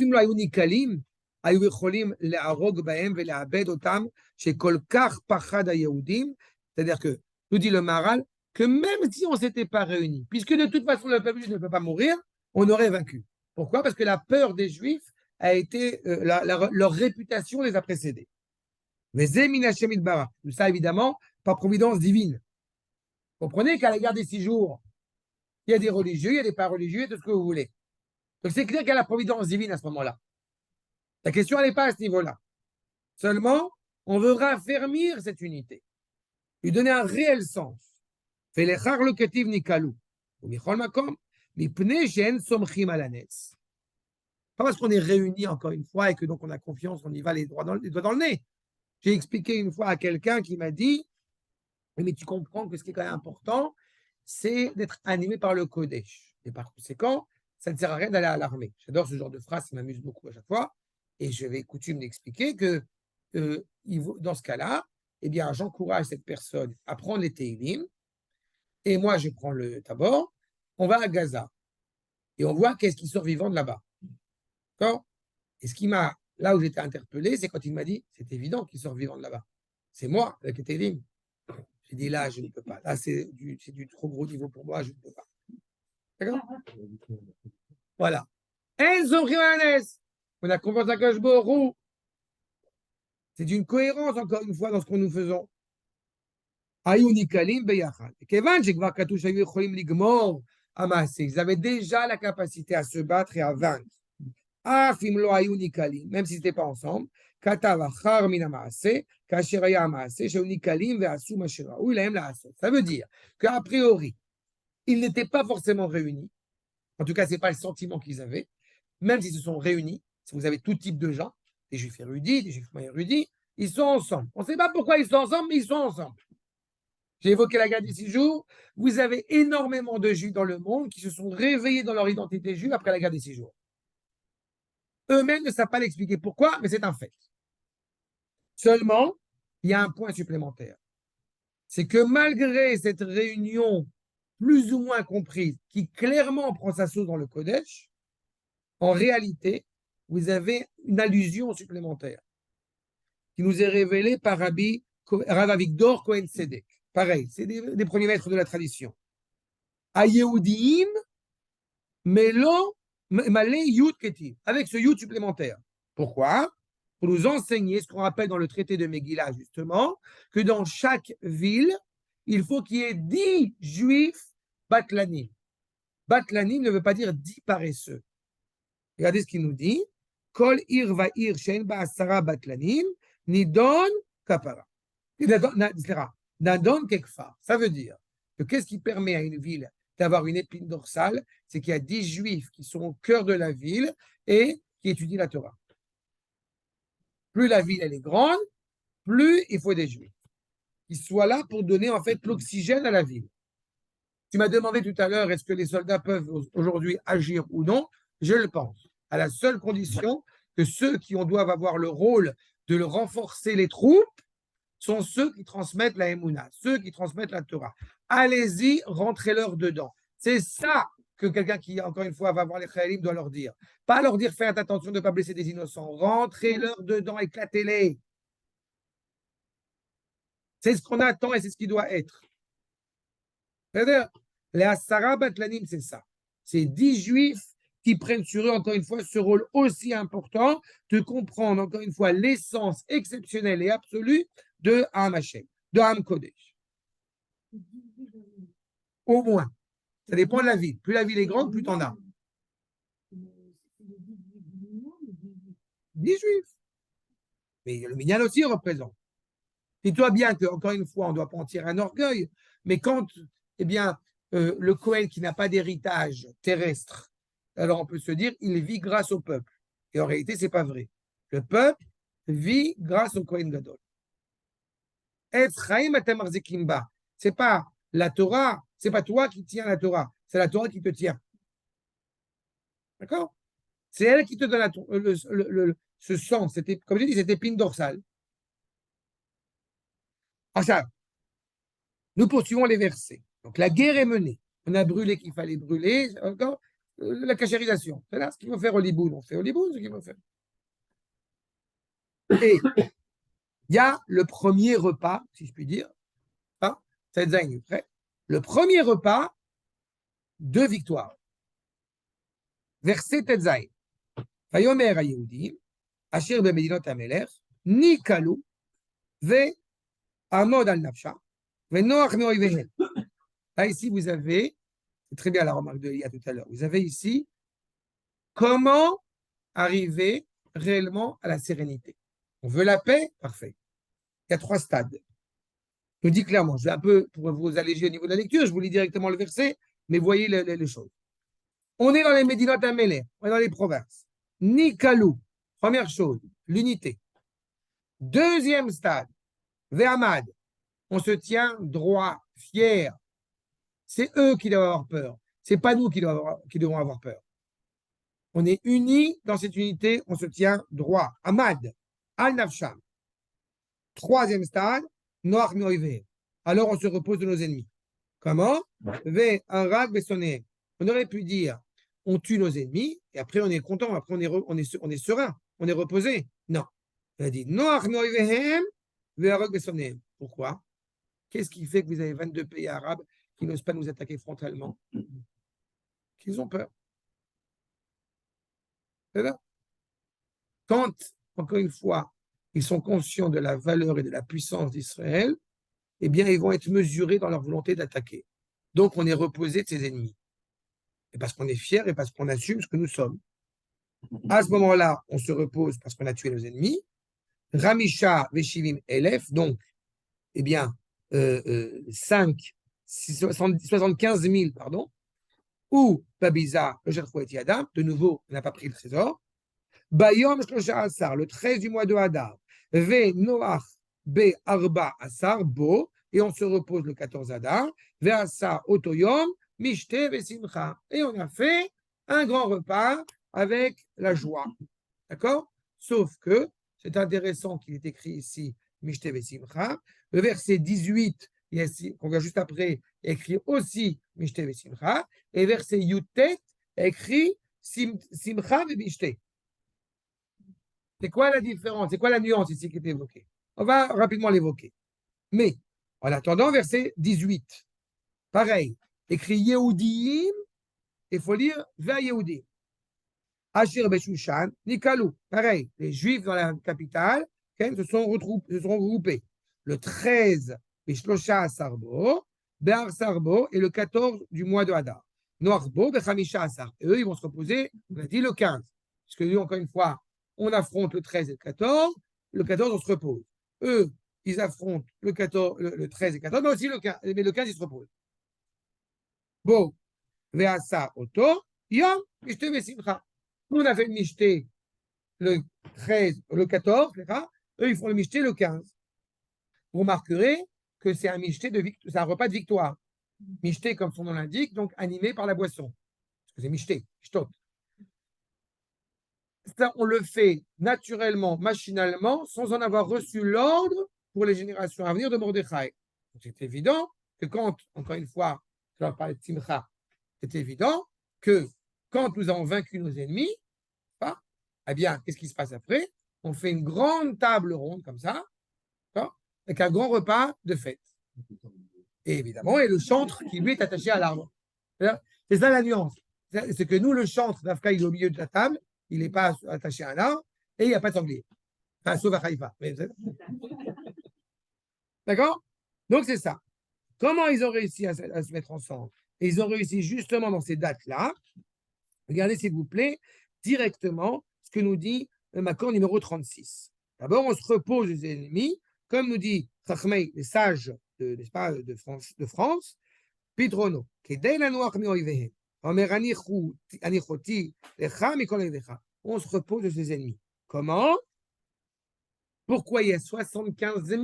que, nous dit le Maharal, que même si on ne s'était pas réunis, puisque de toute façon le peuple juif ne peut pas mourir, on aurait vaincu. Pourquoi? Parce que la peur des Juifs a été, leur réputation les a précédés. Mais ça évidemment, par providence divine. Vous comprenez qu'à la guerre des 6 jours, il y a des religieux, il y a des pas religieux, tout ce que vous voulez. Donc c'est clair qu'il y a la providence divine à ce moment-là. La question, elle n'est pas à ce niveau-là. Seulement, on veut raffermir cette unité, lui donner un réel sens. Pas parce qu'on est réunis encore une fois et que donc on a confiance, on y va les doigts dans le nez. J'ai expliqué une fois à quelqu'un qui m'a dit, mais tu comprends que ce qui est quand même important, c'est d'être animé par le Kodesh. Et par conséquent, ça ne sert à rien d'aller à l'armée. J'adore ce genre de phrase, ça m'amuse beaucoup à chaque fois. Et je vais coutume d'expliquer que dans ce cas-là, eh bien, j'encourage cette personne à prendre les Teilim. Et moi, je prends le tabor. On va à Gaza. Et on voit qu'est-ce qui sort vivant de là-bas. D'accord? Et ce qui m'a, là où j'étais interpellé, c'est quand il m'a dit, c'est évident qu'il sort vivant de là-bas. C'est moi, avec les Teilim. J'ai dit, là, je ne peux pas. Là, c'est du trop gros niveau pour moi, je ne peux pas. D'accord? Voilà. Enzo Jiménez. On a confiance à Kajborou. C'est d'une cohérence, encore une fois, dans ce que nous faisons. Ayunikalim beyachad. Kevan, j'ai voir Katouche Ayu Cholim Ligmor Amassé. Ils avaient déjà la capacité à se battre et à vaincre. Afimlo Ayunikalim, même s'ils n'étaient pas ensemble. Katavachar Minamassé, Kasheraya Amassé, Sheunikalim Veasu Mashiraou, il aime la Asset. Ça veut dire qu'a priori, ils n'étaient pas forcément réunis. En tout cas, ce n'est pas le sentiment qu'ils avaient. Même s'ils se sont réunis, si vous avez tout type de gens, des juifs érudits, des juifs moins érudits, ils sont ensemble. On ne sait pas pourquoi ils sont ensemble, mais ils sont ensemble. J'ai évoqué la guerre des 6 jours. Vous avez énormément de juifs dans le monde qui se sont réveillés dans leur identité juive après la guerre des 6 jours. Eux-mêmes ne savent pas l'expliquer pourquoi, mais c'est un fait. Seulement, il y a un point supplémentaire. C'est que malgré cette réunion plus ou moins comprise, qui clairement prend sa sauce dans le Kodesh, en réalité, vous avez une allusion supplémentaire qui nous est révélée par Rav Avigdor Cohen Sedek. Pareil, c'est des premiers maîtres de la tradition. Ayeudim, Melo, Malé, Yud Ketiv, avec ce Yud supplémentaire. Pourquoi? Pour nous enseigner ce qu'on rappelle dans le traité de Megillah, justement, que dans chaque ville, il faut qu'il y ait 10 juifs batlanim. Batlanim ne veut pas dire 10 paresseux. Regardez ce qu'il nous dit. Kol ir va ir shen ba'asara batlanim, nidon kapara. Nidon kekfar. Ça veut dire que qu'est-ce qui permet à une ville d'avoir une épine dorsale? C'est qu'il y a 10 juifs qui sont au cœur de la ville et qui étudient la Torah. Plus la ville elle est grande, plus il faut des juifs qui soient là pour donner en fait l'oxygène à la ville. Tu m'as demandé tout à l'heure, est-ce que les soldats peuvent aujourd'hui agir ou non? Je le pense, à la seule condition que ceux qui doivent avoir le rôle de renforcer les troupes sont ceux qui transmettent la Emouna, ceux qui transmettent la Torah. Allez-y, rentrez-leur dedans. C'est ça que quelqu'un qui, encore une fois, va voir les Khayalim doit leur dire. Pas leur dire, faites attention de ne pas blesser des innocents. Rentrez-leur dedans, éclatez-les. C'est ce qu'on attend et c'est ce qui doit être. C'est-à-dire, les Asara Batlanim, c'est ça. C'est 10 juifs qui prennent sur eux, encore une fois, ce rôle aussi important de comprendre, encore une fois, l'essence exceptionnelle et absolue de Am Hashem, de Am Kodesh. Au moins. Ça dépend de la ville. Plus la ville est grande, plus t'en as. 10 juifs. Mais le Minyan aussi représente. Dis-toi bien que, encore une fois, on ne doit pas en tirer un orgueil, mais quand, eh bien, le Kohen qui n'a pas d'héritage terrestre, alors on peut se dire, il vit grâce au peuple. Et en réalité, ce n'est pas vrai. Le peuple vit grâce au Kohen Gadol. C'est pas la Torah, c'est pas toi qui tiens la Torah, c'est la Torah qui te tient. D'accord? C'est elle qui te donne ce sens, comme je dis, cette épine dorsale. Alors, nous poursuivons les versets. Donc la guerre est menée. On a brûlé qu'il fallait brûler. Encore la cachérisation. C'est là ce qu'il faut faire au Liboun. On fait au Liboun ce qu'il faut faire. Et il y a le premier repas, si je puis dire. Hein, le premier repas de victoire. Verset Tetzaïn. Vayomer ha-Yehudim, asher bemedinot ha-Melech, nikalu, ve amod al-nafsha, ve noach me'oivehen. Là, ici, vous avez, c'est très bien la remarque de Elia tout à l'heure, vous avez ici Comment arriver réellement à la sérénité? On veut la paix? Parfait. Il y a 3 stades. Je vous dis clairement, je vais un peu, pour vous alléger au niveau de la lecture, je vous lis directement le verset, mais voyez les choses. On est dans les Médinot Amélé, on est dans les provinces. Nikalou, première chose, l'unité. Deuxième stade, Ve'amad, on se tient droit, fier. C'est eux qui doivent avoir peur. C'est pas nous qui devons avoir peur. On est unis dans cette unité, on se tient droit. Amad, al-Nafsham. Troisième stade, Noach Mioivé. Alors on se repose de nos ennemis. Comment? On aurait pu dire, on tue nos ennemis, et après on est content, après on est serein, on est reposé. Non. Il a dit, Noach Mioivehem, ve'arag besonehem. Pourquoi? Qu'est-ce qui fait que vous avez 22 pays arabes qui n'osent pas nous attaquer frontalement? Qu'ils ont peur. C'est là. Quand, encore une fois, ils sont conscients de la valeur et de la puissance d'Israël, eh bien, ils vont être mesurés dans leur volonté d'attaquer. Donc, on est reposé de ses ennemis. Et parce qu'on est fier et parce qu'on assume ce que nous sommes. À ce moment-là, on se repose parce qu'on a tué nos ennemis. Ramisha Veshivim Elef, donc, eh bien, 75 000, pardon, ou Babiza, le Jadchouet Yadam, de nouveau, on n'a pas pris le trésor. Bayom Shlosha Asar, le 13 du mois de Hadar, Ve Noach Be Arba Asar, Bo, et on se repose le 14 Hadar, Ve Asar Otoyom, Mishte Ve Simcha. Et on a fait un grand repas avec la joie. D'accord? Sauf que, c'est intéressant qu'il est écrit ici, Mishte Ve Simcha. Le verset 18, qu'on voit juste après, écrit aussi Mishte Ve Simcha. Et verset Yutet, écrit Simcha Ve Mishte. C'est quoi la différence? C'est quoi la nuance ici qui est évoquée? On va rapidement l'évoquer. Mais, en attendant, verset 18. Pareil, écrit Yehudim, il faut lire Va Yehudim. Asher Beshushan, Nikalou. Pareil, les Juifs dans la capitale se sont regroupés. Le 13, Bishlosha Sarbo, Be'ar Sarbo, et le 14 du mois de Hadar. Noachbo, Bechamisha Asar. Et eux, ils vont se reposer, on a dit le 15. Parce que nous, encore une fois, on affronte le 13 et le 14. Le 14, on se repose. Eux, ils affrontent le 13 et le 14, mais aussi le 15. Mais le 15, ils se reposent. Bon. Ve'asa Oto, Yom, Mishte Vesimcha. Nous, on a fait le Mishte le 13, le 14, eux, ils font le Mishte le 15. Vous remarquerez que c'est un Mishte c'est un repas de victoire. Mishte, comme son nom l'indique, donc animé par la boisson. Parce que c'est Mishte, Shtot. Ça, on le fait naturellement, machinalement, sans en avoir reçu l'ordre pour les générations à venir de Mordechai. C'est évident que quand, encore une fois, je leur parle de Simcha, c'est évident que quand nous avons vaincu nos ennemis, eh bien, qu'est-ce qui se passe après? On fait une grande table ronde comme ça, avec un grand repas de fête. Et évidemment, et le chantre qui lui est attaché à l'arbre. C'est ça la nuance. C'est que nous, le chantre d'Afka, il est au milieu de la table, il n'est pas attaché à un arbre, et il n'y a pas de sanglier. Enfin, sauf à Haïfa. D'accord? Donc, c'est ça. Comment ils ont réussi à se mettre ensemble? Et ils ont réussi justement dans ces dates-là. Regardez, s'il vous plaît, directement ce que nous dit le Makor numéro 36. D'abord, on se repose des ennemis, comme nous dit Chachmei, les sages de France, Pidrono, on se repose de ses ennemis. Comment? Pourquoi il y a 75 000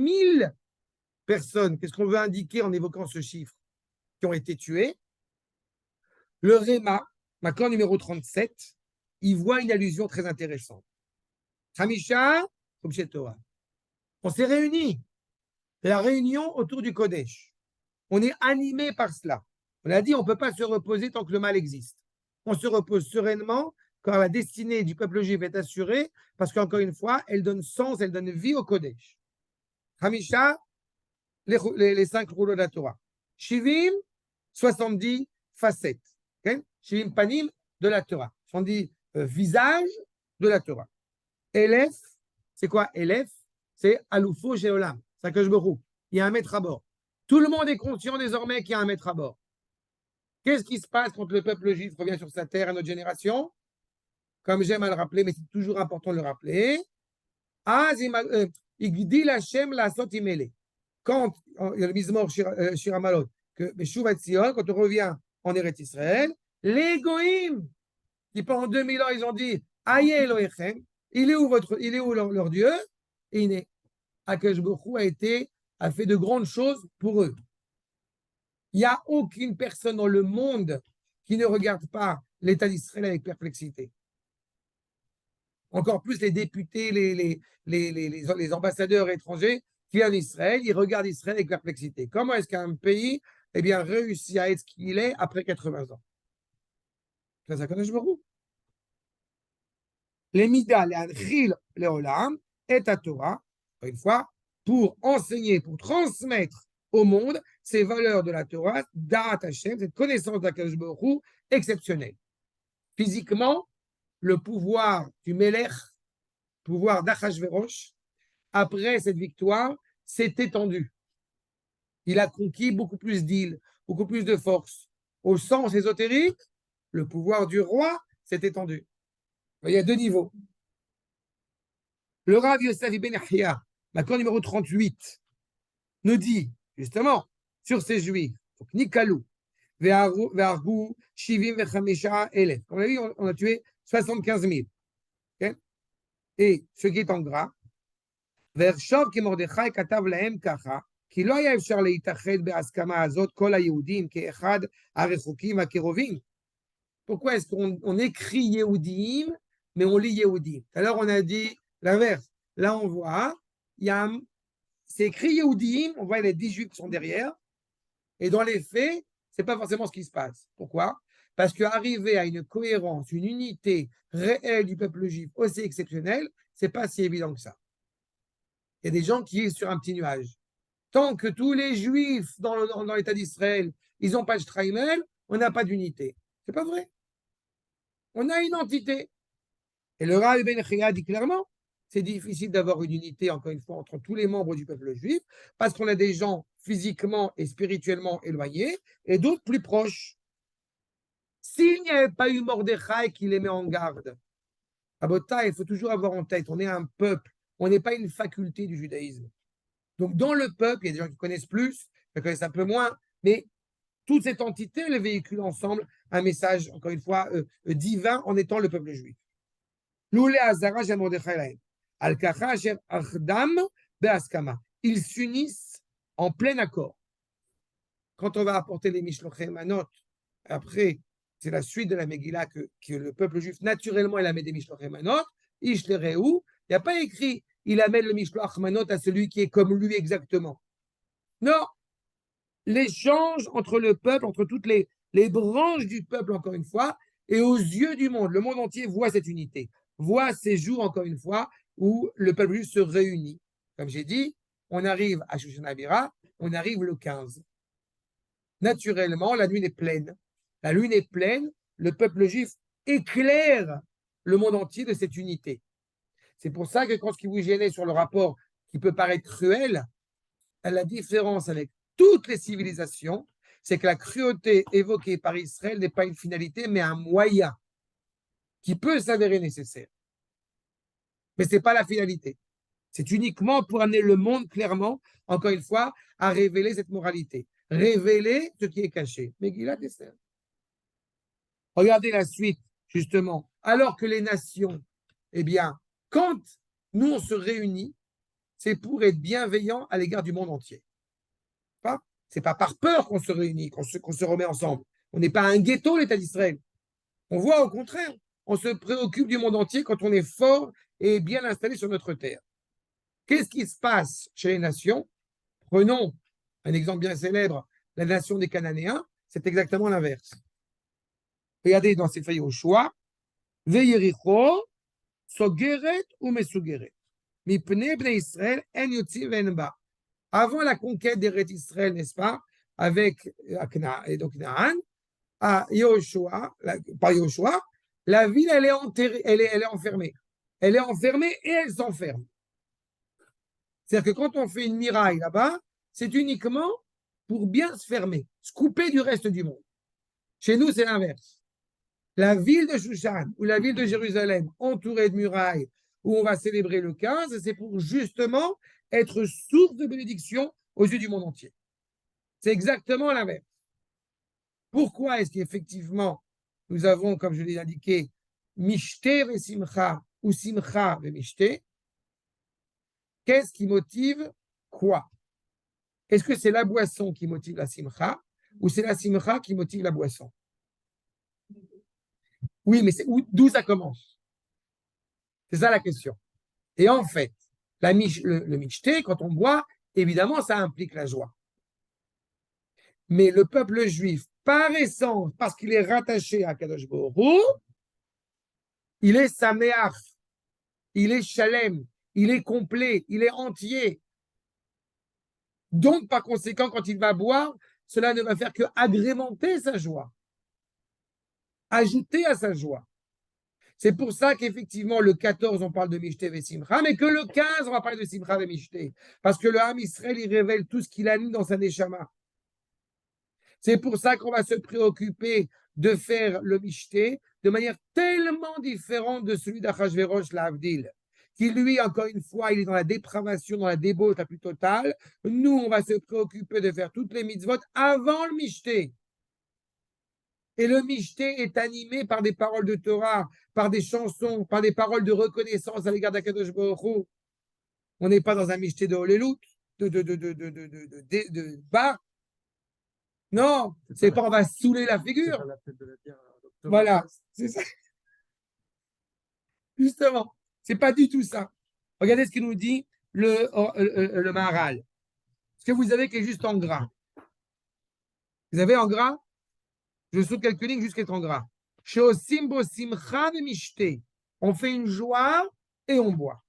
personnes, qu'est-ce qu'on veut indiquer en évoquant ce chiffre, qui ont été tuées? Le Réma, Makor numéro 37, il voit une allusion très intéressante. Hamisha, Torah. On s'est réunis. C'est la réunion autour du Kodesh. On est animé par cela. On a dit on ne peut pas se reposer tant que le mal existe. On se repose sereinement quand la destinée du peuple juif est assurée, parce qu'encore une fois, elle donne sens, elle donne vie au Kodesh. Hamisha, les 5 rouleaux de la Torah. Shivim, 70 facettes. Okay? Shivim panim de la Torah. 70 visages de la Torah. Elef, c'est quoi Elef? C'est Aloufo Sheolam. C'est que je me roule. Il y a un maître à bord. Tout le monde est conscient désormais qu'il y a un maître à bord. Qu'est-ce qui se passe quand le peuple juif revient sur sa terre à notre génération? comme j'aime à le rappeler, mais c'est toujours important de le rappeler. Igdil Hashem Lasot Imele. Quand il y a le Mizmor Shir Hamalot, que Beshuvat Tzion, quand on revient en Eretz Israël, les Goïm, qui pendant 2000 ans, ils ont dit Aïe Elohechem, il est où leur Dieu? Et il est. Akash Baruch Hu a fait de grandes choses pour eux. Il n'y a aucune personne dans le monde qui ne regarde pas l'État d'Israël avec perplexité. Encore plus les députés, les ambassadeurs étrangers qui viennent d'Israël, ils regardent Israël avec perplexité. Comment est-ce qu'un pays réussit à être ce qu'il est après 80 ans? Ça connaît je me roule. Les Midas, les Anchil, les Olam, et à Torah, une fois, pour enseigner, pour transmettre au monde ces valeurs de la Torah, Da'at Hashem, cette connaissance d'Akadosh Baruch Hu exceptionnelle. Physiquement, le pouvoir du Melech, pouvoir d'Achashverosh, après cette victoire, s'est étendu. Il a conquis beaucoup plus d'îles, beaucoup plus de force. Au sens ésotérique, le pouvoir du roi s'est étendu. Il y a deux niveaux. Le Rav Yosef Ibn Achia, l'accord numéro 38, nous dit, justement, sur ces Juifs, donc Nikalou, Ve'argou, Shivim, Vechamisha, Elef. Comme on a dit, on a tué 75 000. Okay? Et ce qui est en gras, Vershov ki Mordechai katav lahem kacha, כי לא היה אפשר להתאחד בהסכמה הזאת כל היהודים כאחד הרחוקים הקרובים. Pourquoi est-ce qu'on écrit Yehudim, mais on lit Yehudim? Alors on a dit l'inverse. Là on voit, c'est écrit Yehudim, on voit les 10 juifs qui sont derrière, et dans les faits, c'est pas forcément ce qui se passe. Pourquoi? Parce qu'arriver à une cohérence, une unité réelle du peuple juif aussi exceptionnelle, c'est pas si évident que ça. Il y a des gens qui vivent sur un petit nuage. Tant que tous les juifs dans l'État d'Israël, ils n'ont pas de Shtraimel, on n'a pas d'unité. C'est pas vrai. On a une entité. Et le Rav Ben Chia dit clairement, c'est difficile d'avoir une unité, encore une fois, entre tous les membres du peuple juif, parce qu'on a des gens physiquement et spirituellement éloignés, et d'autres plus proches. S'il n'y avait pas eu Mordechai qui les met en garde, Abota, il faut toujours avoir en tête, on est un peuple, on n'est pas une faculté du judaïsme. Donc, dans le peuple, il y a des gens qui connaissent plus, qui connaissent un peu moins, mais toute cette entité, elle véhicule ensemble un message, encore une fois, divin en étant le peuple juif. Ils s'unissent en plein accord. Quand on va apporter les Mishlochei Manot, après, c'est la suite de la Megillah que le peuple juif, naturellement, il amène des Mishlochei Manot, Ishlereu, il n'y a pas écrit il amène le Mishloach Manot à celui qui est comme lui exactement. Non, l'échange entre le peuple, entre toutes les branches du peuple, encore une fois, et aux yeux du monde, le monde entier voit cette unité, voit ces jours, encore une fois, où le peuple juif se réunit. Comme j'ai dit, on arrive à Shushan Abira, on arrive le 15. Naturellement, la lune est pleine. La lune est pleine, le peuple juif éclaire le monde entier de cette unité. C'est pour ça que quand ce qui vous gênait sur le rapport qui peut paraître cruel, la différence avec toutes les civilisations, c'est que la cruauté évoquée par Israël n'est pas une finalité, mais un moyen qui peut s'avérer nécessaire. Mais ce n'est pas la finalité. C'est uniquement pour amener le monde clairement, encore une fois, à révéler cette moralité. Révéler ce qui est caché. Megillat Esther. Regardez la suite, justement. Alors que les nations, eh bien, quand nous on se réunit, c'est pour être bienveillant à l'égard du monde entier. C'est pas par peur qu'on se réunit, qu'on se remet ensemble. On n'est pas un ghetto, l'État d'Israël. On voit au contraire, on se préoccupe du monde entier quand on est fort et bien installé sur notre terre. Qu'est-ce qui se passe chez les nations? Prenons un exemple bien célèbre, la nation des Cananéens, c'est exactement l'inverse. Regardez dans ces feuilles au choix, Ve'yericho, Sogeret ou Mesugeret. Mipne bnei Israël, en yotzi ve'en ba. Avant la conquête d'Eretz Israël, n'est-ce pas, avec Canaan, à Yehoshua, par Yehoshua, la ville, elle est enfermée. Elle est enfermée et elle s'enferme. C'est-à-dire que quand on fait une miraille là-bas, c'est uniquement pour bien se fermer, se couper du reste du monde. Chez nous, c'est l'inverse. la ville de Shushan ou la ville de Jérusalem entourée de murailles où on va célébrer le 15, c'est pour justement être source de bénédiction aux yeux du monde entier. C'est exactement l'inverse. Pourquoi est-ce qu'effectivement, nous avons, comme je l'ai indiqué, Mishte ve Simcha ou Simcha ve Mishte? Qu'est-ce qui motive quoi? Est-ce que c'est la boisson qui motive la Simcha ou c'est la Simcha qui motive la boisson? Oui, mais d'où ça commence? C'est ça la question. Et en fait, le Mishte, quand on boit, évidemment, ça implique la joie. Mais le peuple juif, par essence, parce qu'il est rattaché à Kadosh Baruch Hu, il est saméach, il est shalem, il est complet, il est entier. Donc, par conséquent, quand il va boire, cela ne va faire que agrémenter sa joie, ajouter à sa joie. C'est pour ça qu'effectivement, le 14, on parle de Mishte et Simcha, mais que le 15, on va parler de Simcha et Mishte. Parce que le Ham Israël, il révèle tout ce qu'il a mis dans sa Neshama. C'est pour ça qu'on va se préoccuper de faire le Mishte de manière tellement différente de celui d'Achashverosh, l'Avdil, qui lui, encore une fois, il est dans la dépravation, dans la débauche la plus totale. Nous, on va se préoccuper de faire toutes les mitzvot avant le Mishte. Et le Mishte est animé par des paroles de Torah, par des chansons, par des paroles de reconnaissance à l'égard d'Akadosh Baruch Hu. On n'est pas dans un Mishte de Holelut, de bar. Non, c'est pas on va saouler la figure. Voilà, c'est ça. Justement, c'est pas du tout ça. Regardez ce que nous dit le Maharal. Ce que vous avez qui est juste en gras. Vous avez en gras? Je saute quelques lignes jusqu'à être en gras. On fait une joie et on boit.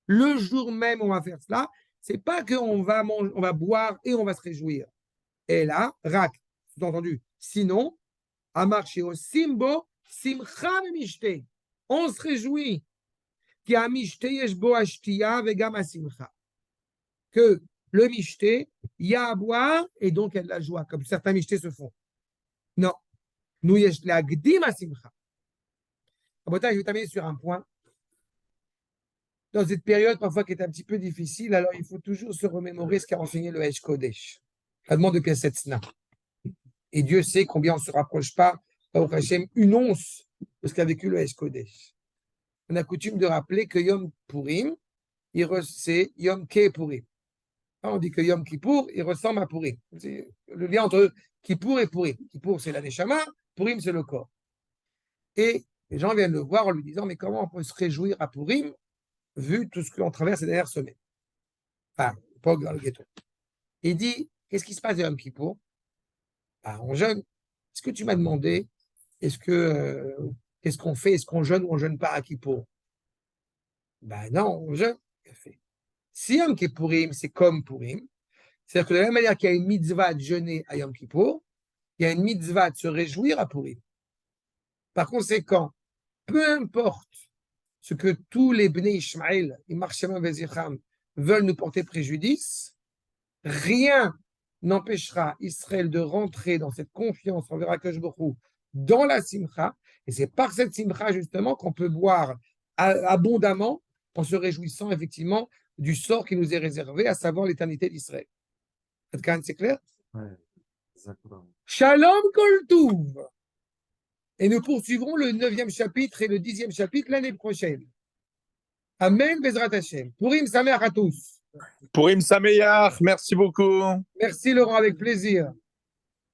Le jour même, on va faire cela. C'est pas qu'on va manger, on va boire et on va se réjouir. Et là, rak, sous-entendu. Sinon, à marcher au simbo, simcha mishte. On se réjouit. Qui a mishte yeshbo ashtia vegam simcha. Que le mishte, il y a à boire et donc il y a de la joie, comme certains mishte se font. Non. Nous, yesh la gdim simcha. Je vais terminer sur un point. Dans cette période, parfois, qui est un petit peu difficile, alors il faut toujours se remémorer ce qu'a enseigné le Hesh Kodesh. La demande de Kessetzna. Et Dieu sait combien on ne se rapproche pas, au Hashem, une once de ce qu'a vécu le Hesh Kodesh. On a coutume de rappeler que Yom Purim, c'est Yom Kippurim. On dit que Yom Kippour, il ressemble à Purim. C'est le lien entre Kippour et Purim. Kippour, c'est la Neshama, Purim, c'est le corps. Et les gens viennent le voir en lui disant, mais comment on peut se réjouir à Purim vu tout ce qu'on traverse ces dernières semaines. Enfin, pas dans le ghetto. Il dit, qu'est-ce qui se passe de Yom Kippour? On jeûne. Est-ce que tu m'as demandé, qu'est-ce qu'on fait? Est-ce qu'on jeûne ou on jeûne pas à Kippour? Non, on jeûne. Si Yom Kippourim, c'est comme Purim, c'est-à-dire que de la même manière qu'il y a une mitzvah de jeûner à Yom Kippour, il y a une mitzvah de se réjouir à Purim. Par conséquent, peu importe ce que tous les Bnei Ishmael, les Marshema Vezicham, veulent nous porter préjudice, rien n'empêchera Israël de rentrer dans cette confiance envers Akadosh Baruch Hu dans la Simcha, et c'est par cette Simcha justement qu'on peut boire abondamment en se réjouissant effectivement du sort qui nous est réservé, à savoir l'éternité d'Israël. C'est clair? Shalom Kol Tuv. Et nous poursuivrons le 9e chapitre et le 10e chapitre l'année prochaine. Amen, Bezrat Hashem. Purim Sameach à tous. Purim Sameach, merci beaucoup. Merci Laurent, avec plaisir.